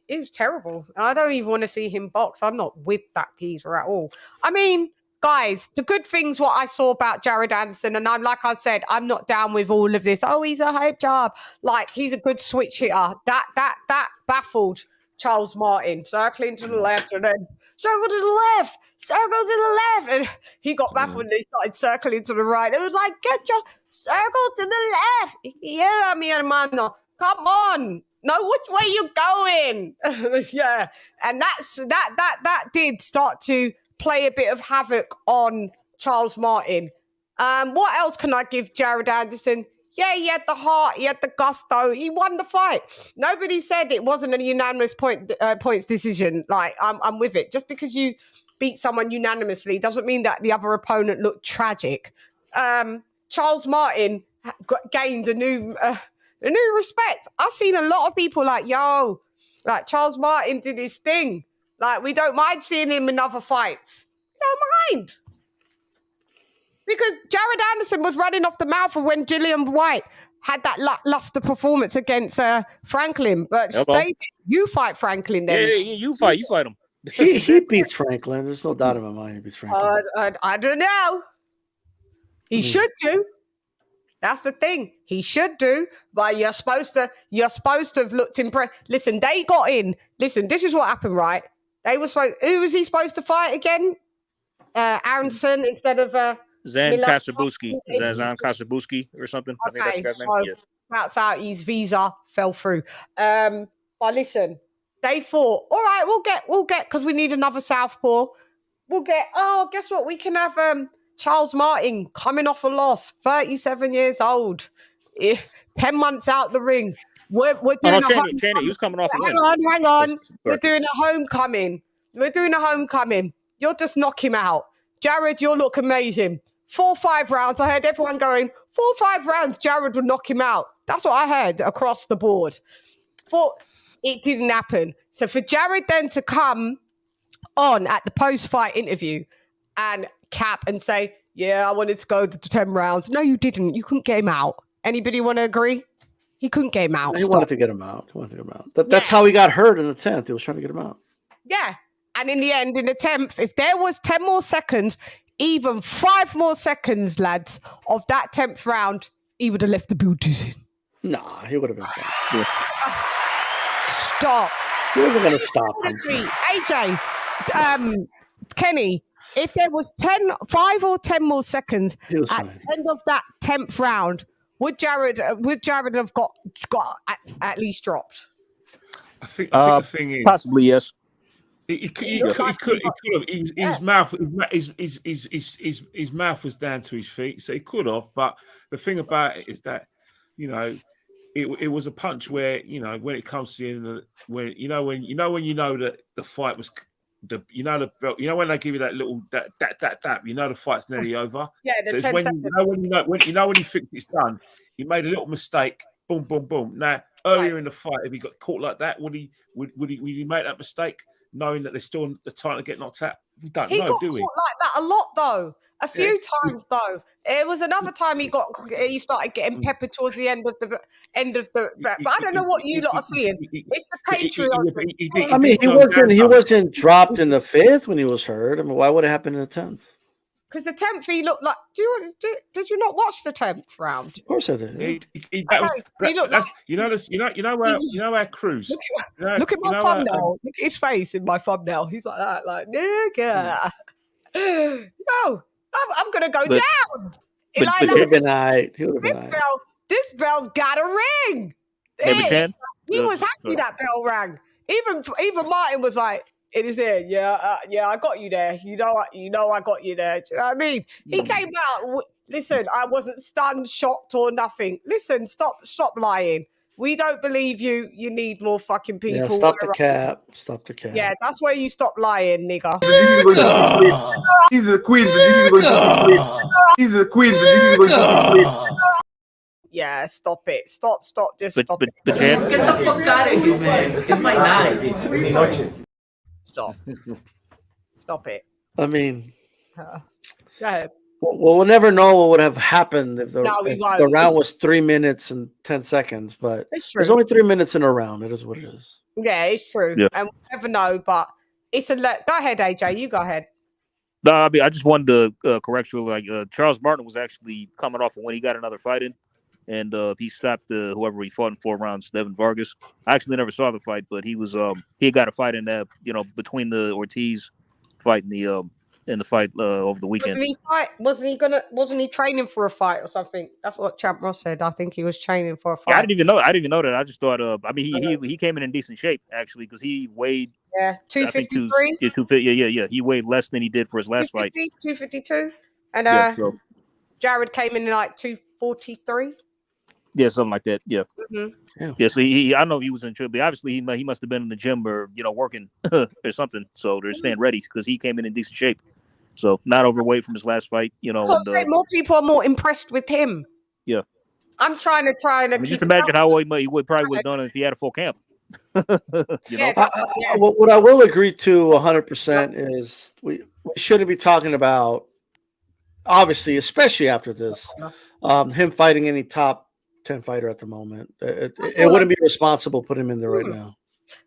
It was terrible. I don't even want to see him box. I'm not with that geezer at all. I mean, guys, the good things what I saw about Jared Anderson, and like I said, I'm not down with all of this. Oh, he's a hype job. Like, he's a good switch hitter. That baffled Charles Martin, circling to the left and then circle to the left, circle to the left. And he got baffled and he started circling to the right. It was like, get your circle to the left. Yeah, mi hermano. Come on. Know which way you're going. Yeah. And that did start to play a bit of havoc on Charles Martin. What else can I give Jared Anderson? Yeah, he had the heart, he had the gusto, he won the fight. Nobody said it wasn't a unanimous points decision. Like, I'm with it. Just because you beat someone unanimously doesn't mean that the other opponent looked tragic. Charles Martin gained a new respect. I've seen a lot of people like, yo, like Charles Martin did his thing. Like, we don't mind seeing him in other fights. We don't mind. Because Jared Anderson was running off the mouth of when Gillian White had that luster performance against Franklin. But you fight Franklin then. Yeah, you fight him. He beats Franklin. There's no doubt in my mind he beats Franklin. I don't know. He should do. That's the thing. He should do. But you're supposed to have looked impressed. Listen, they got in. Listen, this is what happened, right? They were supposed. Who was he supposed to fight again? Aronson instead of Zan Kasabuski or something. Okay, I think that's the guy's name. That's out. His visa fell through. But listen, they thought, all right, we'll get because we need another southpaw. We'll get. Oh, guess what? We can have Charles Martin coming off a loss, 37 years old, 10 months out the ring. We're doing Channing, he was coming off. Hang on. We're doing a homecoming. You'll just knock him out. Jared, you'll look amazing. 4-5 rounds. I heard everyone going, 4-5 rounds, Jared would knock him out. That's what I heard across the board. It didn't happen. So for Jared then to come on at the post-fight interview and cap and say, yeah, I wanted to go to 10 rounds. No, you didn't. You couldn't get him out. Anybody want to agree? He couldn't get him out. He wanted to get him out. That's how he got hurt in the 10th. He was trying to get him out. Yeah. And in the end, in the 10th, if there was 10 more seconds, even 5 more seconds, lads, of that 10th round, he would have left the building. Nah, he would have been fine. Stop. He wasn't going to stop him. AJ, Kenny, if there was 5 or 10 more seconds at the end of that 10th round, would Jared have got at least dropped? I think the thing is possibly yes. He could have. His mouth was down to his feet, so he could have. But the thing about it is that, you know, it was a punch where, you know, when it comes to the end of when you know that the fight was you know the belt. You know when they give you that little that, you know the fight's nearly over. Yeah, the so it's 10 when seconds. you know when you think it's done, he made a little mistake. Boom, boom, boom. Now earlier in the fight, if he got caught like that, would he make that mistake, knowing that they're still trying to get knocked out? We don't know, got do we? caught like that a lot though. A few times though. It was another time he started getting peppered towards the end of the. But I don't know what you lot are seeing. It's the Patreon. I mean, he wasn't dropped in the 5th when he was hurt. I mean, why would it happen in the 10th? Because the 10th, he looked like. Did you not watch the 10th round? Of course I did. You know where Cruz. Look at my thumbnail. Look at his face in my thumbnail. He's like that, like nigga. No, I'm gonna go down. He would have been all right. This bell's got a ring. He was happy that bell rang. Even Martin was like, "It is here, yeah, I got you there. You know, I got you there." Do you know what I mean? He came out. Listen, I wasn't stunned, shocked, or nothing. Listen, stop lying. We don't believe you. You need more fucking people. Yeah, stop the cap. Stop the cap. Yeah, that's where you stop lying, nigga. He's a queen, but this is going to be sleep. He's a queen, but this is going to be sleep. Yeah, stop it. Stop. Just stop it. Get the fuck out of here, man. It's my night. Stop it. I mean, go ahead. Well, we'll never know what would have happened if the round was 3 minutes and 10 seconds. But there's only 3 minutes in a round. It is what it is. Yeah, it's true. Yeah. And we'll never know. But it's a go ahead, AJ. You go ahead. No, I mean, I just wanted to correct you. Like Charles Martin was actually coming off of when he got another fight in, and he stopped whoever he fought in 4 rounds, Devin Vargas. I actually never saw the fight, but he was he got a fight in that between the Ortiz fight and the fight over the weekend. Wasn't he training for a fight or something? That's what Champ Ross said. I think he was training for a fight. Yeah, I didn't even know that. I just thought I mean he came in decent shape actually, because he weighed 253. Yeah. He weighed less than he did for his last fight. 252. And Jared came in like 243. Yeah, something like that. Yeah. Mm-hmm. Yeah. So I know he was in trouble. Obviously, he must have been in the gym or working or something. So they're staying ready because he came in decent shape. So not overweight from his last fight. So more people are more impressed with him. Yeah. I'm trying to. I mean, just imagine how he would probably have done it if he had a full camp. What I will agree to 100% is we shouldn't be talking about, obviously, especially after this, him fighting any top 10 fighter at the moment. It wouldn't be responsible put him in there right now.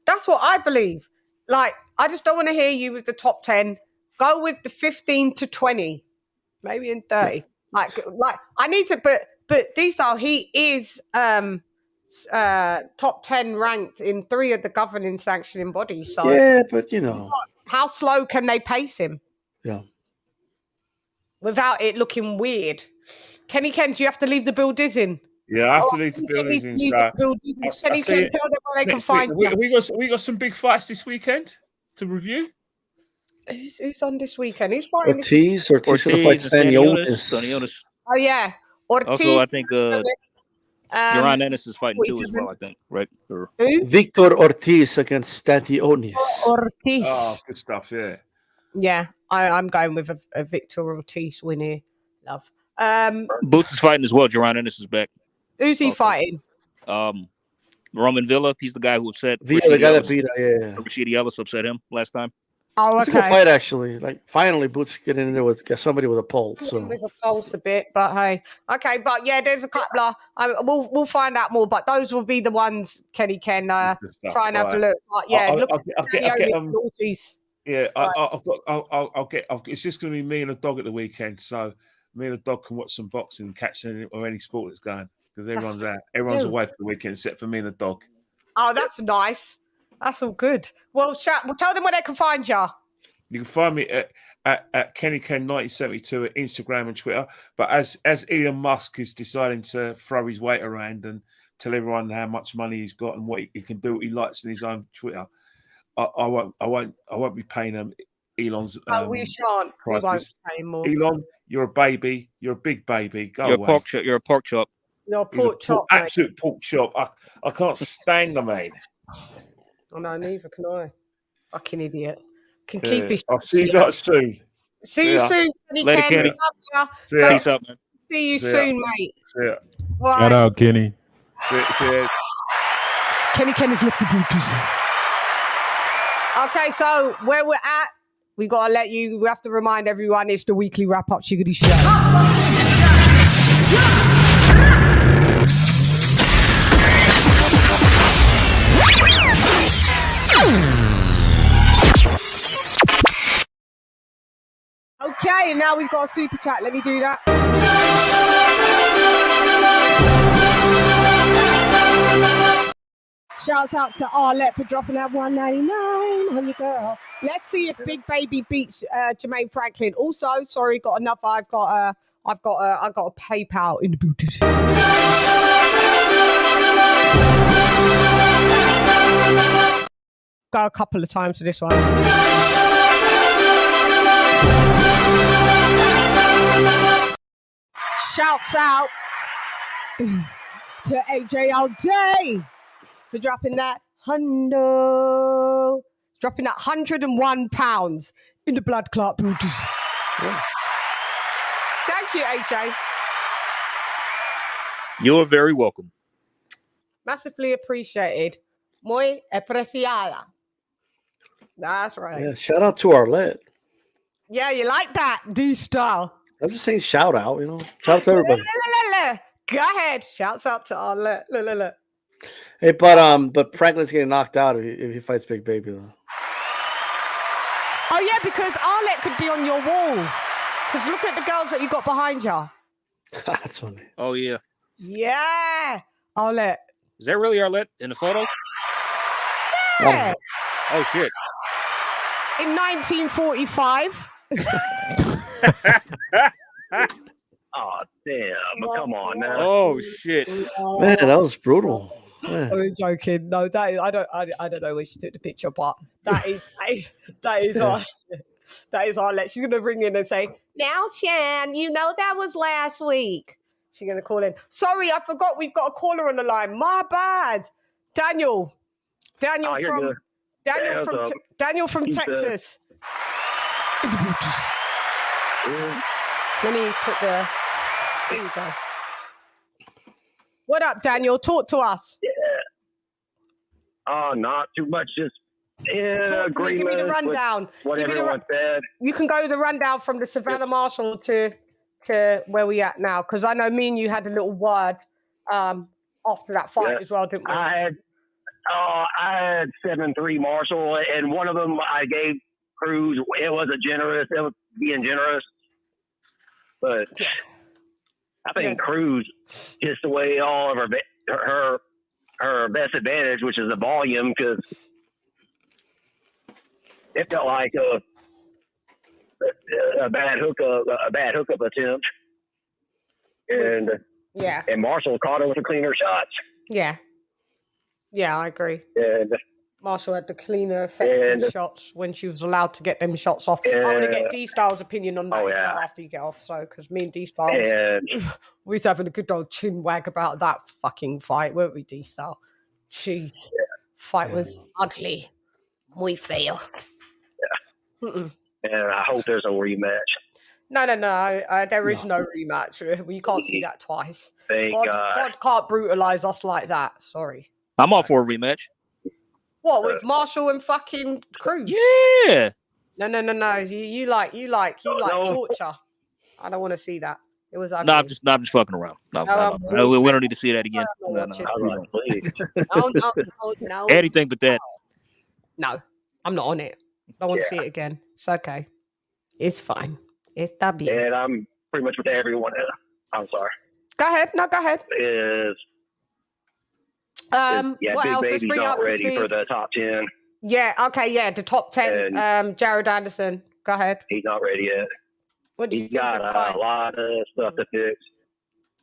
That's what I believe. Like, I just don't want to hear you with the top 10. Go with the 15 to 20, maybe in 30. Like I need to, but D-Style, he is top 10 ranked in 3 of the governing sanctioning bodies. So yeah, but how slow can they pace him? Yeah. Without it looking weird. Kenny Ken, do you have to leave the builders in? Yeah, I have to leave the builders in. Kenny Ken, tell them where they can find you. We got some big fights this weekend to review. Who's on this weekend? Who's fighting? Ortiz going to fight Stanionis. Oh yeah, Ortiz. Also, I think Jaron Ennis is fighting too as well. I think, right? Who? Victor Ortiz against Stanionis. Ortiz. Oh, good stuff. Yeah. Yeah, I'm going with a Victor Ortiz win here. Love. Boots is fighting as well. Jaron Ennis is back. Who's he fighting? Roman Villa. He's the guy who upset. Villa, the guy that beat Rashidi Ellis upset him last time. Oh, okay. It's a good fight, actually. Like, finally, Boots getting in there with somebody with a pulse. So. With a pulse a bit, but hey, okay. But yeah, there's a couple of. We'll find out more, but those will be the ones Kenny can try and have a look. But yeah, look at Ortiz. Yeah, I'll get. It's just going to be me and a dog at the weekend, so me and a dog can watch some boxing, catch or any sport that's going, because everyone's out. Everyone's away for the weekend except for me and the dog. Oh, that's nice. That's all good. Well, tell them where they can find you. You can find me at KennyKen1972 at Instagram and Twitter. But as Elon Musk is deciding to throw his weight around and tell everyone how much money he's got and what he can do, what he likes in his own Twitter, I won't be paying him Elon's. We shan't. We won't pay more. Elon, you're a baby. You're a big baby. Go you're away. You're a pork chop. You're a pork chop. Absolute pork chop. I can't stand the man. Oh no, neither can I. Fucking idiot. can keep his. I'll see you guys soon. See you soon, Later, Kenny. Kenny. Love ya. Peace out, man. See you soon, mate. See ya. Shout out, Kenny. See ya. Kenny's left the Brutus. Okay, so where we're at, we have to remind everyone it's the weekly wrap up Shiggity Show. Okay, and now we've got a super chat. Let me do that. Shouts out to ALOT for dropping that $1.99 on your girl. Let's see if Big Baby beats Jermaine Franklin. Also, sorry, got enough. I've got a PayPal in the booties. Go a couple of times for this one. Shouts out to AJ all day for dropping that £101 in the blood clot booties. Yeah. Thank you, AJ. You're very welcome. Massively appreciated. Muy apreciada. That's right. Yeah, shout out to Arlette. Yeah, you like that? D-style. I'm just saying shout out, Shout out to everybody. Go ahead. Shouts out to Arlette. Hey, but Franklin's getting knocked out if he fights Big Baby, though. Oh, yeah, because Arlette could be on your wall. Because look at the girls that you got behind you. That's funny. Oh, yeah. Yeah. Arlette. Is that really Arlette in the photo? Yeah. Oh, shit. In 1945. Oh, damn. Come on now. Oh, shit. Man, that was brutal. Yeah. I'm joking. No, that is, I don't know where she took the picture, but that is Arlette. She's gonna ring in and say, "Now, Chan, that was last week." She's gonna call in. Sorry, I forgot we've got a caller on the line. My bad. Daniel from Texas. Let me put the. There you go. What up, Daniel? Talk to us. Yeah. Not too much. Just agreement. Give me the rundown. What everyone said. You can go the rundown from the Savannah Marshall to where we at now, because I know me and you had a little word after that fight as well, didn't we? I had 7-3 Marshall, and one of them I gave Cruz. It was being generous, but I think Cruz just away all of her best advantage, which is the volume, because it felt like a bad hookup attempt, and Marshall caught her with the cleaner shots. Yeah, I agree. And Marshall had the cleaner, effective shots when she was allowed to get them shots off. I want to get D-Styles' opinion on that after you get off, because me and D-Styles, we was having a good old chin wag about that fucking fight, weren't we, D-Style? Jeez. Fight was ugly. Muy feo. And I hope there's a rematch. No. There is no rematch. You can't see that twice. Thank God. God can't brutalize us like that. Sorry. I'm all for a rematch. What, with Marshall and fucking Cruz? Yeah. No. You like torture. I don't want to see that. It was ugly. No, I'm just fucking around. No, we don't need to see that again. No. Anything but that. No, I'm not on it. I want to see it again. It's okay. It's fine. Está bien. And I'm pretty much with everyone. I'm sorry. Go ahead. No, go ahead. What Big else? Baby's not ready for the top 10. Yeah, okay, yeah, the top 10. Jared Anderson. Go ahead. He's not ready yet. What do you think got of the fight? a lot of stuff to fix.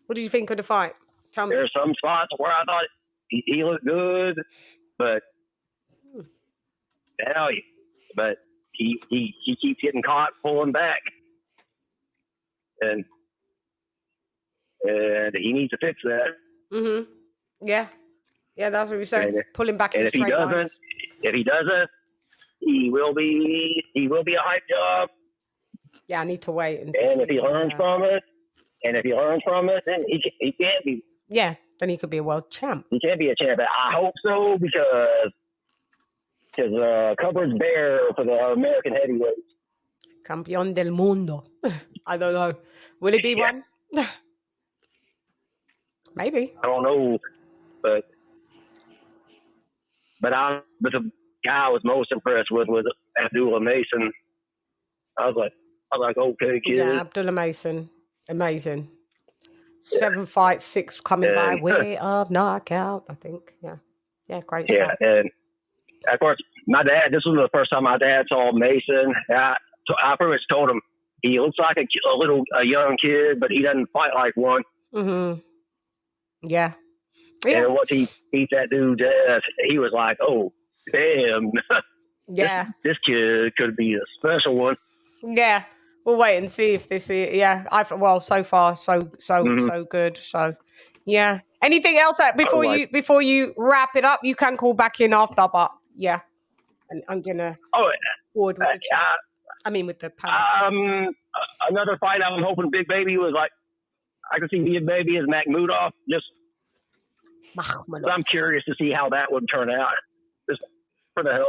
What do you think of the fight? Tell me. There's some spots where I thought he looked good, but he keeps getting caught pulling back, and he needs to fix that. Mm-hmm. Yeah, that's what we said. Pulling back in and the straight lines. If he doesn't, he will be a hype job. Yeah, I need to wait and if he learns from it, then he can't be. Yeah, then he could be a world champ. He can't be a champion. I hope so because cupboard's bare for the American heavyweights. Campeón del mundo. I don't know. Will it be one? Maybe. I don't know, but the guy I was most impressed with was Abdullah Mason. I was like, okay, kid. Yeah, Abdullah Mason, amazing. 7 fights, 6 coming by way of knockout. I think. Yeah, great stuff. And of course, my dad. This was the first time my dad saw Mason. I pretty much told him he looks like a young kid, but he doesn't fight like one. Mm-hmm. Yeah. And once he beat that dude's ass, he was like, "Oh, damn! Yeah, this kid could be a special one." Yeah, we'll wait and see if this. Yeah, so far so good. So, yeah. Anything else before you wrap it up? You can call back in after, but yeah, and I'm gonna forward with the chat. With the panel. Another fight I'm hoping Big Baby was like. I can see Big Baby as Makhmudov. I'm curious to see how that would turn out. Just for the hell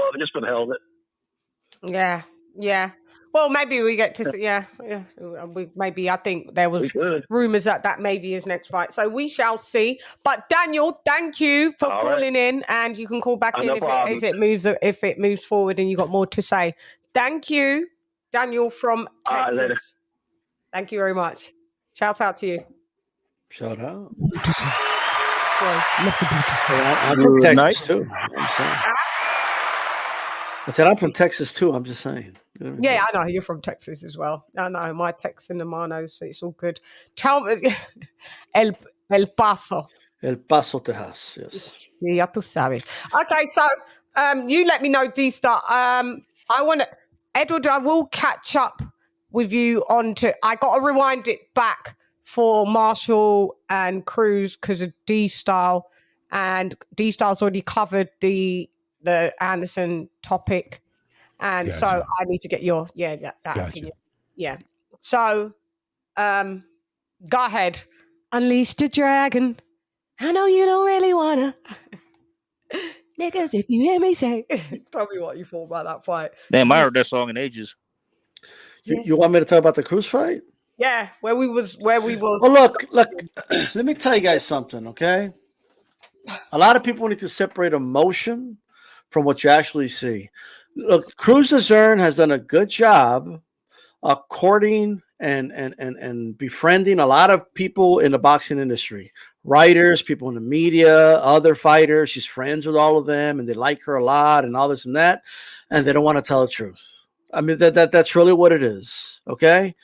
of it. Yeah. Well, maybe we get to see. Yeah. I think there was rumors that may be his next fight, so we shall see. But Daniel, thank you for calling in, and you can call back in if it moves forward and you got more to say. Thank you, Daniel from Texas. Thank you very much. Shout out to you. Shout out. I'm from Texas too. I said I'm from Texas too. I'm just saying. Yeah, I know you're from Texas as well. I know my Texan hermano, so it's all good. Tell me, El Paso. El Paso, Texas. Yes. Yeah, tú sabes. Okay, so you let me know, D-Star. I want to, Edward. I will catch up with you I got to rewind it back for Marshall and Cruz because of D-Style, and D-Style's already covered the Anderson topic, and so I need to get your that opinion. Yeah. So, go ahead, unleash the dragon. I know you don't really wanna, niggas. If you hear me say, tell me what you thought about that fight. Damn, I heard that song in ages. You want me to talk about the Cruz fight? Yeah, where we was. Well, look. Let me tell you guys something, okay? A lot of people need to separate emotion from what you actually see. Look, Cruz Azern has done a good job courting and befriending a lot of people in the boxing industry, writers, people in the media, other fighters. She's friends with all of them, and they like her a lot, and all this and that, and they don't want to tell the truth. That's really what it is, okay?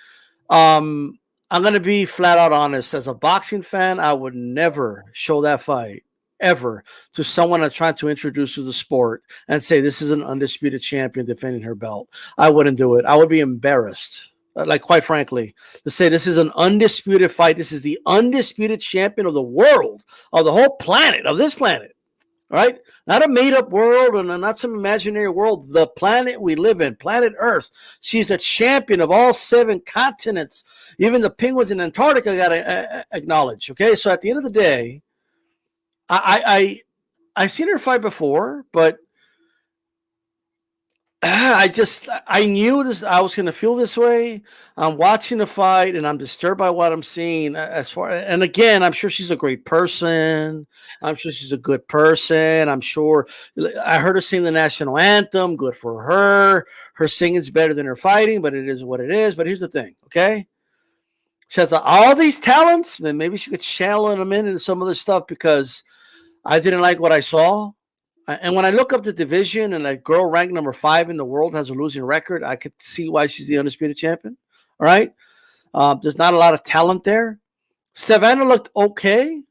I'm going to be flat out honest. As a boxing fan, I would never show that fight ever to someone that's trying to introduce to the sport and say this is an undisputed champion defending her belt. I wouldn't do it. I would be embarrassed, quite frankly, to say this is an undisputed fight. This is the undisputed champion of the world, of the whole planet, of this planet. All right? Not a made-up world and not some imaginary world. The planet we live in, planet Earth. She's a champion of all 7 continents. Even the penguins in Antarctica got to acknowledge. Okay? So at the end of the day, I've seen her fight before, but I knew this. I was going to feel this way. I'm watching the fight, and I'm disturbed by what I'm seeing. And again, I'm sure she's a great person. I'm sure she's a good person. I'm sure I heard her sing the national anthem. Good for her. Her singing's better than her fighting, but it is what it is. But here's the thing, okay? She has all these talents, and maybe she could channel them into some of the stuff because I didn't like what I saw. And when I look up the division and a girl ranked number 5 in the world has a losing record, I could see why she's the undisputed champion. All right. There's not a lot of talent there. Savannah looked okay,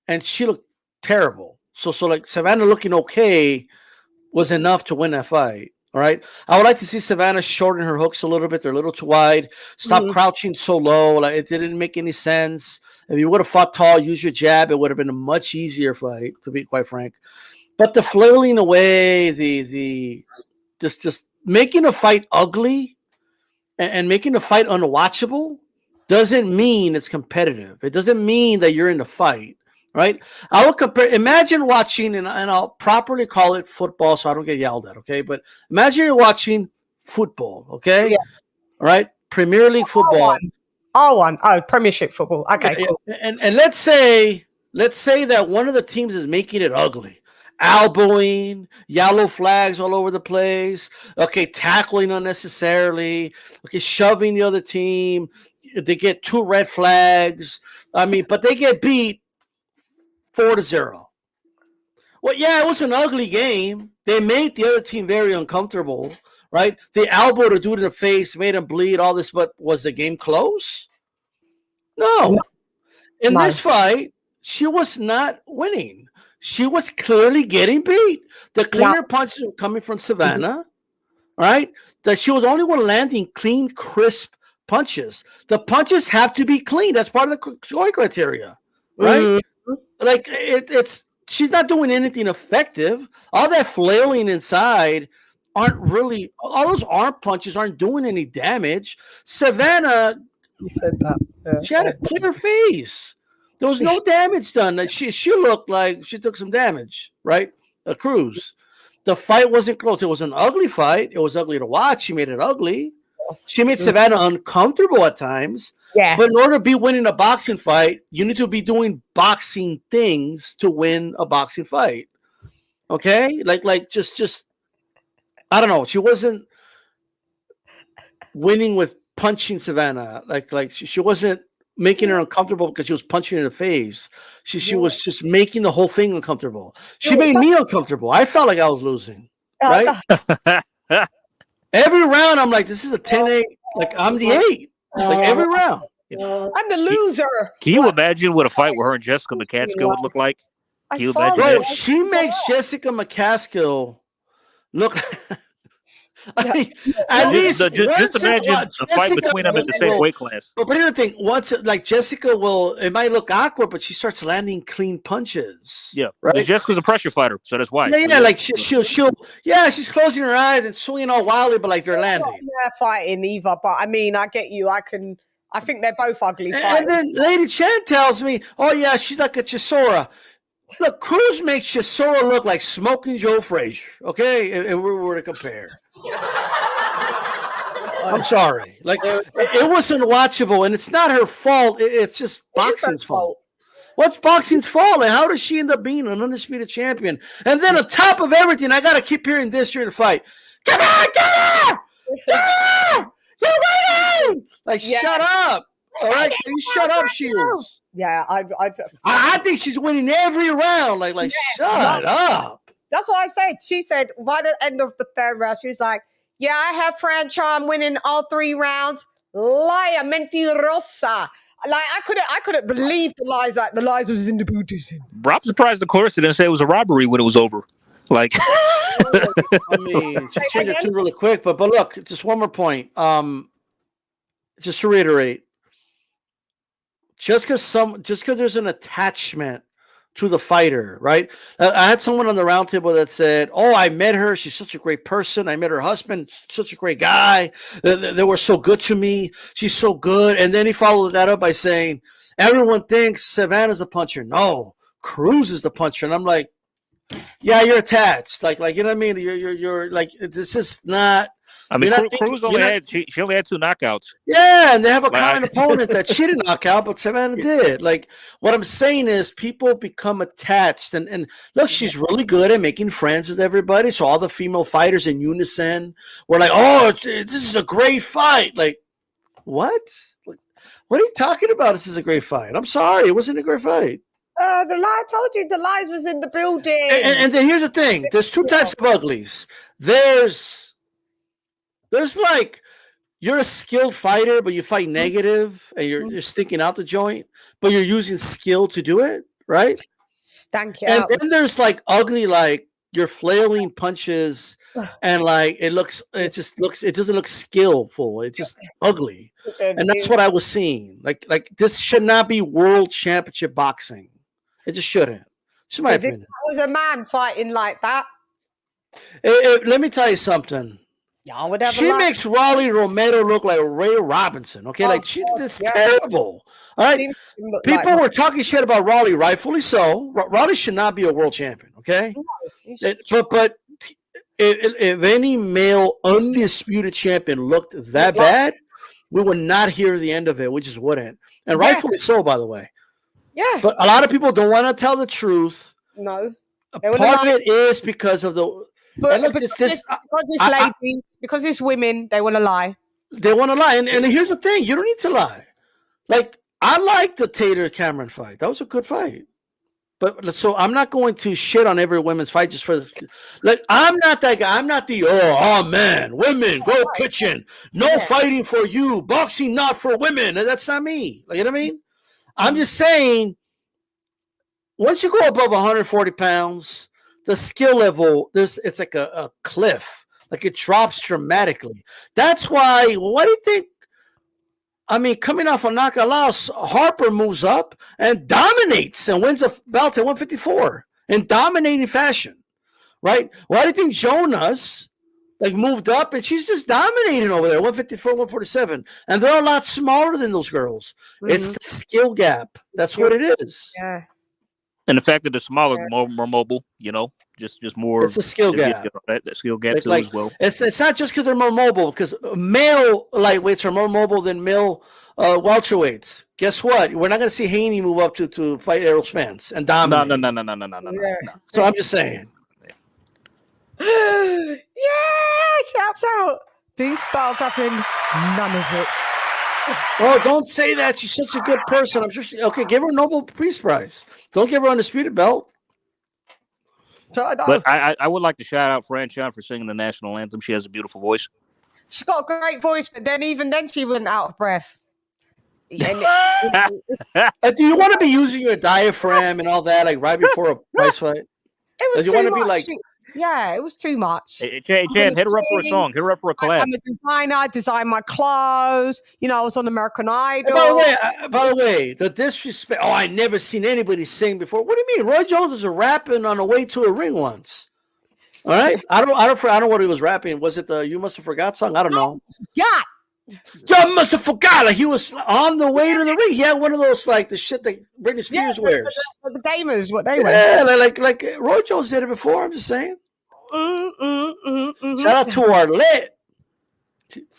and she looked terrible. So Savannah looking okay was enough to win that fight. All right. I would like to see Savannah shorten her hooks a little bit. They're a little too wide. Stop crouching so low. It didn't make any sense. If you would have fought tall, use your jab, it would have been a much easier fight, to be quite frank. But the flailing away, the just making a fight ugly and making a fight unwatchable doesn't mean it's competitive. It doesn't mean that you're in the fight, right? I will compare. Imagine watching, and I'll properly call it football, so I don't get yelled at. Okay, but imagine you're watching football. Okay, Yeah. All right, Premier League football. R1. Oh, Premiership football. Okay, cool. And let's say that one of the teams is making it ugly. Elbowing, yellow flags all over the place. Okay, tackling unnecessarily. Okay, shoving the other team. They get 2 red flags. I mean, but they get beat 4-0. Well, yeah, it was an ugly game. They made the other team very uncomfortable, right? They elbowed a dude in the face, made him bleed, all this, but was the game close? No. In this fight, she was not winning. She was clearly getting beat. The cleaner punches were coming from Savannah, right? That she was the only one landing clean, crisp punches. The punches have to be clean. That's part of the scoring criteria, right? Like it's she's not doing anything effective. All that flailing inside aren't really. All those arm punches aren't doing any damage. Savannah, you said that. Yeah. She had a clear face. There was no damage done. She looked like she took some damage, right? Cruz. The fight wasn't close. It was an ugly fight. It was ugly to watch. She made it ugly. She made Savannah uncomfortable at times. Yeah. But in order to be winning a boxing fight, you need to be doing boxing things to win a boxing fight. Okay? Like just I don't know. She wasn't winning with punching Savannah. Like she wasn't making her uncomfortable because she was punching her in the face. She was just making the whole thing uncomfortable. She made me uncomfortable. I felt like I was losing. Right? Every round, I'm like, this is a 10-8. Like, I'm the 8. Like, every round. I'm the loser. Can you imagine what a fight with her and Jessica McCaskill would look like? Can you imagine Bro, that? she makes Jessica McCaskill look... I mean, at least just imagine the fight between them in the same weight class. But here's the thing: once, like Jessica it might look awkward, but she starts landing clean punches. Yeah, right. Jessica's a pressure fighter, so that's why. Yeah, like she'll she's closing her eyes and swinging all wildly, but like they're landing. They're fighting either, but I mean, I get you. I think they're both ugly. And then LadyChann tells me, "Oh yeah, she's like a Chisora." Look, Cruz makes Chisora look like Smoking Joe Frazier, okay? And we were to compare. I'm sorry. Like, it wasn't watchable, and it's not her fault. It's just boxing's fault. What's boxing's fault? And how does she end up being an undisputed champion? And then on top of everything, I got to keep hearing this during the fight. Come on, get her! Get her! You're winning! Like, shut up. All right? Can you shut up, Shields? Yeah, I think she's winning every round. Like, shut up. That's what I said. She said by the end of the 3rd round, she was like, "Yeah, I have Fran Charm winning all 3 rounds. Liar, mentirosa." Like I couldn't believe the lies. Like the lies was in the booty. I'm surprised the Clarissa didn't say it was a robbery when it was over. Like, I mean, she changed it too really quick. But look, just one more point. Just to reiterate. Just because there's an attachment to the fighter, right? I had someone on the roundtable that said, "Oh, I met her. She's such a great person. I met her husband, such a great guy. They were so good to me. She's so good." And then he followed that up by saying, "Everyone thinks Savannah's the puncher. No, Cruz is the puncher." And I'm like, "Yeah, you're attached. Like you know what I mean? You're like, this is not." I mean, Cruz only had she only had 2 knockouts. Yeah, and they have a common opponent that she didn't knock out, but Savannah did. Like, what I'm saying is people become attached. And look, she's really good at making friends with everybody. So all the female fighters in unison were like, "Oh, this is a great fight." Like, what? Like, what are you talking about? This is a great fight. I'm sorry. It wasn't a great fight. The lie, I told you the lies was in the building. And then here's the thing. There's 2 types of uglies. There's like, you're a skilled fighter, but you fight negative and you're sticking out the joint, but you're using skill to do it, right? Stank it and out. then there's like ugly, like you're flailing punches and like it doesn't look skillful. It's just ugly. And that's what I was seeing. Like this should not be world championship boxing. It just shouldn't. It's my opinion. If I was a man fighting like that. Let me tell you something. Y'all would have She makes Raleigh Romero look like Ray Robinson. Okay, like she this terrible. All right, people were talking shit about Raleigh, rightfully so. Raleigh should not be a world champion. Okay, but if any male undisputed champion looked that bad, we would not hear the end of it. We just wouldn't, and rightfully so, by the way. Yeah, but a lot of people don't want to tell the truth. No, Part of it is because of the. Because it's women, they want to lie. They want to lie, and here's the thing: you don't need to lie. Like I like the Tater Cameron fight; that was a good fight. But so I'm not going to shit on every women's fight just for this. Like I'm not that guy. I'm not the oh man, women go kitchen, no fighting for you, boxing not for women, and that's not me. Like, you know what I mean? I'm just saying. Once you go above 140 pounds, the skill level it's like a cliff. Like it drops dramatically. That's why. What do you think? I mean, coming off a knockout loss, Harper moves up and dominates and wins a belt at 154 in dominating fashion, right? Why do you think Jonas moved up and she's just dominating over there, 154, 147, and they're a lot smaller than those girls. Mm-hmm. It's the skill gap. That's what it is. Yeah. And the fact that the smaller, more mobile, just more. It's a skill gap. That skill gap too as well. It's not just because they're more mobile, because male lightweights are more mobile than male welterweights. Guess what? We're not going to see Haney move up to fight Errol Spence and dominate. No. So I'm just saying. Yeah, shouts out. These styles having none of it. Oh, don't say that. She's such a good person. I'm just okay. Give her a Nobel Peace Prize. Don't give her undisputed belt. But I would like to shout out Fran Chan for singing the national anthem. She has a beautiful voice. She's got a great voice, but then even then she went out of breath. Do you want to be using your diaphragm and all that right before a prize fight? It was you want to be like. Yeah, it was too much. Hey, Chan, hit her up for a song. Hit her up for a collab. I'm a designer. I design my clothes. I was on American Idol. By the way, the disrespect. Oh, I never seen anybody sing before. What do you mean? Roy Jones was rapping on the way to a ring once. All right, I don't know what he was rapping. Was it the "You Must Have Forgot" song? I don't know. Yeah. You must have forgot. Like he was on the way to the ring. He had one of those the shit that Britney Spears wears. The gamers, what they wear. Yeah, like Roy Jones did it before. I'm just saying. Shout out to Arlette.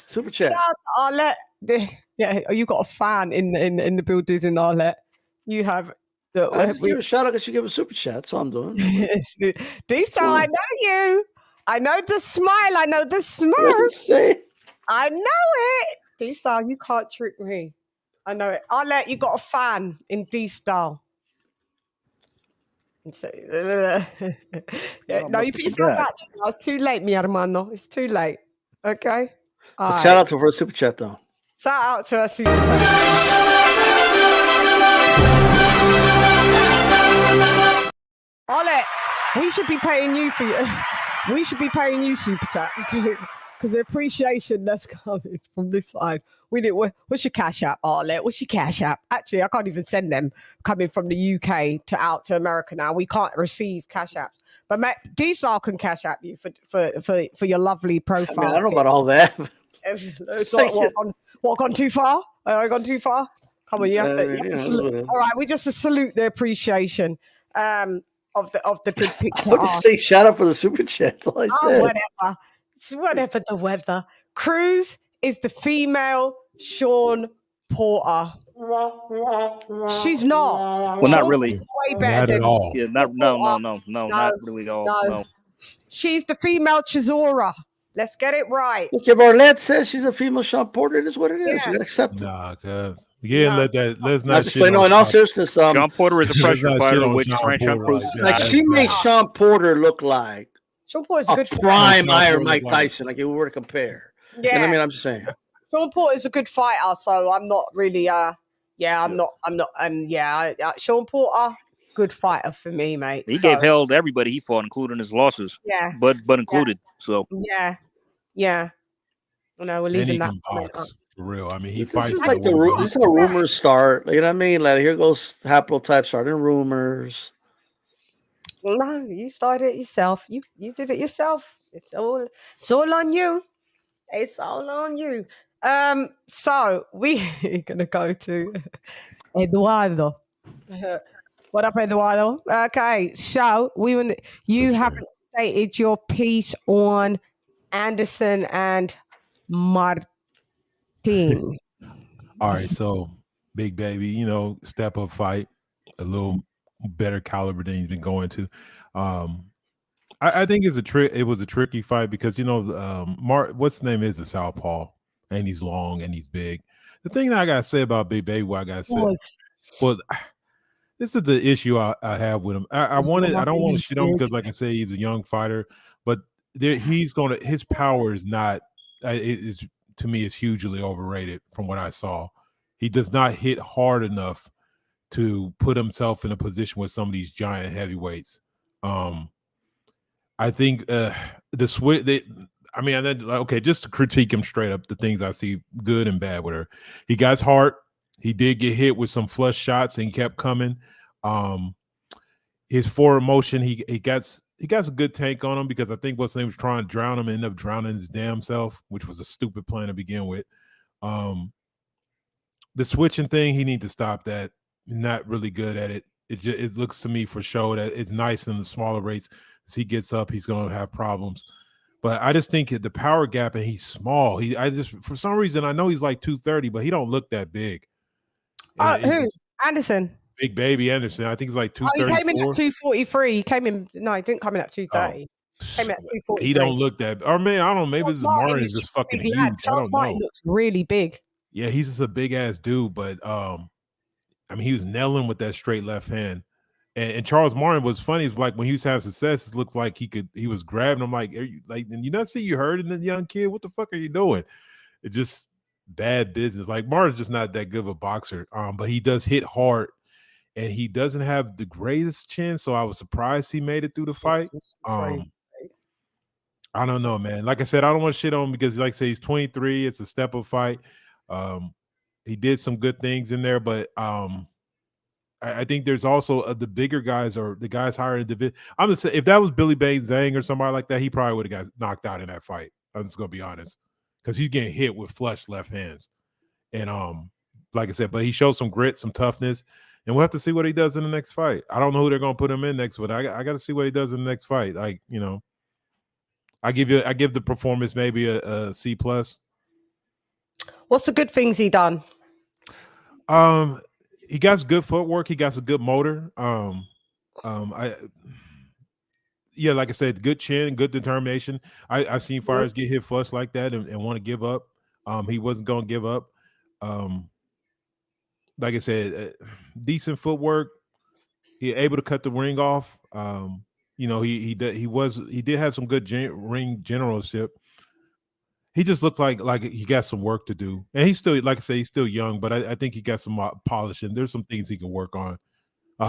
Super chat. Shout out to Arlette. Yeah, you got a fan in the buildings in Arlette. You have. I just give a shout out because you give a super chat. That's all I'm doing. D-Star, I know you. I know the smile. I know the smirk. I know it. D-Star, you can't trick me. I know it. Arlette, you got a fan in D-Star. So, no, you put yourself back. It's too late, mi hermano. It's too late. Okay? Shout out to her super chat, though. Shout out to her super chat. Arlette, we should be paying you we should be paying you super chats because the appreciation that's coming from this side. What's your cash app, Arlette? What's your cash app? Actually, I can't even send them coming from the UK out to America now. We can't receive cash apps. But D-Star can cash app you for your lovely profile. I don't know about all that. It's not what gone too far? I gone too far? Come on, you have to salute. All right, we just salute the appreciation of the big picture. What did you say? Shout out for the super chat. That's all I said. Whatever. It's whatever the weather. Cruz is the female Sean Porter. She's not. Well, not really. Way better not at all. Yeah, not really at all. No. She's the female Chisora. Let's get it right. Look, if Arlette says she's a female Sean Porter, it is what it is. You gotta accept it. Nah, cuz let's not. Just in all seriousness, Sean Porter is a pressure fighter, which Sean Cruz is. Like she makes Sean Porter look like Sean Porter's a good prime Iron Mike Tyson. Like if we were to compare. Yeah, you know what I mean, I'm just saying. Sean Porter's a good fighter, so I'm not really. I'm not. Sean Porter, good fighter for me, mate. He gave hell to everybody he fought, including his losses. Yeah, but included. So yeah. Well, no, we're leaving that. Box, for real. I mean, he fights. This is like this is a rumor start. You know what I mean? Like here goes haplotype starting rumors. Well, no, you started it yourself. You did it yourself. It's all on you. It's all on you. So we're gonna go to Eduardo. What up, Eduardo? Okay, so you haven't stated your piece on Anderson and Martin. All right, so Big Baby, step up fight, a little better caliber than he's been going to. I think it's a trick. It was a tricky fight because what's his name is a southpaw, and he's long and he's big. The thing that I gotta say about Big Baby, what I gotta say, well, this is the issue I have with him. I don't want to shit on him because, like I say, he's a young fighter, but his power is not. To me, is hugely overrated from what I saw. He does not hit hard enough to put himself in a position with some of these giant heavyweights. I think the switch. Okay, just to critique him straight up, the things I see good and bad with her. He got his heart. He did get hit with some flush shots and he kept coming. His forward motion, he got a good tank on him because I think what's name was trying to drown him and ended up drowning his damn self, which was a stupid plan to begin with. The switching thing, he need to stop that. Not really good at it. It looks to me for show that it's nice in the smaller rates. As he gets up, he's going to have problems. But I just think the power gap, and he's small. For some reason, I know he's like 230, but he don't look that big. Who? Anderson? Big Baby Anderson. I think he's like 234. He came in at 243. He didn't come in at 230. Came in at 243. He don't look that. Or maybe, I don't know. Maybe this Martin is just fucking huge. I don't know. Martin looks really big. Yeah, he's just a big ass dude. But he was nailing with that straight left hand. And Charles Martin was funny. It's like when he was having success, it looked like he was grabbing him like, you not see you hurting the young kid? What the fuck are you doing? It's just bad business. Like Martin's just not that good of a boxer. But he does hit hard and he doesn't have the greatest chin. So I was surprised he made it through the fight. I don't know, man. Like I said, I don't want to shit on him because like I say, he's 23. It's a step up fight. He did some good things in there, but I think there's also the bigger guys or the guys higher in the division. I'm gonna say if that was Billy Bane Zhang or somebody like that, he probably would have got knocked out in that fight. I'm just gonna be honest, because he's getting hit with flush left hands, and like I said, but he showed some grit, some toughness, and we'll have to see what he does in the next fight. I don't know who they're gonna put him in next, but I got to see what he does in the next fight. Like I give the performance maybe a C+. What's the good things he done? He got good footwork. He got a good motor. Like I said, good chin, good determination. I've seen fighters get hit flush like that and want to give up. He wasn't going to give up. Like I said, decent footwork. He able to cut the ring off. He did have some good ring generalship. He just looks like he got some work to do, and he's still, like I say, he's still young. But I think he got some polishing. There's some things he can work on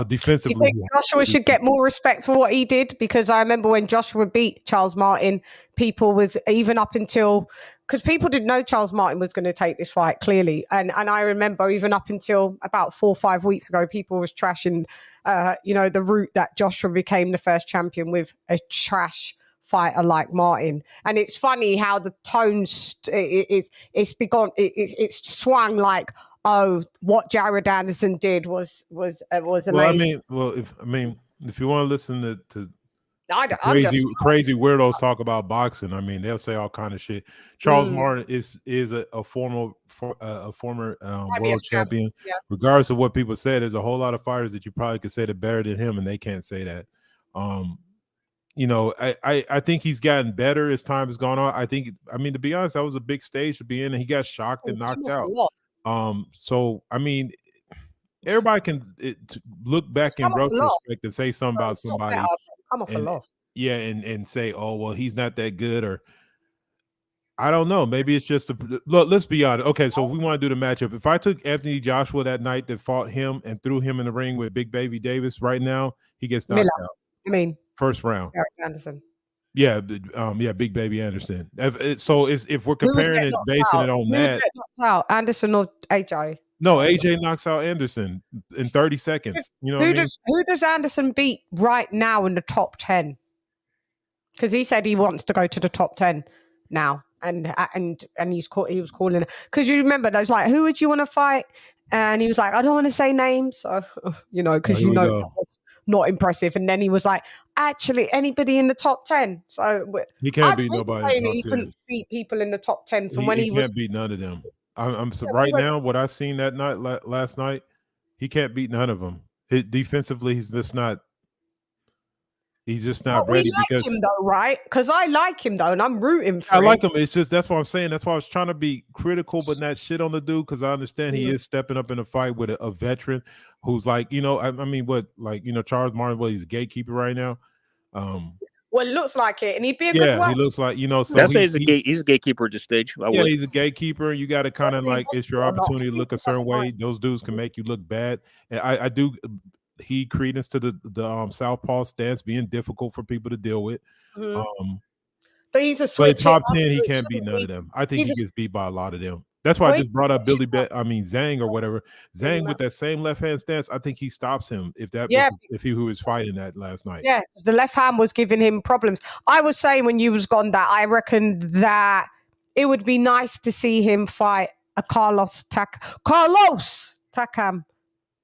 defensively. You think Joshua should get more respect for what he did? Because I remember when Joshua beat Charles Martin, people was even up until because people didn't know Charles Martin was going to take this fight clearly, and I remember even up until about 4 or 5 weeks ago, people was trashing, the route that Joshua became the first champion with a trash fighter like Martin. And it's funny how the tones it's swung like, oh, what Jared Anderson did was amazing. If you want to listen to crazy weirdos talk about boxing, they'll say all kind of shit. Charles Martin is a former world champion. Yeah. Regardless of what people say, there's a whole lot of fighters that you probably could say they're better than him, and they can't say that. I think he's gotten better as time has gone on. To be honest, that was a big stage to be in, and he got shocked and knocked out. Everybody can look back in retrospect and say something about somebody. Come off a loss. Yeah, and say, oh, well, he's not that good, or I don't know. Maybe it's just look. Let's be honest. Okay, so if we want to do the matchup, if I took Anthony Joshua that night that fought him and threw him in the ring with Big Baby Davis right now, he gets knocked out. First round. Eric Anderson. Yeah, Big Baby Anderson. If we're comparing it, basing it on that, out Anderson or AJ? No, AJ knocks out Anderson in 30 seconds. Who does Anderson beat right now in the top 10? Because he said he wants to go to the top 10 now. and he was calling because you remember those like, who would you want to fight? And he was like, I don't want to say names, so because that was not impressive. And then he was like, actually, anybody in the top 10. So he can't beat nobody. He couldn't beat people in the top 10 from when he can't beat none of them. I'm right now. What I seen that night, last night, he can't beat none of them. Defensively, he's just not. He's just not ready. Because him though, right? Because I like him though, and I'm rooting for him. I like him. It's just that's what I'm saying. That's why I was trying to be critical, but not shit on the dude, because I understand he is stepping up in a fight with a veteran who's like, I mean, Charles Martin, he's a gatekeeper right now. Well, it looks like it, and he'd be a good one. He looks like, so that's he's a gatekeeper at this stage. He's a gatekeeper. You got to kind of like, it's your opportunity to look a certain way. Those dudes can make you look bad, and I do. He credence to the southpaw stance being difficult for people to deal with. But he's a switch. But top 10, he can't beat none of them. I think he gets beat by a lot of them. That's why I just brought up Zhang or whatever. Zhang with that same left hand stance, I think he stops him if he was fighting that last night. Yeah, the left hand was giving him problems. I was saying when you was gone that I reckon that it would be nice to see him fight a Carlos Takam.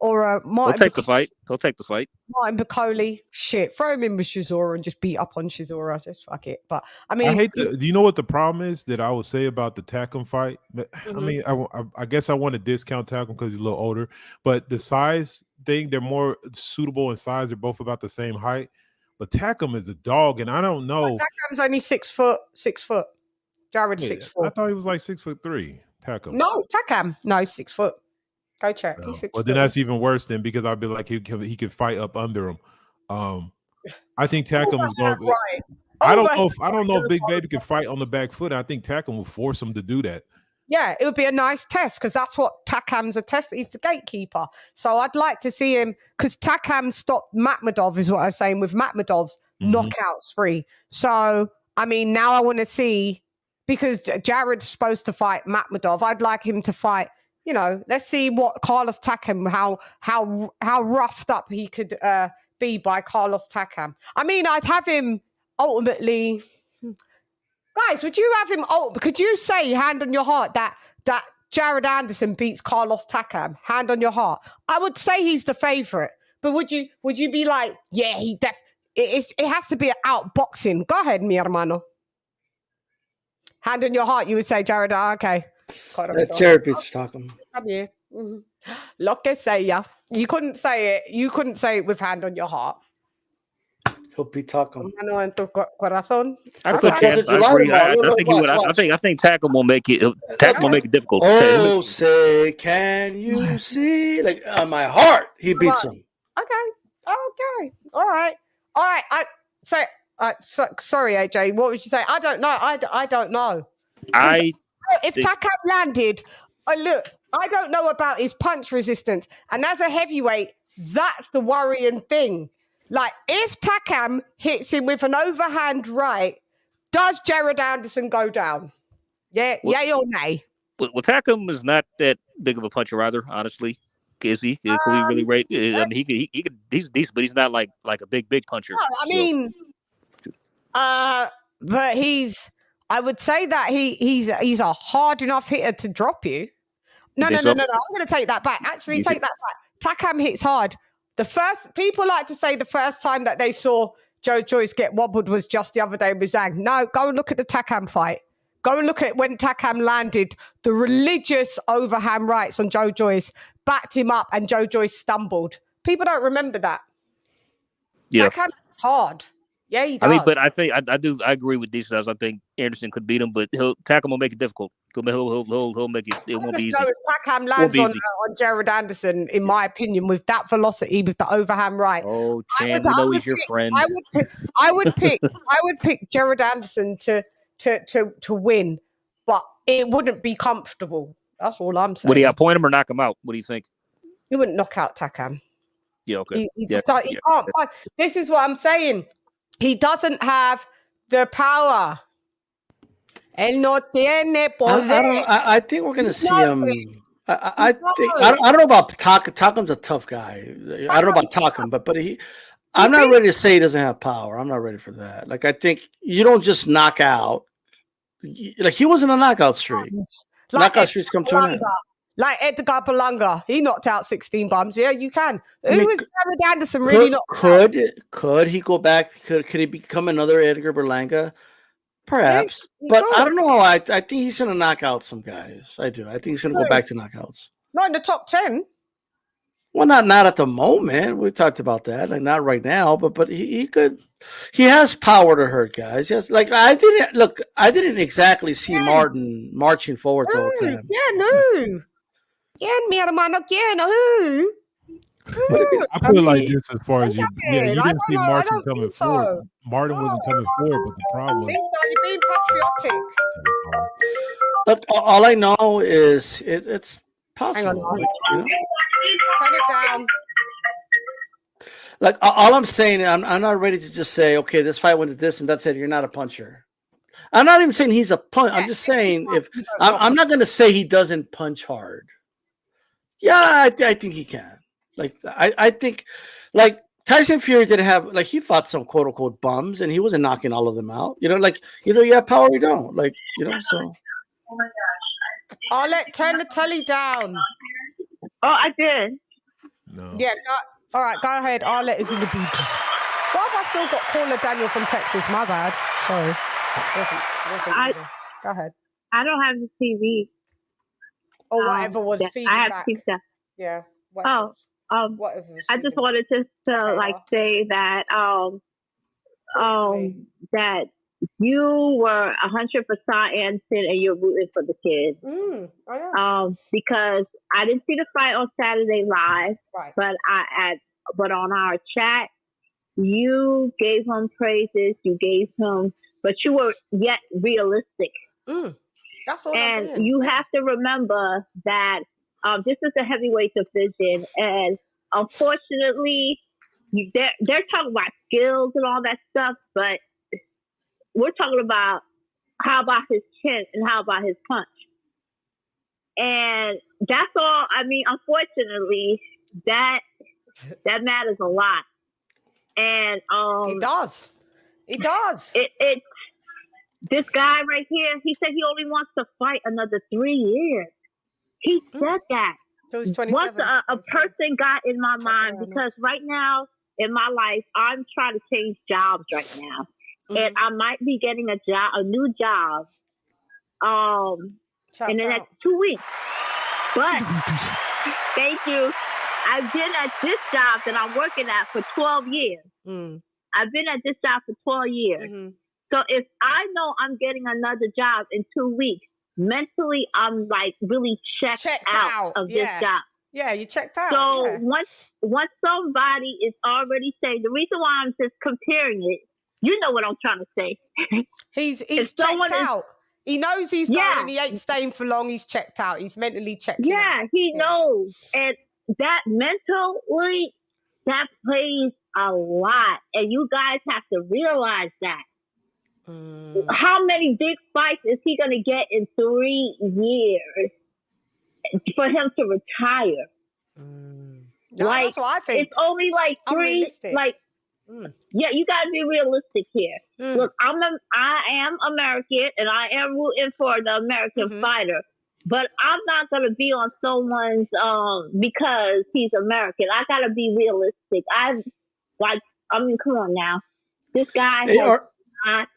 Or Martin. He'll take the fight. Martin Bacoli. Shit. Throw him in with Chisora and just beat up on Chisora. Just fuck it. But I mean, do you know what the problem is that I would say about the Takam fight? I mean, I guess I want to discount Takam because he's a little older, but the size thing, they're more suitable in size. They're both about the same height. But Takam is a dog, and I don't know. Takam's only 6 foot. 6 foot. Jared's 6'4". I thought he was like 6'3". Takam. No, Takam. No, 6 foot. Go check. No. Well, then that's even worse then, because I'd be like he could fight up under him. I think Takam is going. Right. I don't know if Big Baby can fight on the back foot. I think Takam will force him to do that. Yeah, it would be a nice test because that's what Takam's a test. He's the gatekeeper. So I'd like to see him because Takam stopped Makhmudov, is what I was saying, with Makhmudov's knockout spree. So I mean, now I want to see, because Jared's supposed to fight Makhmudov. I'd like him to fight. Let's see what Carlos Takam, how roughed up he could be by Carlos Takam. I mean, I'd have him ultimately. Guys, would you have him? Could you say, hand on your heart, that Jared Anderson beats Carlos Takam? Hand on your heart. I would say he's the favorite, but would you be like, yeah, it has to be an outboxing? Go ahead, mi hermano. Hand on your heart, you would say, Jared. Okay. Jared beats Takam. Lo que sea. You couldn't say it. You couldn't say it with hand on your heart. He'll beat Takam. I think he would. I think Takam will make it. Takam will make it difficult. Oh, say, can you see? Like on my heart, he beats him. Okay. All right. Sorry, AJ. What would you say? I don't know. I don't know. If Takam landed, look, I don't know about his punch resistance. And as a heavyweight, that's the worrying thing. Like, if Takam hits him with an overhand right, does Jared Anderson go down? Yeah, yay or nay? Well, Takam is not that big of a puncher either, honestly. Is he? Could we really rate? I mean, he's decent, but he's not like a big puncher. No, I mean, but I would say that he's a hard enough hitter to drop you. No. I'm going to take that back. Actually, take that back. Takam hits hard. People like to say the first time that they saw Joe Joyce get wobbled was just the other day with Zhang. No, go and look at the Takam fight. Go and look at when Takam landed the religious overhand rights on Joe Joyce, backed him up, and Joe Joyce stumbled. People don't remember that. Yeah. Takam's hard. Yeah, he does. I mean, but I think I agree with these guys. I think Anderson could beat him, but Takam will make it difficult. He'll make it. It won't be easy. If Takam lands on Jared Anderson, in my opinion, with that velocity, with the overhand right. Oh, Chan, we know he's your friend. I would pick Jared Anderson to win, but it wouldn't be comfortable. That's all I'm saying. Would he appoint him or knock him out? What do you think? He wouldn't knock out Takam. Yeah, okay. He can't. This is what I'm saying. He doesn't have the power. Él no tiene poder. I think we're gonna see him. I don't know about Takam. Takam's a tough guy. I don't know about Takam, but I'm not ready to say he doesn't have power. I'm not ready for that. Like, I think you don't just knock out Like he was in a knockout streak. Knockout streaks come to an end. Like Edgar Berlanga, he knocked out 16 bums. Yeah, you can. Who was Jared Anderson really not? Could he go back? Could he become another Edgar Berlanga? Perhaps, but I don't know. I think he's going to knock out some guys. I do. I think he's going to go back to knockouts. Not in the top 10. Well, not at the moment. We talked about that. Like not right now, but he could. He has power to hurt guys. Yes, like I didn't exactly see Martin marching forward the whole time. Yeah, no. Yeah, mi hermano, ¿quién? Who? I put it like this: as far as you didn't see Martin coming forward. Martin wasn't coming forward, but the problem was you're being patriotic. Look, all I know is it's possible. Hang on, turn it down. Like all I'm saying, I'm not ready to just say, okay, this fight went to this and that's it. You're not a puncher. I'm not even saying he's a punch. I'm just saying I'm not going to say he doesn't punch hard. Yeah, I think he can. Like I think, like Tyson Fury didn't have, like he fought some quote unquote bums and he wasn't knocking all of them out. You know, like either you have power or you don't. Like so. Oh my gosh. I'll turn the telly down. Oh, I did. No. Yeah. All right, go ahead. Arlette is in the booties. Why have I still got caller Daniel from Texas? My bad. Sorry. Go ahead. I don't have the TV. Or whatever was feeding I have back. pizza. Yeah. Whatever. I just wanted to say that that you were 100% innocent and you're rooting for the kid. Because I didn't see the fight on Saturday live, but on our chat, you gave him praises. You gave him, but you were yet realistic. That's all. And you have to remember that this is a heavyweight division, and unfortunately, they're talking about skills and all that stuff, but we're talking about how about his chin and how about his punch. And that's all. I mean, unfortunately, that matters a lot. And it does. It does. It this guy right here, he said he only wants to fight another 3 years. He said that. So he's 27. Once a person got in my mind, because right now in my life, I'm trying to change jobs right now. And I might be getting a new job in the next 2 weeks. But thank you. I've been at this job that I'm working at for 12 years. I've been at this job for 12 years. So if I know I'm getting another job in 2 weeks, mentally I'm like really checked out of this job. Yeah, you checked out. So once somebody is already saying, the reason why I'm just comparing it, you know what I'm trying to say. He's checked out. He knows he's going. He ain't staying for long. He's checked out. He's mentally checked out. Yeah, he knows. And that mentally, that plays a lot. And you guys have to realize that. How many big fights is he going to get in 3 years for him to retire? That's what I think. It's only like three. Yeah, you got to be realistic here. Look, I am American, and I am rooting for the American fighter. But I'm not going to be on someone's because he's American. I got to be realistic. Come on now. This guy has not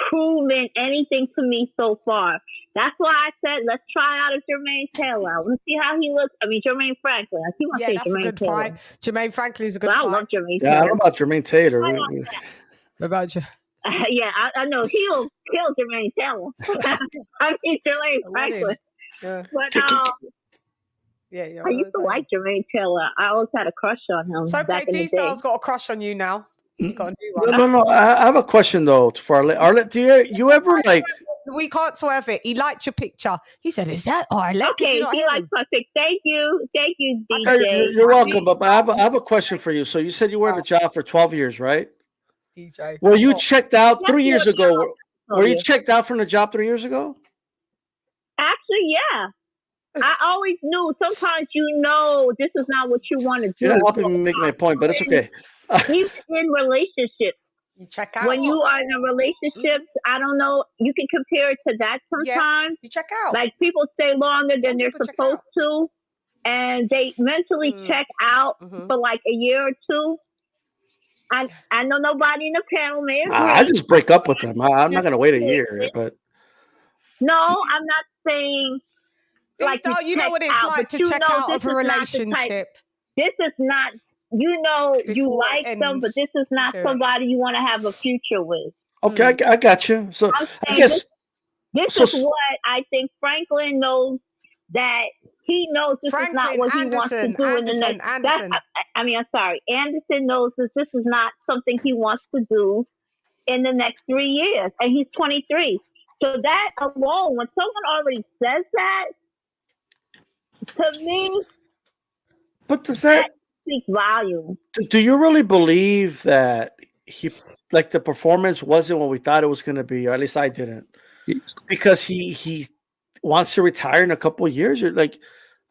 proven anything to me so far. That's why I said, let's try out a Jermaine Taylor. Let's see how he looks. I mean, Jermaine Franklin. I see what that's Jermaine a good Taylor. fight. Jermaine Franklin is a good I fight. love Jermaine Taylor. Yeah, I don't know about Jermaine Taylor. What about you? Yeah, I know he'll kill Jermaine Taylor. I mean, Jermaine Franklin. Yeah. But I used to like Jermaine Taylor. I always had a crush on him. So back in the day. D-Star's got a crush on you now. You got a new one. No. I have a question though for Arlette. Arlette, do you ever like? We can't swerve it. He liked your picture. He said, "Is that Arlette?" Okay, he likes perfect. Thank you, DJ. You're welcome. But I have a question for you. So you said you were in the job for 12 years, right? DJ. Were you checked out 3 years ago? Were you checked out from the job 3 years ago? Actually, yeah. I always knew. Sometimes this is not what you want to do. You're not helping me make my point, but it's okay. He's in relationships. You check out. When you are in a relationship, I don't know, you can compare it to that sometimes. You check out. Like people stay longer than they're supposed to, and they mentally check out for like a year or two. I know nobody in the panel may agree. I just break up with them. I'm not going to wait a year. But no, I'm not saying like you know what it's out, like to check out of a relationship. This is not, you like them, but this is not somebody you want to have a future with. Okay, I got you. So I guess this is what I think Franklin knows, that he knows this is not what he wants to do in the next. I'm sorry. Anderson knows that this is not something he wants to do in the next 3 years, and he's 23. So that alone, when someone already says that, to me, but does that speak volumes? Do you really believe that the performance wasn't what we thought it was going to be, or at least I didn't, because he wants to retire in a couple of years?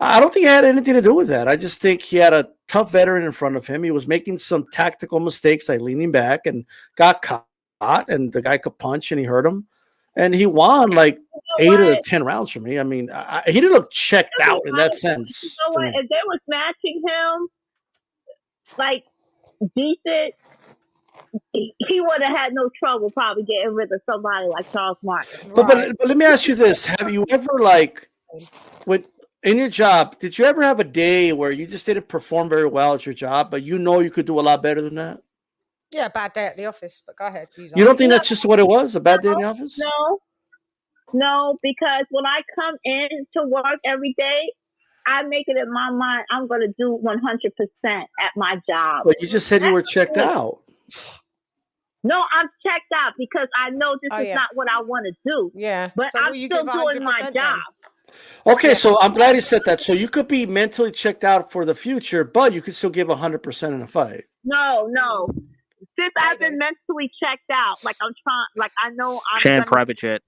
I don't think it had anything to do with that. I just think he had a tough veteran in front of him. He was making some tactical mistakes, like leaning back, and got caught, and the guy could punch, and he hurt him. And he won 8 out of 10 rounds for me. I mean, he didn't look checked out in that sense. You know what? If they was matching him decent, he would have had no trouble probably getting rid of somebody like Charles Martin. But let me ask you this: have you ever in your job, did you ever have a day where you just didn't perform very well at your job, but you could do a lot better than that? Yeah, a bad day at the office, but go ahead. You don't think that's just what it was, a bad day in the office? No, because when I come in to work every day, I make it in my mind I'm going to do 100% at my job. But you just said you were checked out. No, I'm checked out because I know this is not what I want to do. Yeah. But So I'm still doing my job. Okay, so I'm glad you said that. So you could be mentally checked out for the future, but you could still give 100% in a fight. No. Since I've been mentally checked out, I know I'm CHANN private chat.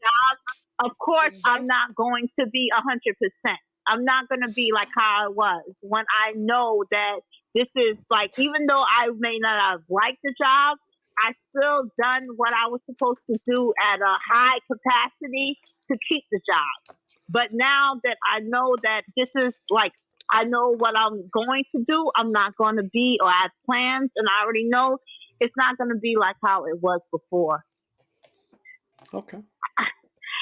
Of course, I'm not going to be 100%. I'm not going to be like how I was when I know that this is even though I may not have liked the job, I still done what I was supposed to do at a high capacity to keep the job. But now that I know that this is I know what I'm going to do, I'm not going to be, or I have plans, and I already know it's not going to be like how it was before. Okay.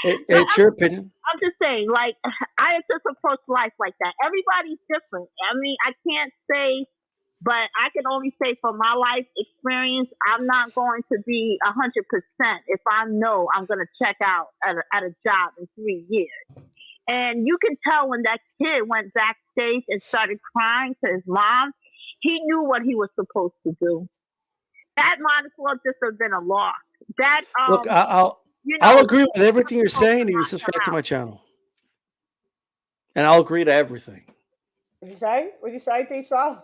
It's your opinion. I'm just saying, I just approach life like that. Everybody's different. I mean, I can't say, but I can only say from my life experience, I'm not going to be 100% if I know I'm going to check out at a job in 3 years. And you can tell when that kid went backstage and started crying to his mom, he knew what he was supposed to do. That might as well just have been a loss. That Look, I'll agree with everything you're saying if you subscribe to my channel. And I'll agree to everything. What did you say, T-Star?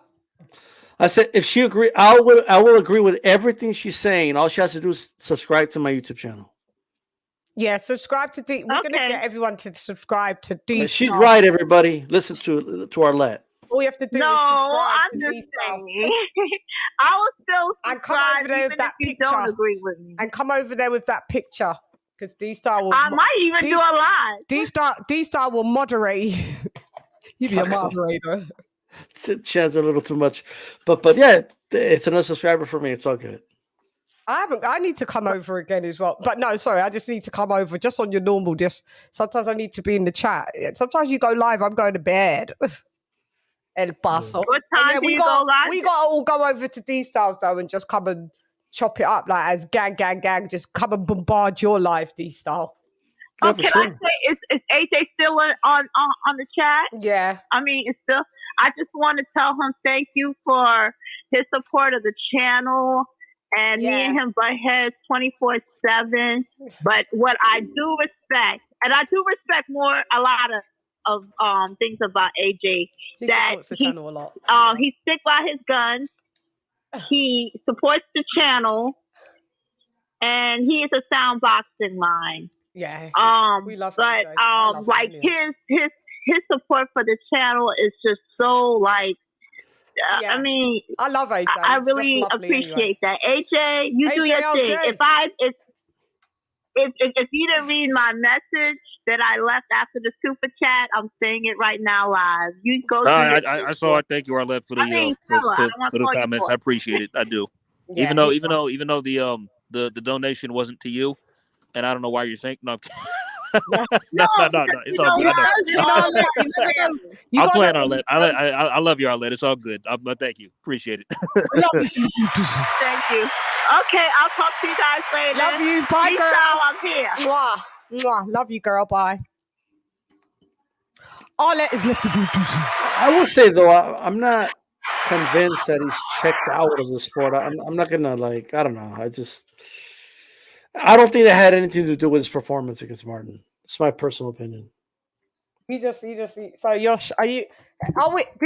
I said if she agree, I will agree with everything she's saying. All she has to do is subscribe to my YouTube channel. Yeah, subscribe to D. We're gonna get everyone to subscribe to D. She's right, everybody. Listen to Arlette. All you have to do is subscribe I'm to just saying. I will still and come over there with that picture. Don't agree with me. And come over there with that picture, because D-Star will. I might even do a live. D-Star will moderate. You be a moderator. Chann's a little too much, but yeah, it's another subscriber for me. It's all good. I need to come over again as well. But no, sorry, I just need to come over just on your normal. Sometimes I need to be in the chat. Sometimes you go live, I'm going to bed. El Paso. What time do you go live? We got to all go over to D-Styles though and just come and chop it up as gang. Just come and bombard your live, D-Style. Oh, can I say, is AJ still on the chat? Yeah. I mean, it's still. I just want to tell him thank you for his support of the channel. And me and him butt heads 24/7. But what I do respect, and I do respect a lot of things about AJ, he that supports the channel a lot. He sticks by his guns. He supports the channel, and he is a sound boxing mind. Yeah. We love him. But his support for the channel is just so I mean, I love AJ. I He's just really lovely appreciate anyway. that. AJ, you do AJ your all thing. day. If you didn't read my message that I left after the super chat, I'm saying it right now live. You go. I saw it. Thank you, Arlette, for the I mean, for the comments. I appreciate it. I do. Yeah, even though the donation wasn't to you, and I don't know why you're thinking. No, no. It's all good. I'm playing Arlette. I love you, Arlette. It's all good. But thank you. Appreciate it. Thank you. Okay, I'll talk to you guys later. Love you. Bye, Peace girl. out, I'm here. Mwah. Mwah. Love you, girl. Bye. Arlette is left the Bluetooth. I will say though, I'm not convinced that he's checked out of the sport. I'm not gonna I don't know. I don't think that had anything to do with his performance against Martin. It's my personal opinion. So Josh, do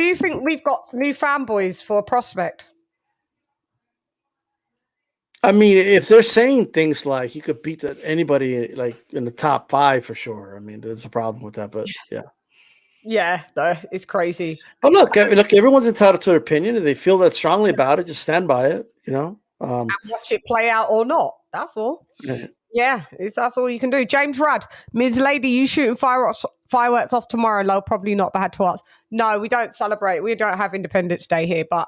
you think we've got new fanboys for a prospect? I mean, if they're saying things like he could beat anybody like in the top 5 for sure, I mean, there's a problem with that. But yeah. Yeah, it's crazy. But look, everyone's entitled to their opinion. If they feel that strongly about it, just stand by it, and watch it play out or not. That's all. Yeah, that's all you can do. James Rudd, Ms. Lady, you shooting fireworks off tomorrow? No, probably not, but had to ask. No, we don't celebrate. We don't have Independence Day here, but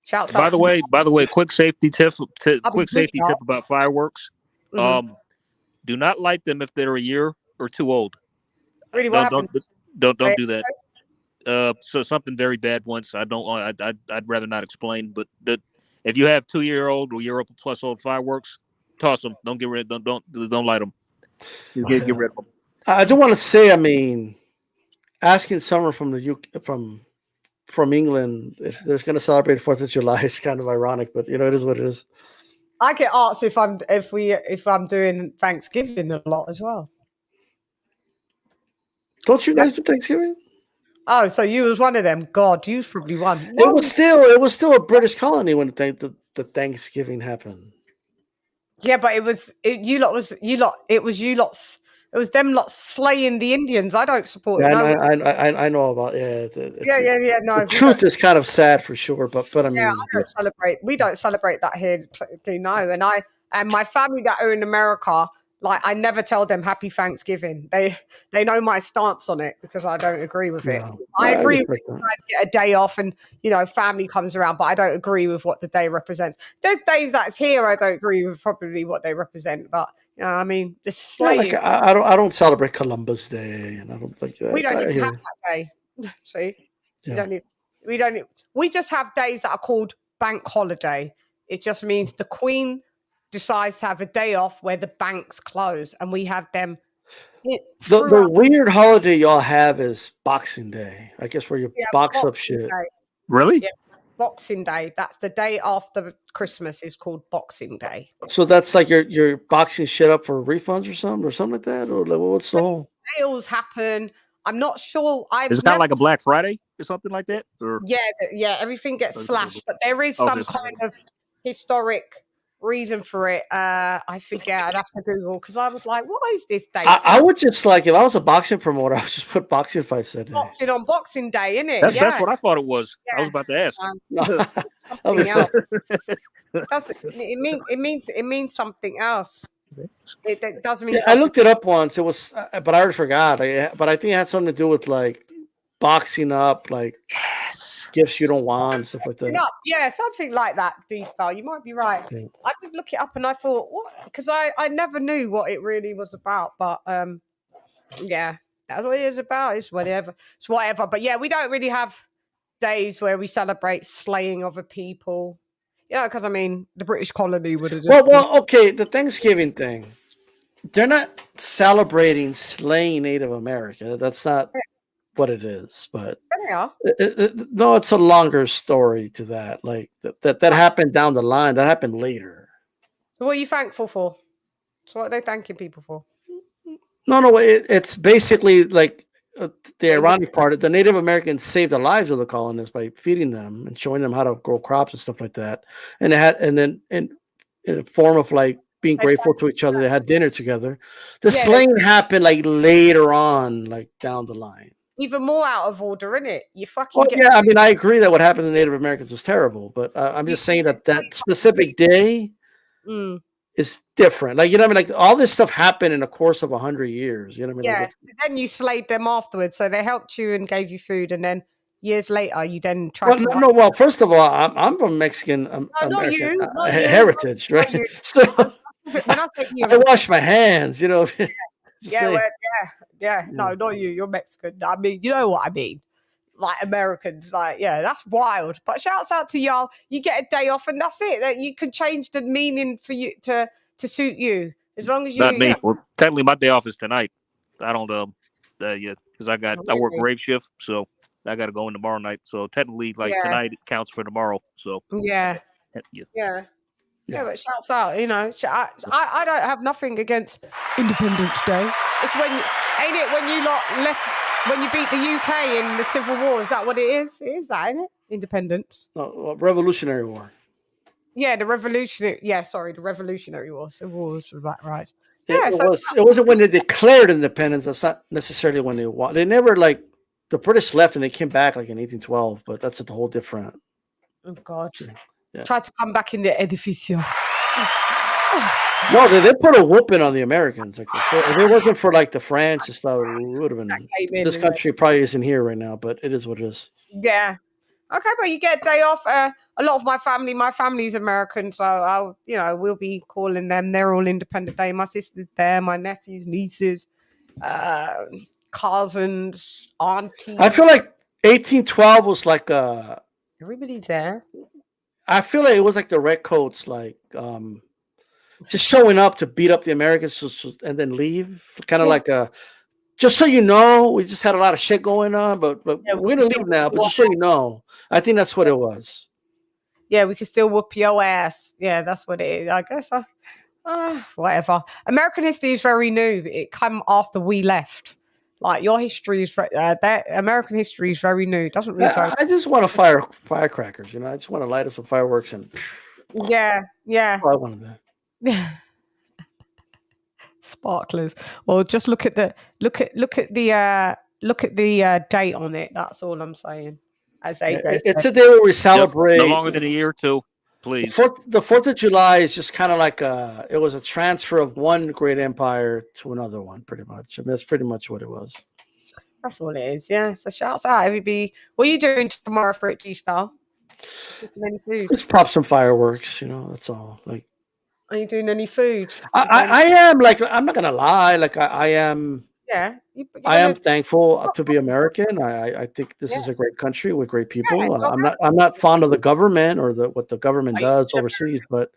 shouts out. By the way, quick safety tip about fireworks. Mm-hmm. Do not light them if they're a year or 2 old. Really, what don't do that. So something very bad once. I'd rather not explain. But if you have 2-year-old or year plus old fireworks, toss them. Don't get rid. Don't light them. Get rid of them. I do want to say, I mean, asking someone from the UK, from England if they're going to celebrate 4th of July is kind of ironic, but it is what it is. I get asked if I'm doing Thanksgiving a lot as well. Don't you guys do Thanksgiving? Oh, so you was one of them. God, you was probably one. It was still a British colony when the Thanksgiving happened. Yeah, but it was you lot them slaying the Indians. I don't support it. I know about No, the truth is kind of sad for sure, but I mean, I don't celebrate. We don't celebrate that here. No, and my family that are in America. Like, I never tell them Happy Thanksgiving. They know my stance on it because I don't agree with it. I agree with trying to get a day off and, family comes around, but I don't agree with what the day represents. There's days that's here I don't agree with probably what they represent, but, I mean, the slaying. I don't celebrate Columbus Day, and I don't think that. We don't even have that day. See? Yeah. We just have days that are called bank holiday. It just means the Queen decides to have a day off where the banks close, and we have them. The weird holiday y'all have is Boxing Day. I guess where you box up shit. Day. Really? Yeah, Boxing Day. That's the day after Christmas. Is called Boxing Day. So that's like you're boxing shit up for refunds or something like that, or what's the whole? Sales happen. I'm not sure. Is it not like a Black Friday or something like that? Or? Yeah. Everything gets slashed, but there is some kind of historic reason for it. I forget. I'd have to Google because I was like, what is this day? I would just if I was a boxing promoter, I would just put boxing fights that day. Boxing on Boxing Day, innit? That's what I thought it was. Yeah. I was about to ask. Something else. It means something else. It does mean. I looked it up once. It was, but I already forgot. But I think it had something to do with boxing up, gifts you don't want, stuff like that. Yeah, something like that, D-Star. You might be right. Yeah. I did look it up and I thought, what? Because I never knew what it really was about. But yeah, that's what it is about. It's whatever. But yeah, we don't really have days where we celebrate slaying other people. Because I mean, the British colony would have just... Well, okay, the Thanksgiving thing. They're not celebrating slaying Native America. That's not what it is, but no, it's a longer story to that. That happened down the line. That happened later. So what are you thankful for? So what are they thanking people for? No, it's basically the ironic part. The Native Americans saved the lives of the colonists by feeding them and showing them how to grow crops and stuff like that. And then in a form of being grateful to each other, they had dinner together. The slaying happened later on, down the line. even more out of order, isn't it? You fucking Well, get. yeah, I mean, I agree that what happened to Native Americans was terrible, but I'm just saying that that specific day is different. Like, you know what I mean? Like, all this stuff happened in the course of 100 years. You know what I mean? Yeah. Like, Then you slayed them afterwards, so they helped you and gave you food, and then years later, you then tried well, to. no, well, first of all, I'm from Mexican American heritage, right? So when I say you, I wash my hands, you know. No, not you. You're Mexican. I mean, you know what I mean. Like Americans, like, yeah, that's wild. But shouts out to y'all. You get a day off, and that's it. That you can change the meaning for you to suit you, as long as you. Not me. Well, technically, my day off is tonight. I don't yeah, because I work rave shift, so I got to go in tomorrow night. So technically, like tonight counts for tomorrow. So yeah. But shouts out. You know, I don't have nothing against Independence Day. It's when, ain't it? When you lot left. When you beat the UK in the Civil War, is that what it is? It is that, isn't it? Independence. Revolutionary War. Yeah, the Revolutionary. Yeah, sorry, the Revolutionary War. Civil War was right. Yeah, it wasn't when they declared independence. That's not necessarily when they won. They never the British left and they came back like in 1812, but that's a whole different. Oh God! Yeah. Tried to come back in the edificio. No, they put a whooping on the Americans. Like, if it wasn't for like the French and stuff, it would have been. This country probably isn't here right now, but it is what it is. Yeah. Okay, but you get a day off. A lot of my family's American, so we'll be calling them. They're all Independent Day. My sister's there, my nephews, nieces, cousins, aunties. I feel like 1812 was like everybody's there. I feel like it was like the Redcoats, like just showing up to beat up the Americans and then leave. Kind of like just so you know, we just had a lot of shit going on, but we're gonna leave now. But just so you know, I think that's what it was. Yeah, we can still whoop your ass. Yeah, that's what it is. I guess. Whatever. American history is very new. It came after we left. Like your history is that American history is very new. It doesn't really. I just want to fire firecrackers. You know, I just want to light up some fireworks and. Yeah. I wanted that. Sparklers. Well, just look at the date on it. That's all I'm saying. It's a day where we celebrate. No longer than a year or two, please. The 4th of July is just kind of like it was a transfer of one great empire to another one, pretty much. I mean, that's pretty much what it was. That's all it is. Yeah. So shouts out, everybody. What are you doing tomorrow for it, G-Star? Any food? Just pop some fireworks. You know, that's all. Like. Are you doing any food? I am, like, I'm not gonna lie, like I am. Yeah, I am thankful to be American. I think this is a great country with great people. I'm not fond of the government or what the government does overseas, but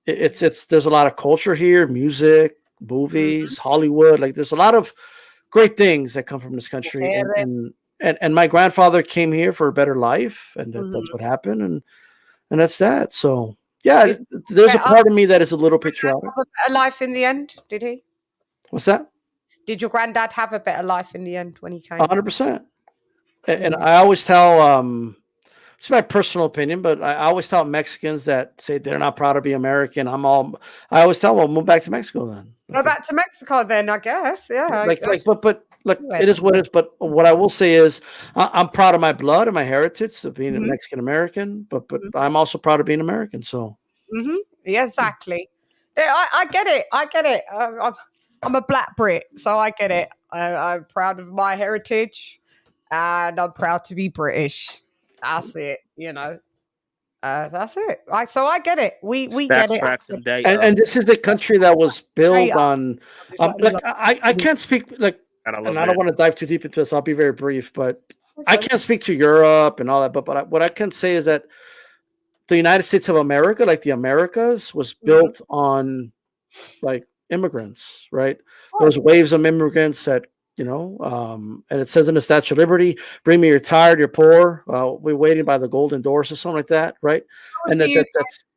it's there's a lot of culture here, music, movies, Hollywood. Like, there's a lot of great things that come from this country, and my grandfather came here for a better life, and that's what happened, and that's that. So. Yeah, there's a part of me that is a little patriotic. Have a better life in the end, did he? What's that? Did your granddad have a better life in the end when he came? 100%. And I always tell, it's my personal opinion, but I always tell Mexicans that say they're not proud to be American. I always tell them, move back to Mexico then. Go back to Mexico then, I guess. Yeah. But look, it is what it is. But what I will say is, I'm proud of my blood and my heritage of being a Mexican American. But I'm also proud of being American. So. Yeah, exactly. I get it. I'm a Black Brit, so I get it. I'm proud of my heritage, and I'm proud to be British. That's it. You know. That's it. So I get it. We get it. And this is a country that was built on. I can't speak and I don't want to dive too deep into this. I'll be very brief, but I can't speak to Europe and all that. But what I can say is that the United States of America, like the Americas, was built on like immigrants, right? There's waves of immigrants that, and it says in the Statue of Liberty, bring me, you're tired, you're poor. We're waiting by the golden doors or something like that, right? And that's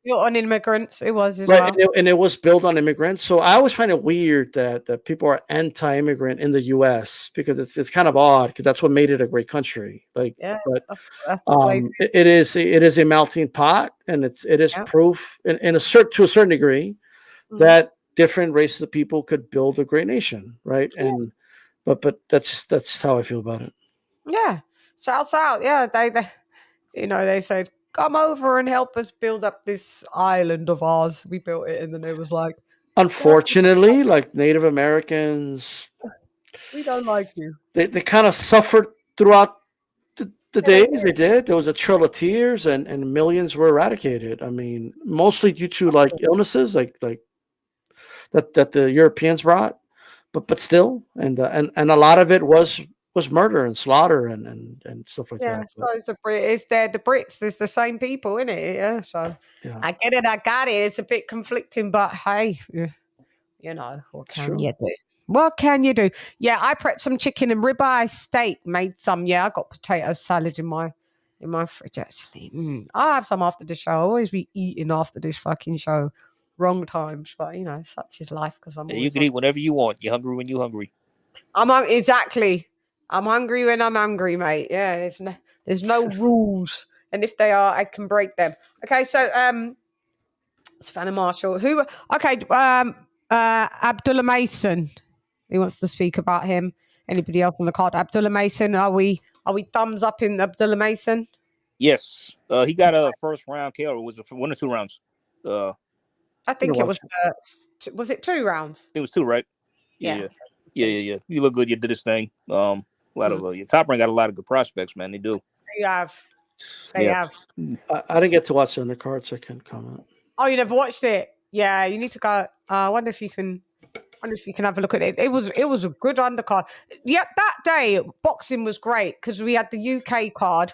built on immigrants. It was as right, well. and it was built on immigrants. So I always find it weird that people are anti-immigrant in the U.S. because it's kind of odd because that's what made it a great country. Like, but it is a melting pot, and it is proof to a certain degree that different races of people could build a great nation, right? But that's how I feel about it. Yeah, shouts out. Yeah, they they said, come over and help us build up this island of ours. We built it, and then it was like, unfortunately, like Native Americans, we don't like you. They kind of suffered throughout the days. They did. There was a trail of tears, and millions were eradicated. I mean, mostly due to like illnesses, like that the Europeans brought, but still, and a lot of it was murder and slaughter and stuff like that. So it's the Brits. It's the same people, isn't it? Yeah. So I get it. I got it. It's a bit conflicting, but hey, what can you do? What can you do? Yeah, I prepped some chicken and ribeye steak. Made some. Yeah, I got potato salad in my fridge actually. I'll have some after the show. I'll always be eating after this fucking show. Wrong times, but such is life. Because you can eat whenever you want. You're hungry when you're hungry. Exactly. I'm hungry when I'm hungry, mate. Yeah, there's no rules, and if they are, I can break them. Okay, so Savannah Marshall, who? Okay, Abdullah Mason. He wants to speak about him. Anybody else on the card? Abdullah Mason. Are we thumbs up in Abdullah Mason? Yes, he got a first round KO. Was it 1 or 2 rounds? I think it was. Was it 2 rounds? It was 2, right? Yeah. You look good. You did this thing. A lot of your Top Rank got a lot of good prospects, man. They do. They have. I didn't get to watch the undercard, so I can't comment. Oh, you never watched it? Yeah, you need to go. I wonder if you can have a look at it. It was a good undercard. Yeah, that day boxing was great because we had the UK card,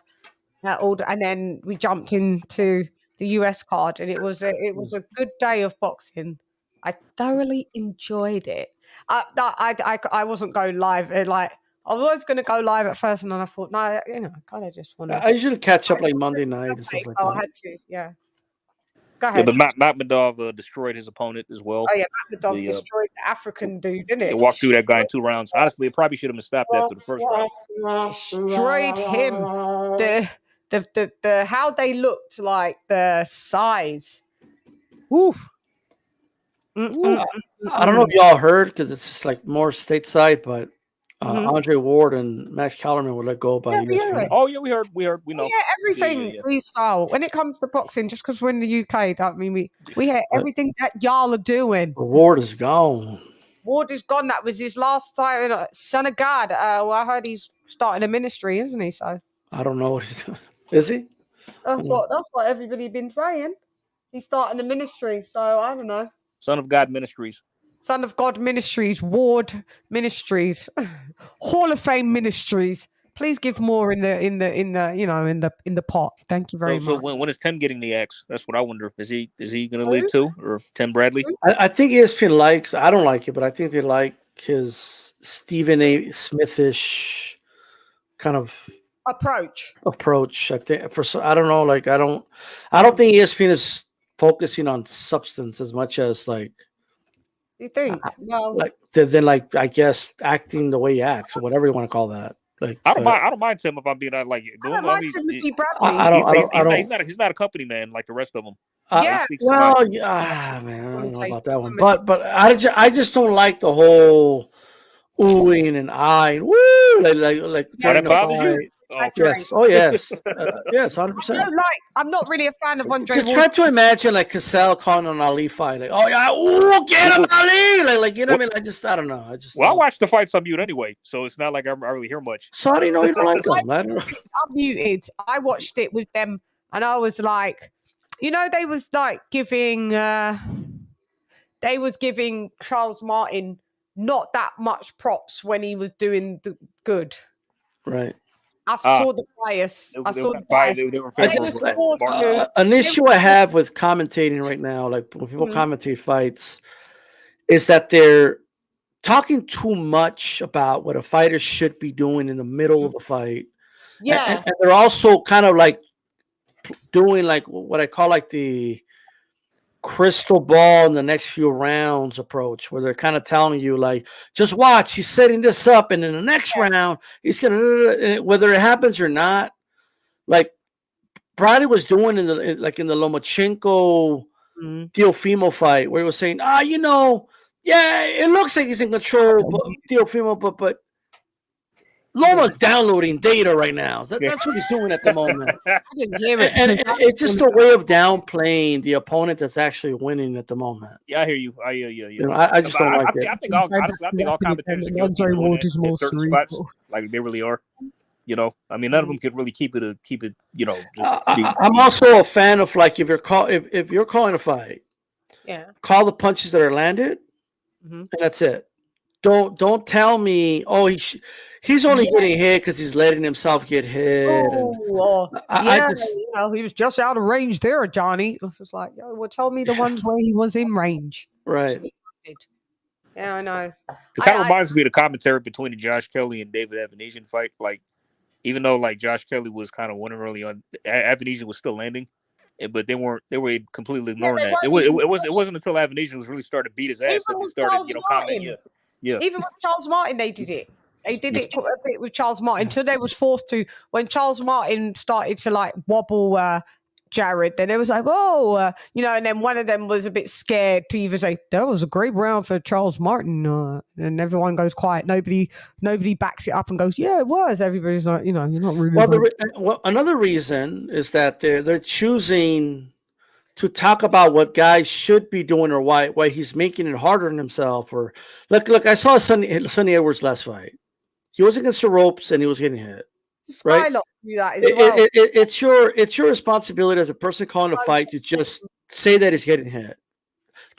and then we jumped into the US card, and it was a good day of boxing. I thoroughly enjoyed it. I wasn't going live. I was going to go live at first, and then I thought, no, I kind of just want to. I usually catch up like Monday night and stuff like that. I had to, yeah. Go ahead. Yeah, but Makhmedov destroyed his opponent as well. Oh yeah, Makhmedov destroyed the African dude, didn't it? They walked through that guy in 2 rounds. Honestly, it probably should have been stopped after the first round. Destroyed him. The how they looked, like the size. Woof. I don't know if y'all heard because it's just like more stateside, but Andre Ward and Max Kellerman were let go by ESPN. Oh yeah, we heard. We know. Yeah, everything freestyle. When it comes to boxing, just because we're in the UK, don't mean we hear everything that y'all are doing. Ward is gone. Ward is gone. That was his last fight. Son of God. Well, I heard he's starting a ministry, isn't he? So I don't know what he's doing. Is he? That's what everybody been saying. He's starting a ministry. So I don't know. Son of God Ministries. Son of God Ministries, Ward Ministries, Hall of Fame Ministries. Please give more in the pot. Thank you very much. So when is Tim getting the axe? That's what I wonder. Is he going to leave too, or Tim Bradley? I think ESPN likes. I don't like it, but I think they like his Stephen A. Smithish kind of approach. I think I don't know. Like I don't think ESPN is focusing on substance as much as like. You think? No. Like then, like I guess acting the way he acts or whatever you want to call that. Like I don't mind Tim if I'm being like. I don't mind Timothy Bradley. He's not a company man like the rest of them. Yeah. Man, I don't know about that one. But I just don't like the whole oohing and eyeing. Woo! Like that bothers you? Yes. Oh, yes. Yes, 100%. I'm not really a fan of Andre. Just try to imagine like Cassell calling an Ali fight. Like, oh yeah, ooh, get him, Ali! Like you know what I mean? I don't know. I watch the fights on mute anyway, so it's not like I really hear much. Sorry, no, you don't like them. I don't know. I'm muted. I watched it with them, and I was like, they was like giving Charles Martin not that much props when he was doing the good. Right. I saw the bias. An issue I have with commentating right now, like when people commentate fights, is that they're talking too much about what a fighter should be doing in the middle of a fight. Yeah. And they're also kind of like doing like what I call like the crystal ball in the next few rounds approach, where they're kind of telling you like, just watch, he's setting this up, and in the next round he's gonna, whether it happens or not. Like Brady was doing in the Lomachenko Teofimo fight, where he was saying, it looks like he's in control, Teofimo, but Loma's downloading data right now. That's what he's doing at the moment. I didn't hear it. And it's just a way of downplaying the opponent that's actually winning at the moment. Yeah, I hear you. Yeah. You know, I just don't like it. I think all commentators are guilty of doing that in certain spots. Like they really are. You know, I mean, none of them could really keep it. You know, I'm also a fan of like if you're calling a fight, call the punches that are landed, and that's it. Don't tell me, oh, he's only getting hit because he's letting himself get hit. You know, he was just out of range there, Johnny. It was just like, well, tell me the ones where he was in range. Right. Yeah, I know. It kind of reminds me of the commentary between the Josh Kelly and David Avanesian fight. Like, even though like Josh Kelly was kind of winning early on, Avanesian was still landing. But they were completely ignoring that. It wasn't until Avanesian was really starting to beat his ass that they started, commenting. Yeah. Even with Charles Martin, they did it. They did it a bit with Charles Martin until they was forced to. When Charles Martin started to like wobble Jared, then it was like, you know, and then one of them was a bit scared to even say that was a great round for Charles Martin, and everyone goes quiet. Nobody backs it up and goes, yeah, it was. Everybody's like, you know, you're not really. Well, another reason is that they're choosing to talk about what guys should be doing or why he's making it harder on himself. Or look, I saw Sonny Edwards last fight. He was against the ropes and he was getting hit. Right? Do that as well. It's your responsibility as a person calling a fight to just say that he's getting hit.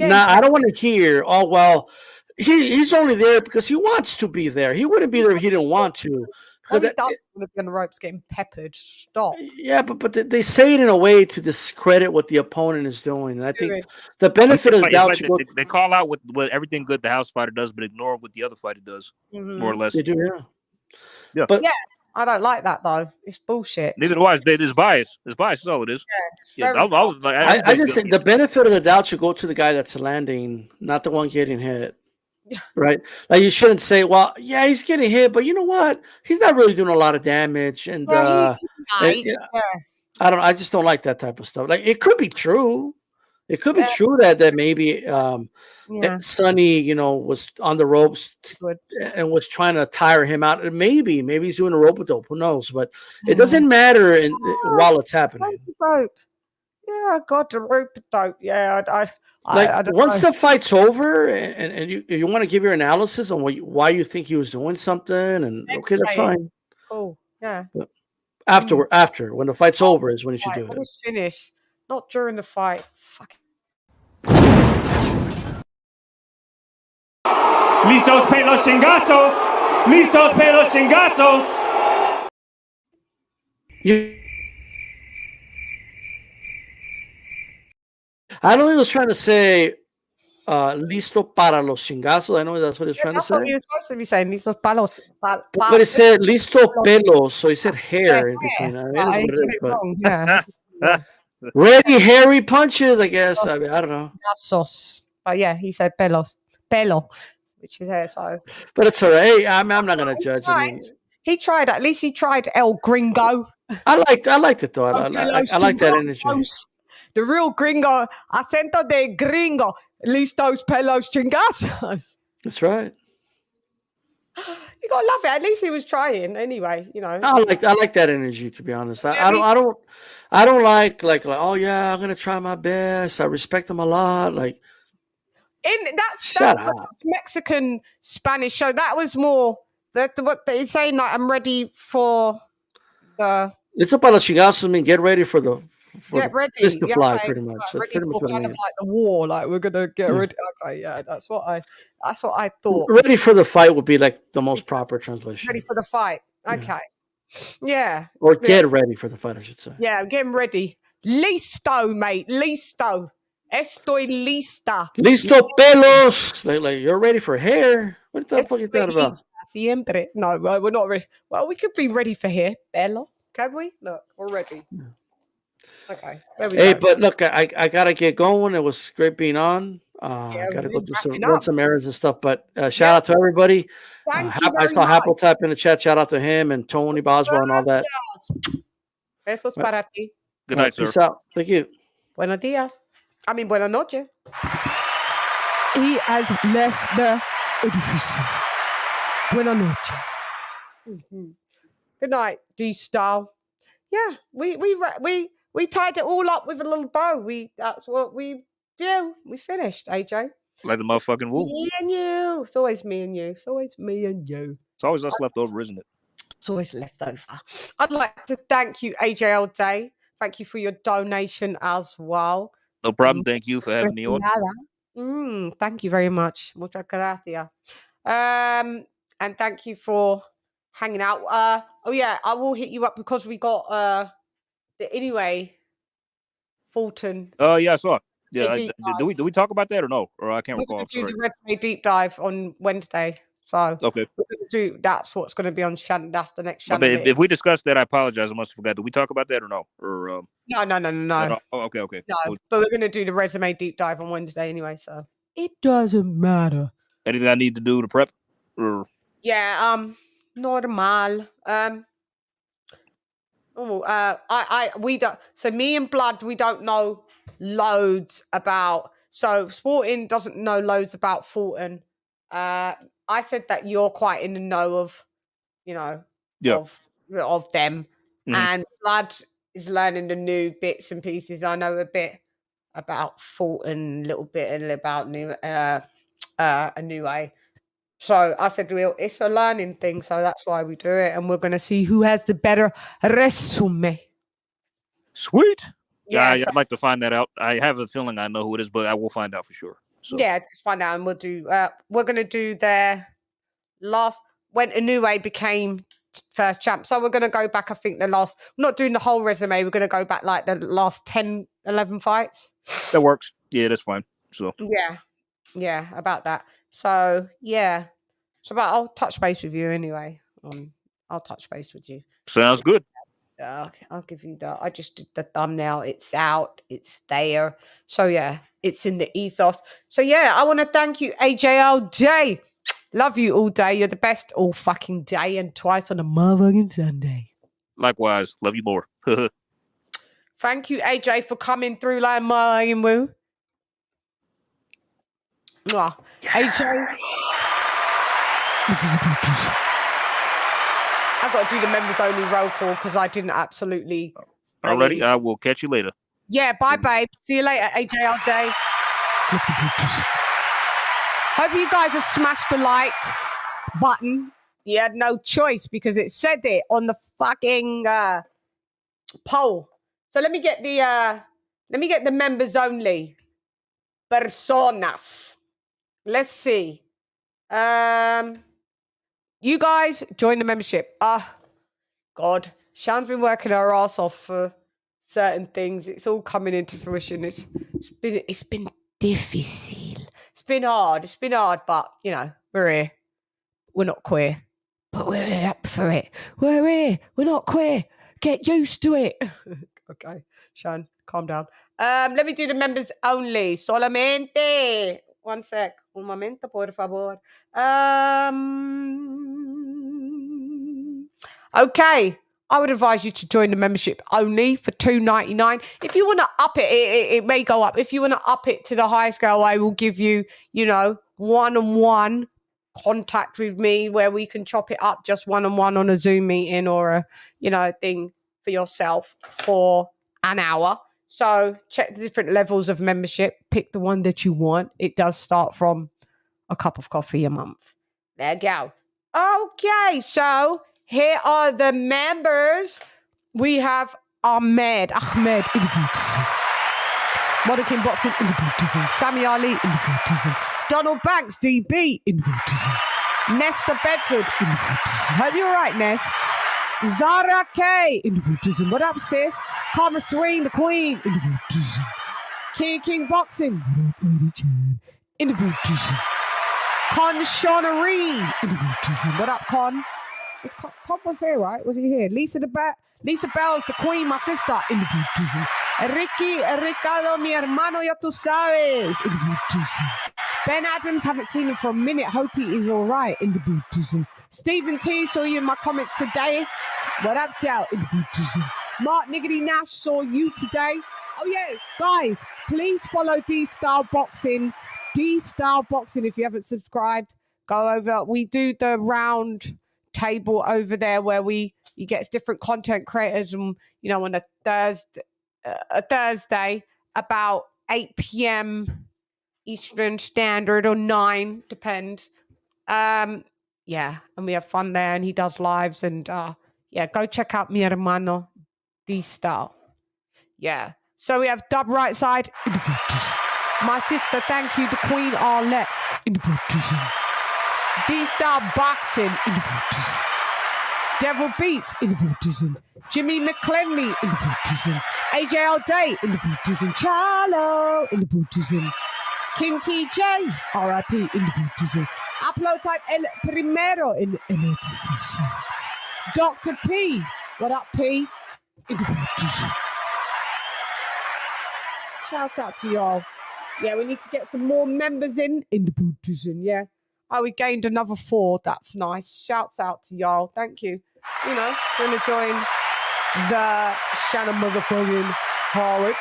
Now, I don't want to hear, oh, well, he's only there because he wants to be there. He wouldn't be there if he didn't want to. On the ropes getting peppered. Stop. Yeah, but they say it in a way to discredit what the opponent is doing. And I think the benefit of the doubt they call out what everything good the house fighter does, but ignore what the other fighter does, more or less. They do, yeah. But I don't like that though. It's bullshit. Neither do I. It's bias. It's bias is all it is. I just think the benefit of the doubt should go to the guy that's landing, not the one getting hit. Right? Like you shouldn't say, well, yeah, he's getting hit, but you know what? He's not really doing a lot of damage. And I just don't like that type of stuff. Like it could be true. It could be true that maybe Sonny, you know, was on the ropes and was trying to tire him out. And maybe he's doing a rope-a-dope. Who knows? But it doesn't matter while it's happening. Yeah, I got the rope-a-dope. Yeah, I don't once the fight's over and you want to give your analysis on why you think he was doing something, and okay, that's fine. Oh, yeah. But after when the fight's over is when you should do it. It's finished, not during the fight. Fuck. Listos pe los chingazos. Listos pe los chingazos. I know he was trying to say listo para los chingazos. I know that's what he was trying to say. He was supposed to be saying listos para los. But he said listo pelos, so he said hair in between. I mean, ready hairy punches, I guess. I mean, I don't know. But yeah, he said pelo, which is hair. So, but it's all right. I'm not gonna judge. He tried. At least he tried El Gringo. I liked it though. I like that energy. The real gringo, acento de gringo, listos pelos chingazos. That's right. You gotta love it. At least he was trying, anyway. You know. I like that energy. To be honest, I don't like oh yeah, I'm gonna try my best. I respect him a lot. Like, that's Mexican Spanish show. That was more what they saying. Like, I'm ready for the. Listo para los chingazos mean get ready for the. Get ready. Just to fly, pretty much. That's pretty much what kind of like the war. Like we're gonna get ready. Okay, yeah, that's what I thought. Ready for the fight would be like the most proper translation. Ready for the fight. Okay. Yeah. Or get ready for the fight, I should say. Yeah, I'm getting ready. Listo, mate. Listo. Estoy lista. Listo pelos. Like you're ready for hair. What the fuck is that about? Siempre. No, we're not ready. Well, we could be ready for hair. Pelo. Can we? Look, we're ready. Yeah. Okay. Hey, but look, I gotta get going. It was great being on. I gotta go run some errands and stuff. But shout out to everybody. I saw Apple type in the chat. Shout out to him and Tony Boswell and all that. Besos para ti. Good night, sir. Peace out. Thank you. Buenos días. Buenas noches. He has left the edificio. Buenas noches. Good night, D-Style. Yeah, we tied it all up with a little bow. That's what we do. We finished, AJ. Like the motherfucking woo. Me and you. It's always me and you. It's always me and you. It's always us left over, isn't it? It's always left over. I'd like to thank you, AJ all day. Thank you for your donation as well. No problem. Thank you for having me on. Thank you very much. Muchas gracias. And thank you for hanging out. Oh yeah, I will hit you up because we got anyway, Fulton. Oh yeah, I saw it. Yeah, do we talk about that or no? Or I can't recall. We're going to do the resume deep dive on Wednesday. So okay, we're going to do. That's what's going to be on CHANN. That's the next CHANN. If we discussed that, I apologize. I must have forgot. Did we talk about that or no? Or No. Oh, okay. No, but we're going to do the resume deep dive on Wednesday anyway. So it doesn't matter. Anything I need to do to prep? Or normal. We don't. So me and Blood, we don't know loads about. So Sporting doesn't know loads about Fulton. I said that you're quite in the know of, of them, and Blood is learning the new bits and pieces. I know a bit about Fulton, a little bit about a new way. So I said, well, it's a learning thing, so that's why we do it, and we're going to see who has the better resume. Sweet. Yeah, I'd like to find that out. I have a feeling I know who it is, but I will find out for sure. So. Yeah, just find out, and we'll do. We're going to do their last when Inoue became first champ. So we're going to go back. I think we're not doing the whole resume. We're going to go back like the last 10, 11 fights. That works. Yeah, that's fine. So yeah, about that. So yeah, I'll touch base with you anyway. I'll touch base with you. Sounds good. I'll give you that. I just did the thumbnail. It's out. It's there. So yeah, it's in the ethos. So yeah, I want to thank you, AJ all day. Love you all day. You're the best all fucking day and twice on a motherfucking Sunday. Likewise. Love you more. Thank you, AJ, for coming through like motherfucking woo. Mwah. Yeah. AJ. I've got to do the members only roll call because I didn't absolutely. Alrighty, I will catch you later. Yeah, bye, babe. See you later, AJ all day. Hope you guys have smashed the like button. You had no choice because it said it on the fucking poll. So let me get the members only personas. Let's see. You guys join the membership. God, Shann's been working her ass off for certain things. It's all coming into fruition. It's been difficult. It's been hard, but we're here. We're not queer, but we're up for it. We're here. We're not queer. Get used to it. Okay, Shann, calm down. Let me do the members only. Solamente. One sec. Un momento, por favor. Okay. I would advise you to join the membership only for $2.99. If you want to up it, it may go up. If you want to up it to the highest scale, I will give you, one-on-one contact with me where we can chop it up just one-on-one on a Zoom meeting or a, thing for yourself for an hour. So check the different levels of membership. Pick the one that you want. It does start from a cup of coffee a month. There you go. Okay, so here are the members. We have Ahmed in the bootism. Monica Boxing in the bootism. Sammy Ali in the bootism. Donald Banks, DB in the bootism. Nesta Bedford in the bootism. Hope you're all right, Ness. Zara K in the bootism. What up, sis? Karma Serene, the Queen in the bootism. King Boxing. What up, LadyChann? In the bootism. Con Shaunery in the bootism. What up, Con? Con was here, right? Was he here? Lisa Bell's the Queen, my sister, in the bootism. Ricardo, mi hermano, ya tú sabes, in the bootism. Ben Adams, haven't seen him for a minute. Hope he is all right, in the bootism. Stephen T, saw you in my comments today. What up, Dale, in the bootism. Mark Niggity Nash, saw you today. Oh, yeah, guys, please follow D-Style Boxing. D-Style Boxing, if you haven't subscribed, go over. We do the round table over there where he gets different content creators, and on a Thursday about 8 p.m. Eastern Standard or 9, depends. And we have fun there, and he does lives, and go check out mi hermano D-Style. Yeah. So we have dub right side in the building. My sister, thank you, the Queen ALOT in the building. D-Style Boxing in the building. Devil Beats in the building. Jimmy McClenley in the building. AJ All Day in the building. Charlo in the building. King TJ, R.I.P. in the building. Upload type El Primero in the edificio. Dr. P, what up, P? In the building. Shout out to y'all. Yeah, we need to get some more members in the building, yeah. Oh, we gained another 4. That's nice. Shouts out to y'all. Thank you. Gonna join the Shannon motherfucking holics.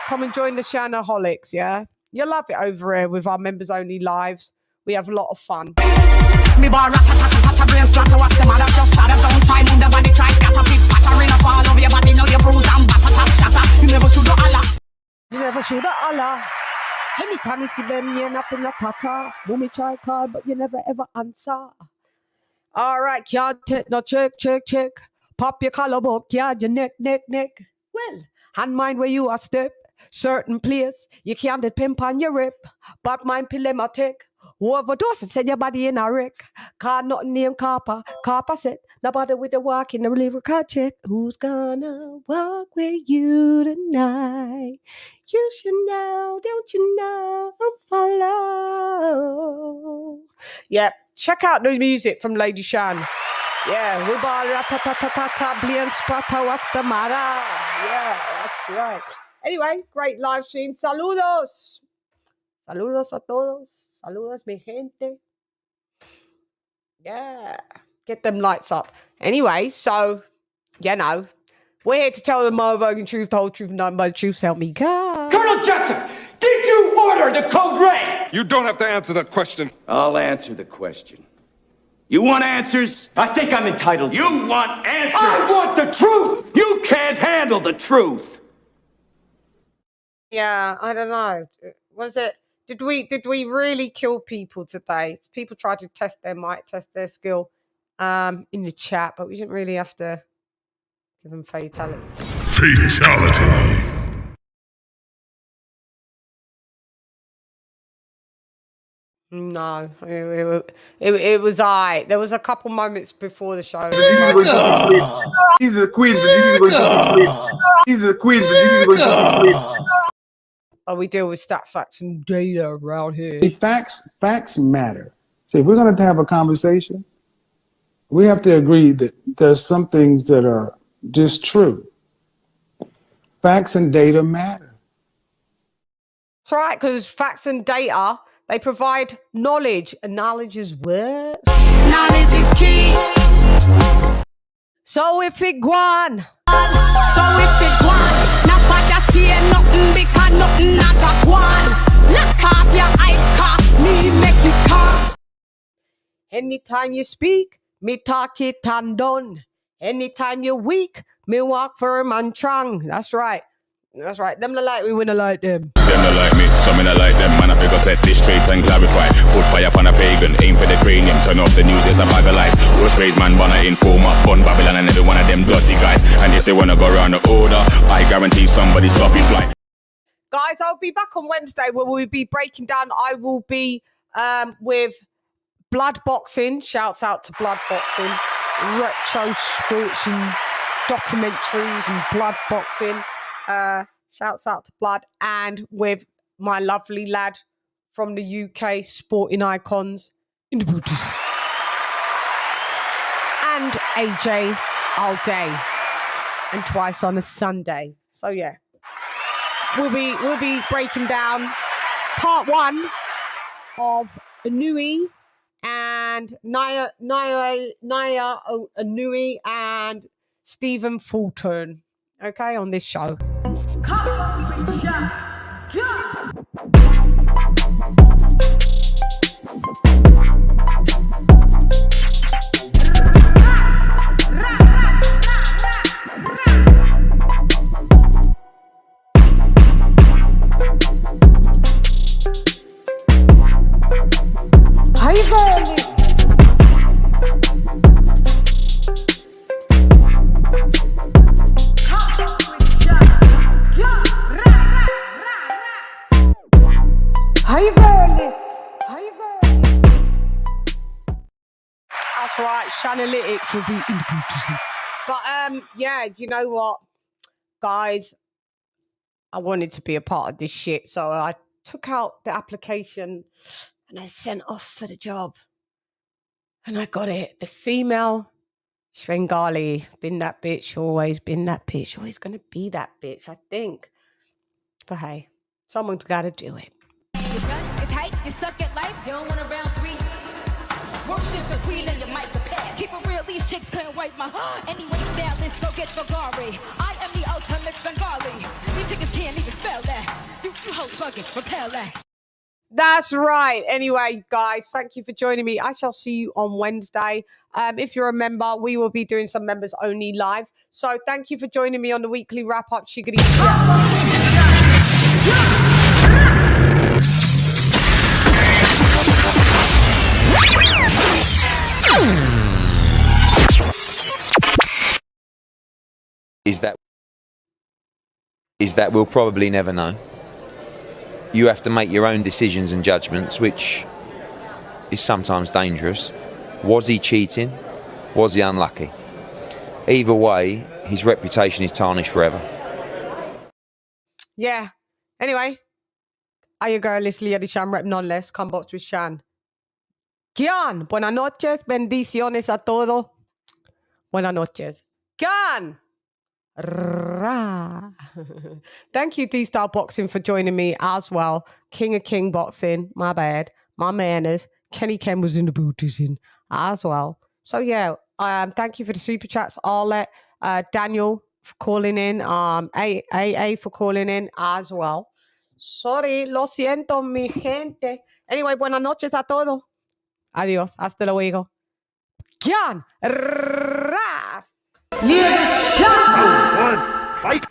Come and join the Shannon holics, yeah? You'll love it over here with our members only lives. We have a lot of fun. Me bar rat-a-tat-a-tat-a brain splatter. What's the matter? Just start. Don't try move the body. Try scatter. Pick pattering up all over your body. Now you bruise and batter. Tap shatter. You never should Allah. You never should Allah. Anytime you see them, you're up in the tata. Mommy try call, but you never ever answer. All right, can't take no check. Pop your collarbone, can't your neck. Well, hand mine where you are step. Certain place, you can't get pimp on your rip. But mine pilematic. Overdose and send your body in a wreck. Car not named Carper. Carper said, nobody with the walk in the lyrical check. Who's gonna walk with you tonight? You should know, don't you know? Follow. Yeah, check out the music from LadyChann. Yeah, we ball rat-ta-ta-ta-ta, blian sprata, what's the matter? Yeah, that's right. Anyway, great live stream. Saludos. Saludos a todos. Saludos, mi gente. Yeah. Get them lights up. Anyway, so, we're here to tell the motherfucking truth, the whole truth, and nothing but the truth. Help me God. Colonel Jessup, did you order the code red? You don't have to answer that question. I'll answer the question. You want answers? I think I'm entitled. You want answers? I want the truth. You can't handle the truth. Yeah, I don't know. Was it? Did we really kill people today? People tried to test their might, test their skill in the chat, but we didn't really have to give them fatality. Fatality. No, it was I. There was a couple moments before the show. These are the queens, but this is going to be These are the queens, but this is going to be Oh, we deal with stats, facts, and data around here. Facts matter. So if we're going to have a conversation, we have to agree that there's some things that are just true. Facts and data matter. That's right, because facts and data, they provide knowledge, and knowledge is what? Knowledge is key. So if it gone. Nobody see nothing because nothing not a one. Lock off your eyes, cause me make you come. Anytime you speak, me talk it and done. Anytime you're weak, me walk firm and strong. That's right. That's right. Them not like we wouldn't like them. Them not like me, so me not like them. Man, I figure set this straight and clarify. Put fire upon a pagan, aim for the cranium. Turn off the news, there's a bag of lies. Rose praise man, wanna inform up, fun Babylon and every one of them dirty guys. And if they wanna go around the order, I guarantee somebody's dropping flight. Guys, I'll be back on Wednesday where we'll be breaking down. I will be with Blood Boxing. Shouts out to Blood Boxing. Retro sports and documentaries and blood boxing. Shouts out to Blood, and with my lovely lad from the UK, Sporting Icons in the booties, and AJ all day, and twice on a Sunday. So yeah, we'll be breaking down part 1 of Anui and Naya Anui and Stephen Fulton. Okay, on this show. Come on, That's right. Shanalytics will be in the future. But yeah, you know what, guys? I wanted to be a part of this shit, so I took out the application and I sent off for the job. And I got it. The female Bengali, been that bitch, always been that bitch, always gonna be that bitch, I think. But hey, someone's gotta do it. It's tight, you suck at life, you don't want a round 3. Worship the queen and your mic prepared. Keep it real, these chicks couldn't wipe my anyway, now let's go get Bulgari. I am the ultimate Bengali. These chickens can't even spell that. You hoes bugging, repel that. That's right. Anyway, guys, thank you for joining me. I shall see you on Wednesday. If you're a member, we will be doing some members only lives. So thank you for joining me on the weekly wrap up. Shiggity. Is that we'll probably never know. You have to make your own decisions and judgments, which is sometimes dangerous. Was he cheating? Was he unlucky? Either way, his reputation is tarnished forever. Yeah. Anyway, are your girl, LadyChann, rep nonetheless. Come box with Chan. CHANN. Buenas noches. Bendiciones a todo. Buenas noches. CHANN. Thank you, D-Star Boxing, for joining me as well. King of King Boxing, my bad. My manners. Kenny Ken was in the booties as well. So yeah, thank you for the super chats. ALOT, Daniel for calling in, AA for calling in as well. Sorry, lo siento, mi gente. Anyway, buenas noches a todos. Adiós, hasta luego. CHANN. LadyChann. Fight.